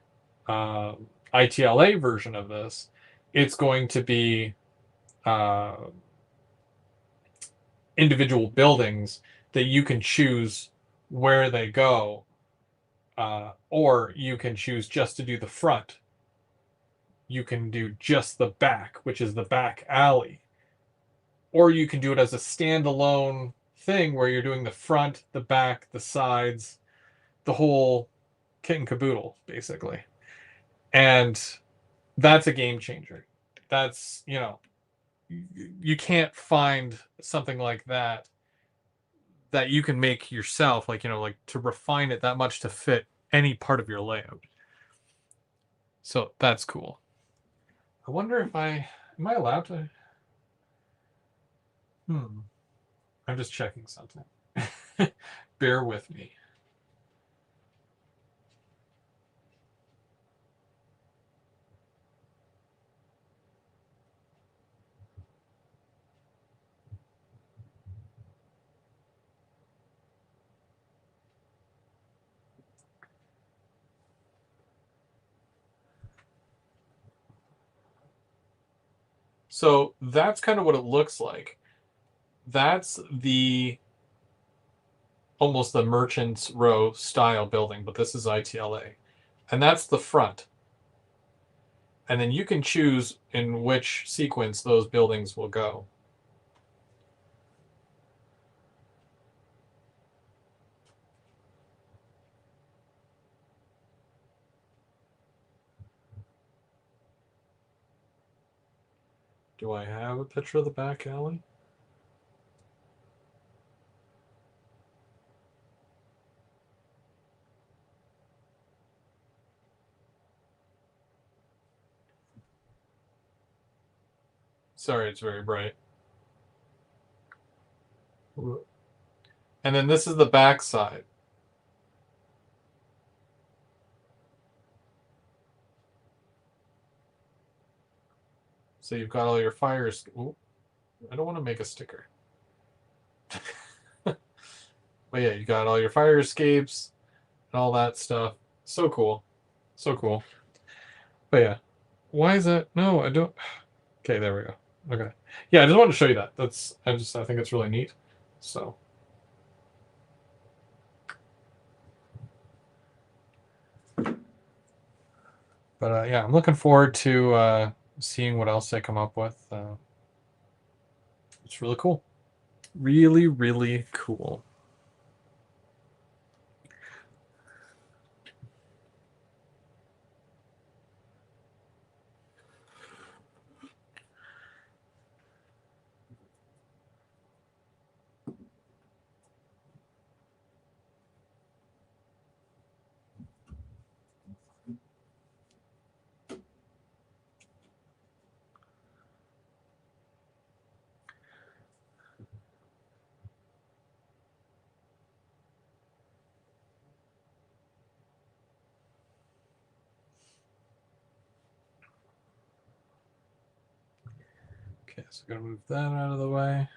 uh, ITLA version of this, it's going to be uh, individual buildings that you can choose where they go, or you can choose just to do the front. You can do just the back, which is the back alley, or you can do it as a standalone thing where you're doing the front, the back, the sides, the whole kit and caboodle, basically. And that's a game changer. That's, you can't find something like that you can make yourself, like, like to refine it that much to fit any part of your layout. So that's cool. I wonder if am I allowed to? Hmm. I'm just checking something. Bear with me. So that's kind of what it looks like. That's the almost the Merchant's Row style building, but this is ITLA. And that's the front. And then you can choose in which sequence those buildings will go. Do I have a picture of the back alley? Sorry, it's very bright. And then this is the back side. So you've got all your fires. Ooh, I don't want to make a sticker. But yeah, you got all your fire escapes and all that stuff. So cool. So cool. But yeah. Why is that? No, I don't. Okay, there we go. Okay. Yeah, I just wanted to show you that. I think it's really neat. So. But yeah, I'm looking forward to seeing what else they come up with. It's really cool. Really, really cool. Okay, so I'm gonna move that out of the way.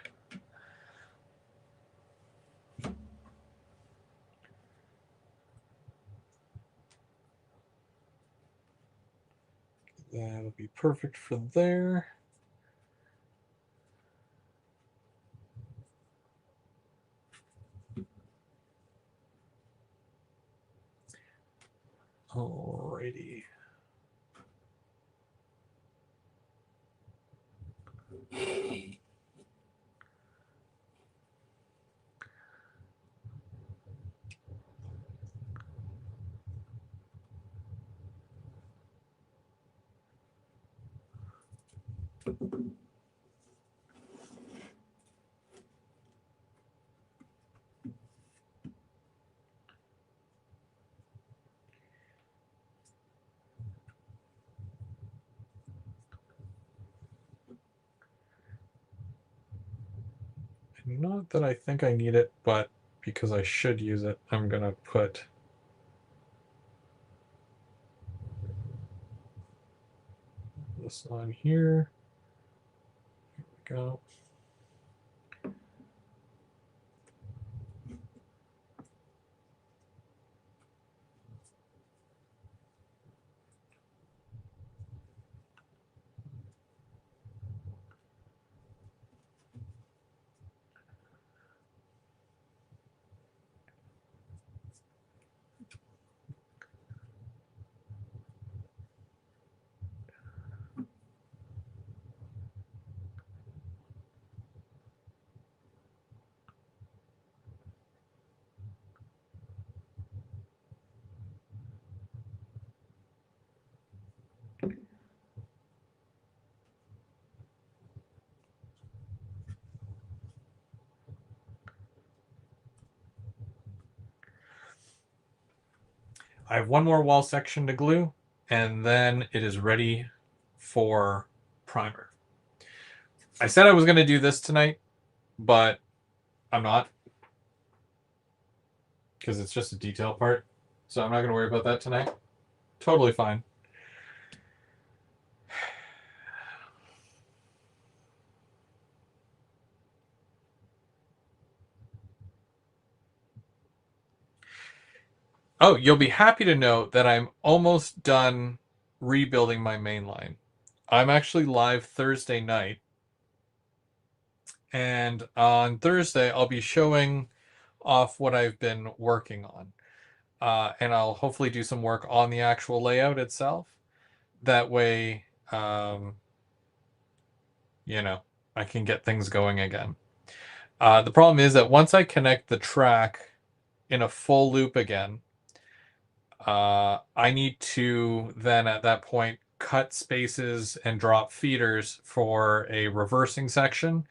That'll be perfect for there. Alrighty. Not that I think I need it, but because I should use it, I'm gonna put this on here. Here we go. I have one more wall section to glue, and then it is ready for primer. I said I was going to do this tonight, but I'm not, because it's just a detail part. So I'm not going to worry about that tonight. Totally fine. Oh, you'll be happy to know that I'm almost done rebuilding my main line. I'm actually live Thursday night. And on Thursday, I'll be showing off what I've been working on. And I'll hopefully do some work on the actual layout itself. That way, you know, I can get things going again. The problem is that once I connect the track in a full loop again, I need to then at that point cut spaces and drop feeders for a reversing section.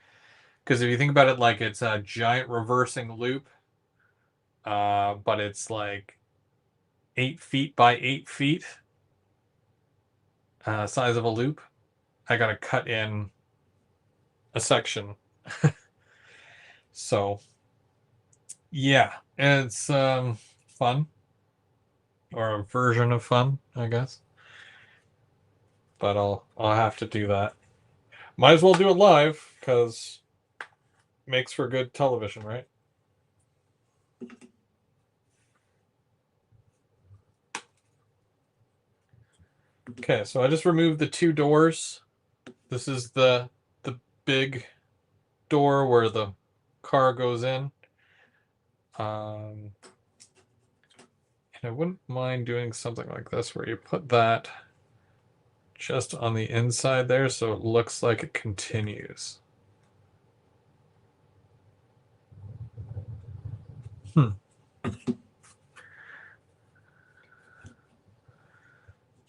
Because if you think about it like it's a giant reversing loop, but it's like 8 feet by 8 feet size of a loop, I got to cut in a section. So, yeah, it's fun, or a version of fun, I guess. But I'll have to do that. Might as well do it live because makes for good television, right? Okay, so I just removed the two doors. This is the big door where the car goes in. And I wouldn't mind doing something like this where you put that just on the inside there so it looks like it continues.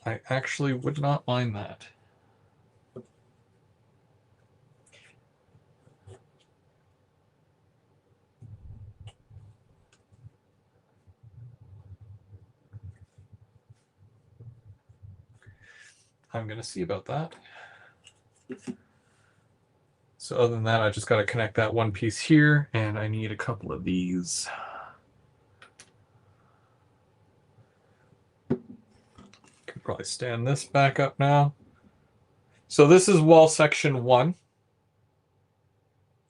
I actually would not mind that. I'm going to see about that. So other than that, I just got to connect that one piece here, and I need a couple of these. Could probably stand this back up now. So this is wall section 1.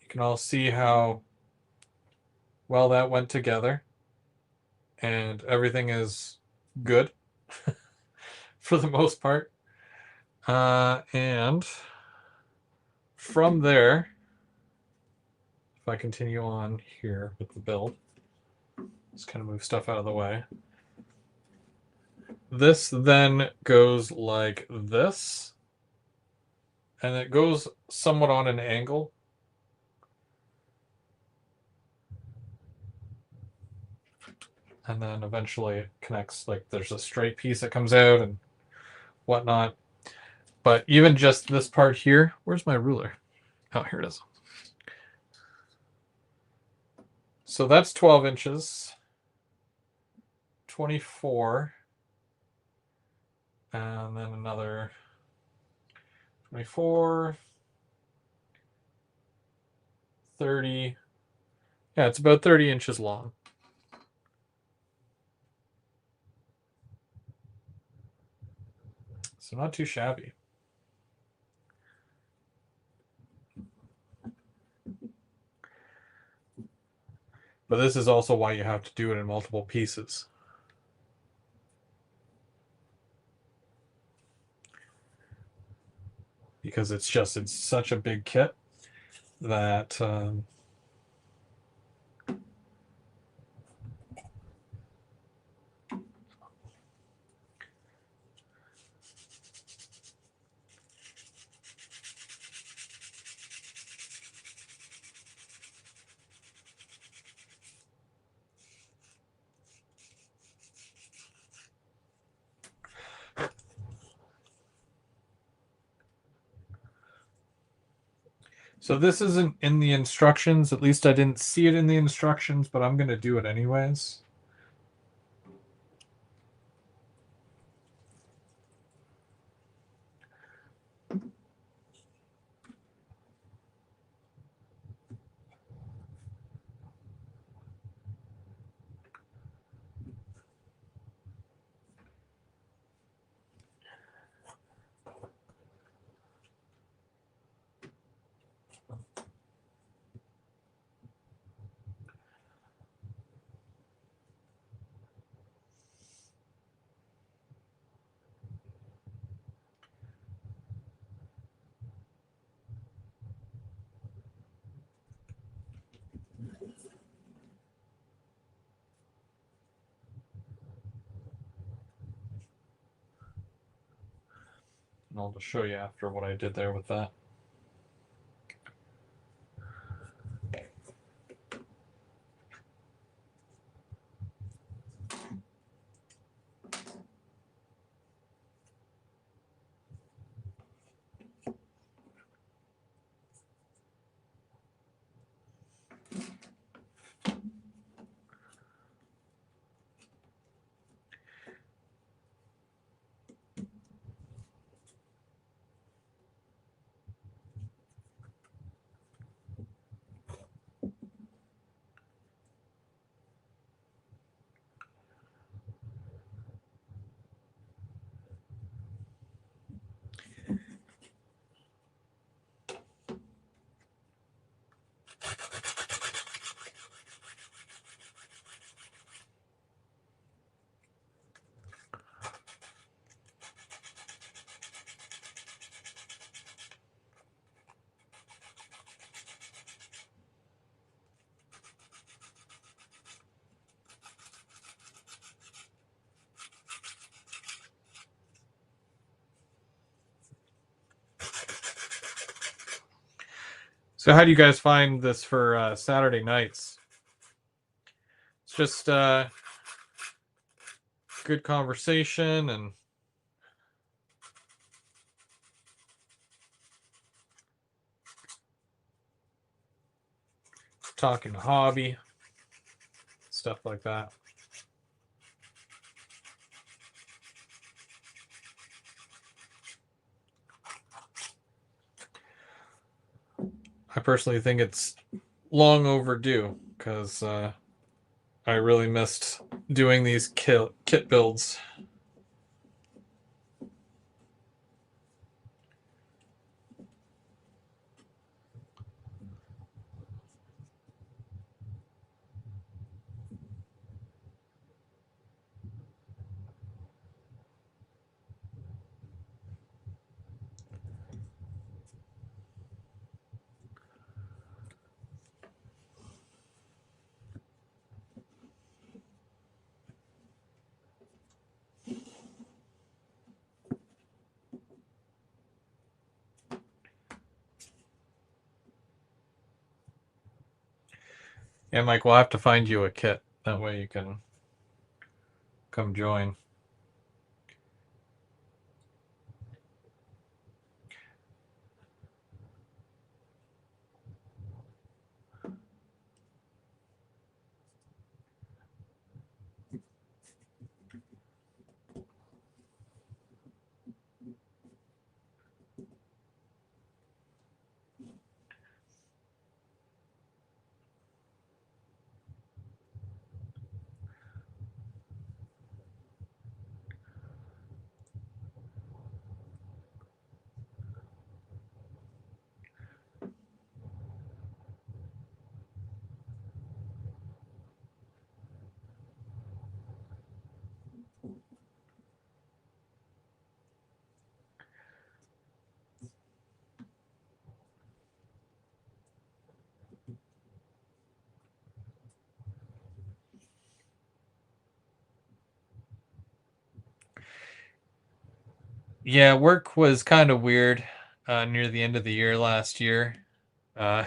You can all see how well that went together, and everything is good for the most part. And from there, if I continue on here with the build, just kind of move stuff out of the way. This then goes like this, and it goes somewhat on an angle. And then eventually it connects, like there's a straight piece that comes out and whatnot. But even just this part here, where's my ruler? Oh, here it is. So that's 12 inches, 24, and then another 24, 30. Yeah, it's about 30 inches long. So not too shabby. But this is also why you have to do it in multiple pieces. Because it's such a big kit that so this isn't in the instructions. At least I didn't see it in the instructions, but I'm going to do it anyways. And I'll just show you after what I did there with that. So how do you guys find this for Saturday nights? It's just good conversation and talking hobby, stuff like that. I personally think it's long overdue because I really missed doing these kit builds. Yeah, Mike, we'll have to find you a kit. That way you can come join. Yeah, work was kind of weird near the end of the year last year. Uh,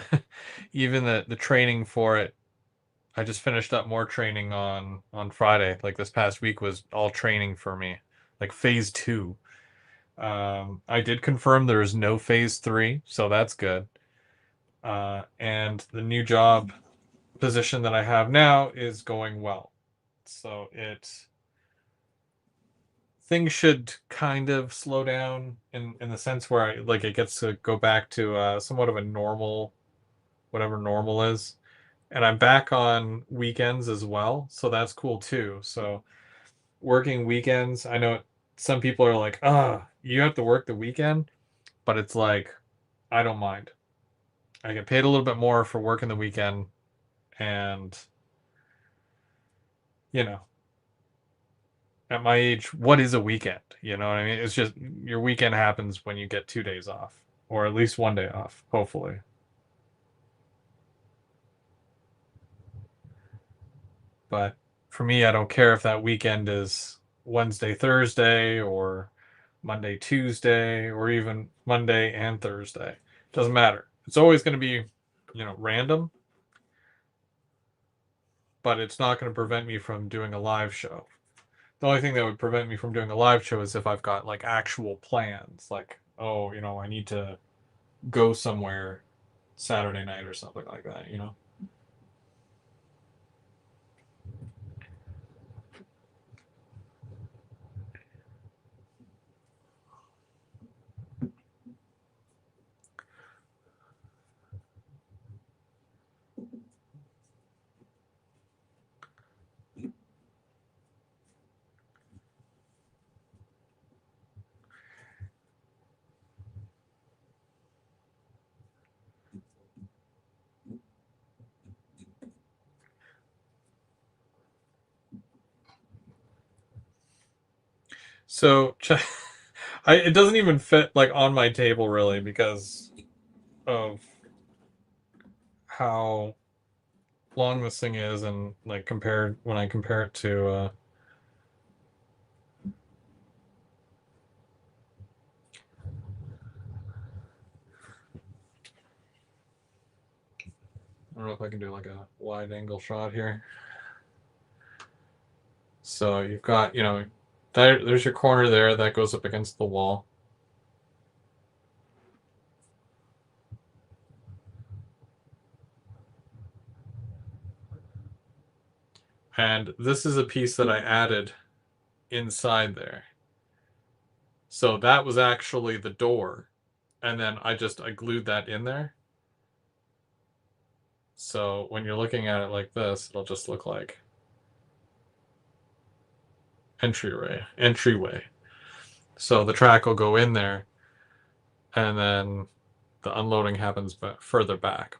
even the training for it, I just finished up more training on Friday. Like this past week was all training for me, like phase 2. I did confirm there is no phase 3, so that's good. And the new job position that I have now is going well. So things should kind of slow down in the sense where like it gets to go back to somewhat of a normal, whatever normal is. And I'm back on weekends as well, so that's cool too. So working weekends, I know some people are like, "Ah, you have to work the weekend," but it's like I don't mind. I get paid a little bit more for working the weekend, and you know, at my age, what is a weekend? You know what I mean? It's just your weekend happens when you get 2 days off, or at least 1 day off, hopefully. But for me, I don't care if that weekend is Wednesday, Thursday, or Monday, Tuesday, or even Monday and Thursday. Doesn't matter. It's always going to be, random, but it's not going to prevent me from doing a live show. The only thing that would prevent me from doing a live show is if I've got like actual plans, like, oh, I need to go somewhere Saturday night or something like that. So it doesn't even fit like on my table really because of how long this thing is and like compared when I compare it to don't know if I can do like a wide angle shot here. So you've got, there's your corner there that goes up against the wall. And this is a piece that I added inside there. So that was actually the door. And then I glued that in there. So when you're looking at it like this, it'll just look like entryway. So the track will go in there, and then the unloading happens further back.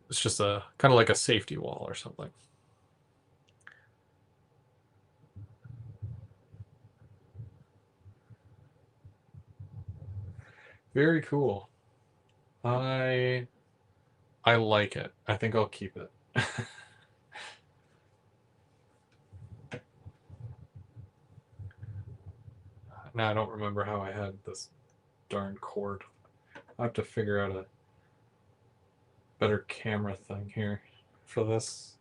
It's just a kind of like a safety wall or something. Very cool. I like it. I think I'll keep it. Now I don't remember how I had this darn cord. I have to figure out a better camera thing here for this.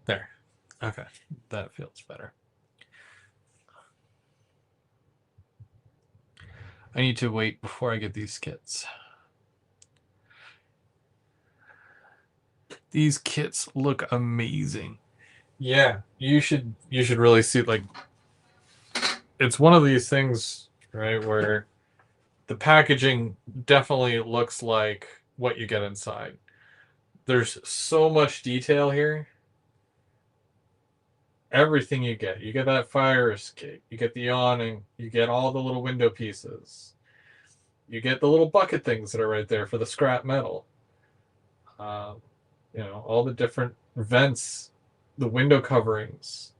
There. Okay. That feels better. I need to wait before I get these kits. These kits look amazing. Yeah, you should really see, like, it's one of these things, right, where the packaging definitely looks like what you get inside. There's so much detail here. Everything you get. You get that fire escape. You get the awning. You get all the little window pieces. You get the little bucket things that are right there for the scrap metal. All the different vents, the window coverings.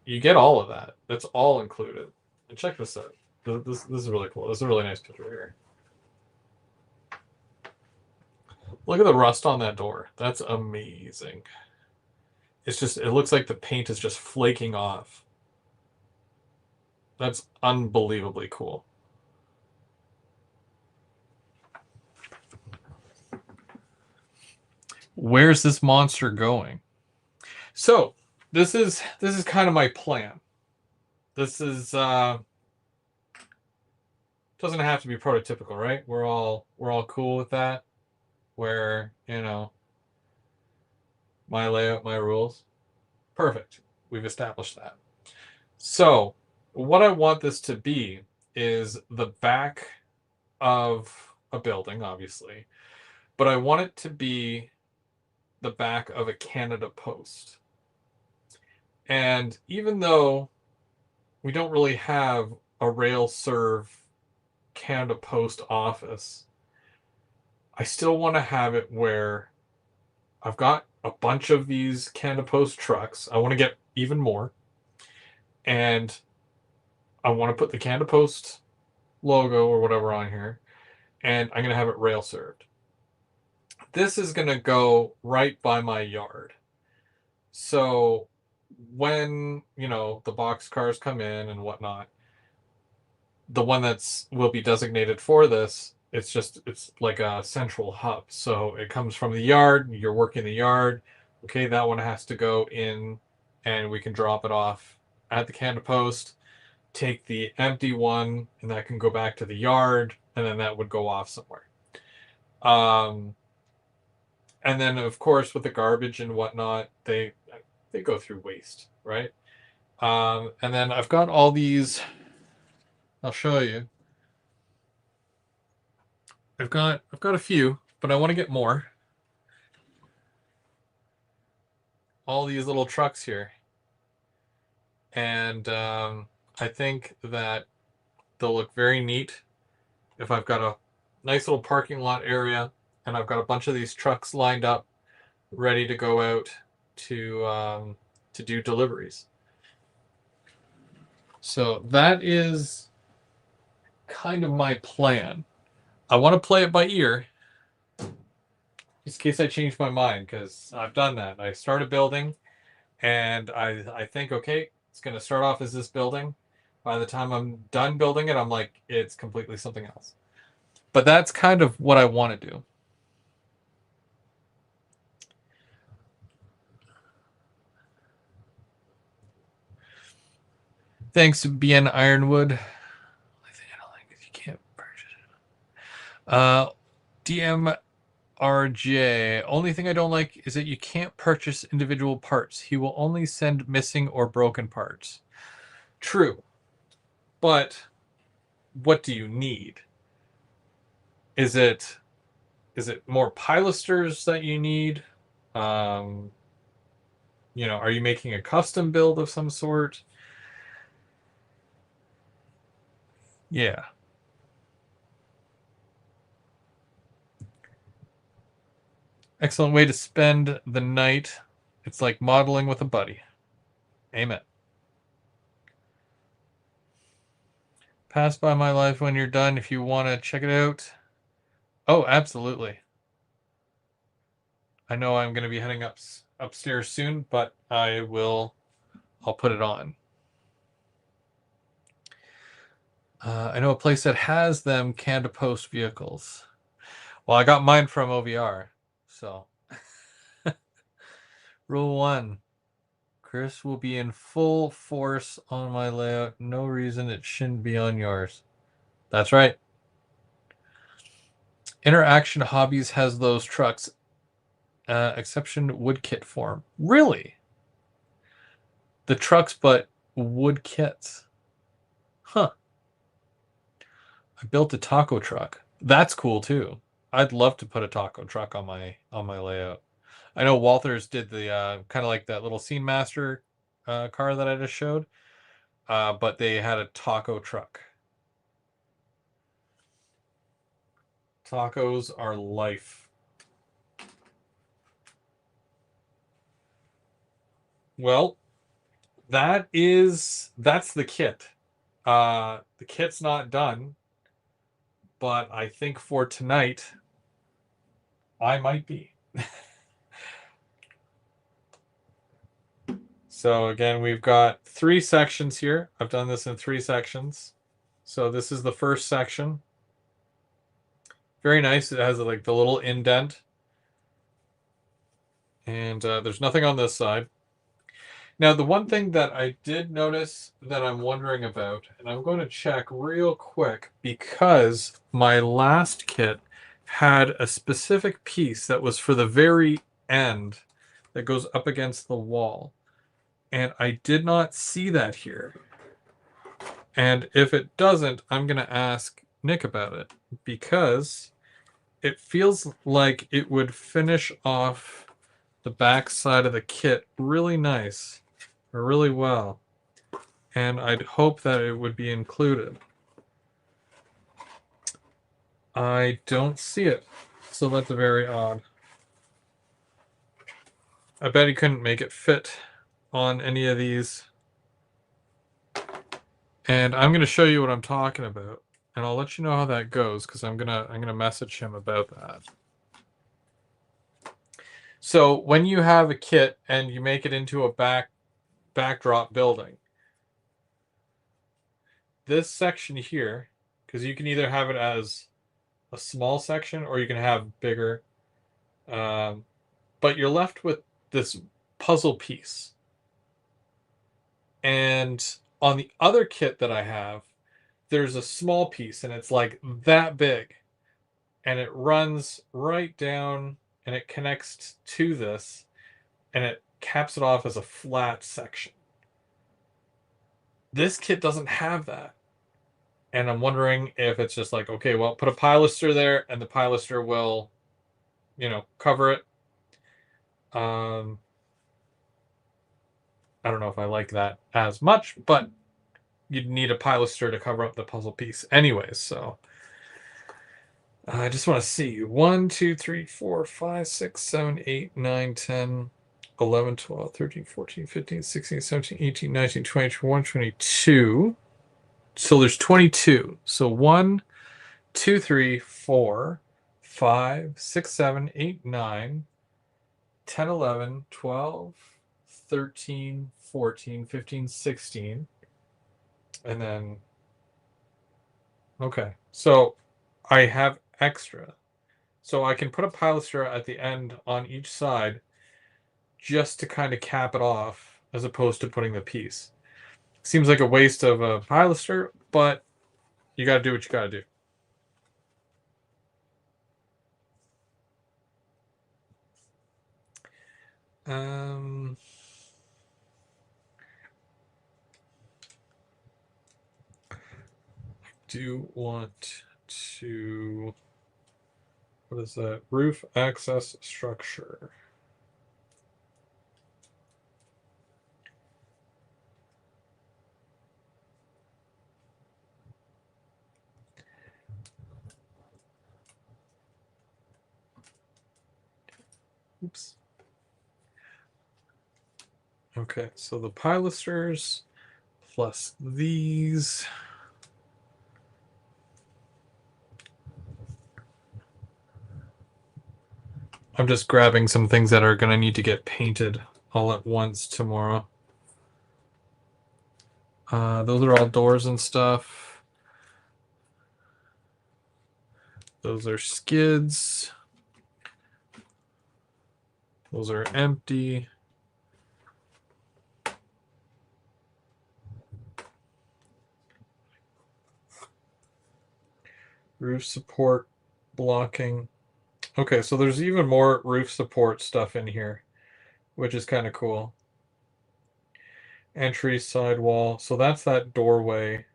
You get all of that. That's all included. And check this out. This is really cool. This is a really nice picture here. Look at the rust on that door. That's amazing. It looks like the paint is just flaking off. That's unbelievably cool. Where's this monster going? So this is kind of my plan. This is doesn't have to be prototypical, right? We're all cool with that. Where, my layout, my rules. Perfect. We've established that. So what I want this to be is the back of a building, obviously, but I want it to be the back of a Canada Post. And even though we don't really have a rail serve Canada Post office, I still want to have it where I've got a bunch of these Canada Post trucks. I want to get even more. And I want to put the Canada Post logo or whatever on here. And I'm going to have it rail served. This is going to go right by my yard. So when, the box cars come in and whatnot, the one will be designated for this, it's like a central hub. So it comes from the yard, you're working the yard. Okay, that one has to go in and we can drop it off at the Canada Post, take the empty one, and that can go back to the yard, and then that would go off somewhere. And then of course with the garbage and whatnot, they go through waste, right? And then I've got all these. I'll show you. I've got a few, but I want to get more. All these little trucks here, and I think that they'll look very neat if I've got a nice little parking lot area, and I've got a bunch of these trucks lined up, ready to go out to do deliveries. So that is kind of my plan. I want to play it by ear, just in case I change my mind, because I've done that. I start a building, and I think, okay, it's going to start off as this building. By the time I'm done building it, I'm like, it's completely something else. But that's kind of what I want to do. Thanks, BN Ironwood. You can't purchase it. DMRJ. Only thing I don't like is that you can't purchase individual parts. He will only send missing or broken parts. True. But what do you need? Is it more pilasters that you need? Um, are you making a custom build of some sort? Yeah. Excellent way to spend the night. It's like modeling with a buddy. Amen. Pass by my life when you're done if you want to check it out. Oh, absolutely. I know I'm going to be heading upstairs soon, but I'll put it on. I know a place that has them canned post vehicles. Well, I got mine from OVR, so. Rule 1. Chris will be in full force on my layout. No reason it shouldn't be on yours. That's right. Interaction Hobbies has those trucks. Exception wood kit form. Really? The trucks, but wood kits. Huh. I built a taco truck. That's cool too. I'd love to put a taco truck on my layout. I know Walters did the kind of like that little Scene Master car that I just showed, but they had a taco truck. Tacos are life. Well, that's the kit. The kit's not done, but I think for tonight, I might be. So again, we've got 3 sections here. I've done this in 3 sections. So this is the first section. Very nice. It has like the little indent. And there's nothing on this side. Now, the one thing that I did notice that I'm wondering about, and I'm going to check real quick because my last kit had a specific piece that was for the very end that goes up against the wall. And I did not see that here. And if it doesn't, I'm going to ask Nick about it because it feels like it would finish off the back side of the kit really nice. Really well, and I'd hope that it would be included. I don't see it, so that's very odd. I bet he couldn't make it fit on any of these. And I'm going to show you what I'm talking about, and I'll let you know how that goes because I'm gonna message him about that. So when you have a kit and you make it into a backdrop building, this section here, because you can either have it as a small section or you can have bigger, but you're left with this puzzle piece. And on the other kit that I have, there's a small piece and it's like that big, and it runs right down and it connects to this and it caps it off as a flat section. This kit doesn't have that. And I'm wondering if it's just like, okay, well, put a pilaster there and the pilaster will, cover it. I don't know if I like that as much, but you'd need a pilaster to cover up the puzzle piece anyways. So I just want to see 1, 2, 3, 4, 5, 6, 7, 8, 9, 10, 11, 12, 13, 14, 15, 16, 17, 18, 19, 20, 21, 22. So there's 22. So 1, 2, 3, 4, 5, 6, 7, 8, 9, 10, 11, 12, 13, 14, 15, 16. And then, okay. So I have extra. So I can put a pilaster at the end on each side just to kind of cap it off as opposed to putting the piece. Seems like a waste of a pilaster, but you got to do what you got to do. Um, do want to, what is that? Roof access structure. Oops. Okay, so the pilasters plus these. I'm just grabbing some things that are going to need to get painted all at once tomorrow. Those are all doors and stuff. Those are skids. Those are empty. Roof support blocking. Okay, so there's even more roof support stuff in here, which is kind of cool. Entry sidewall. So that's that doorway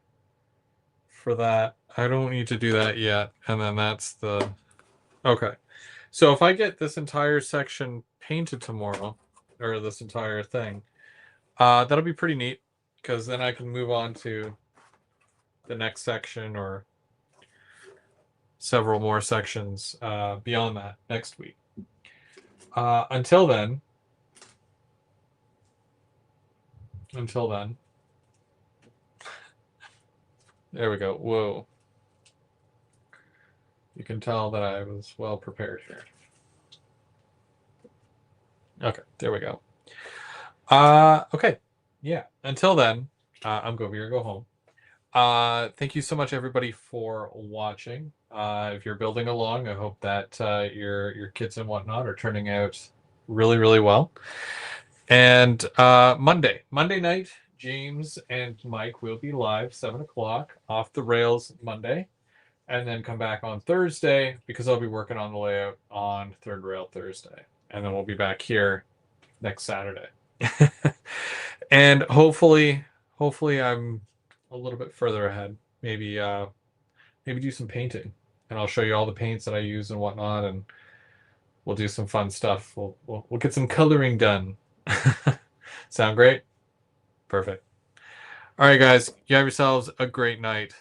for that. I don't need to do that yet. And then that's the... Okay. So if I get this entire section painted tomorrow, or this entire thing, that'll be pretty neat, because then I can move on to the next section or several more sections beyond that next week. Until then, there we go. Whoa. You can tell that I was well prepared here. Okay, there we go. Okay. Yeah. Until then, I'm Go Big or Go Home. Thank you so much, everybody, for watching. If you're building along, I hope that your kits and whatnot are turning out really, really well. And Monday night, James and Mike will be live 7 o'clock off the rails Monday, and then come back on Thursday because I'll be working on the layout on Third Rail Thursday, and then we'll be back here next Saturday. And hopefully I'm a little bit further ahead. Maybe do some painting, and I'll show you all the paints that I use and whatnot, and we'll do some fun stuff. We'll get some coloring done. Sound great? Perfect. All right, guys, you have yourselves a great night.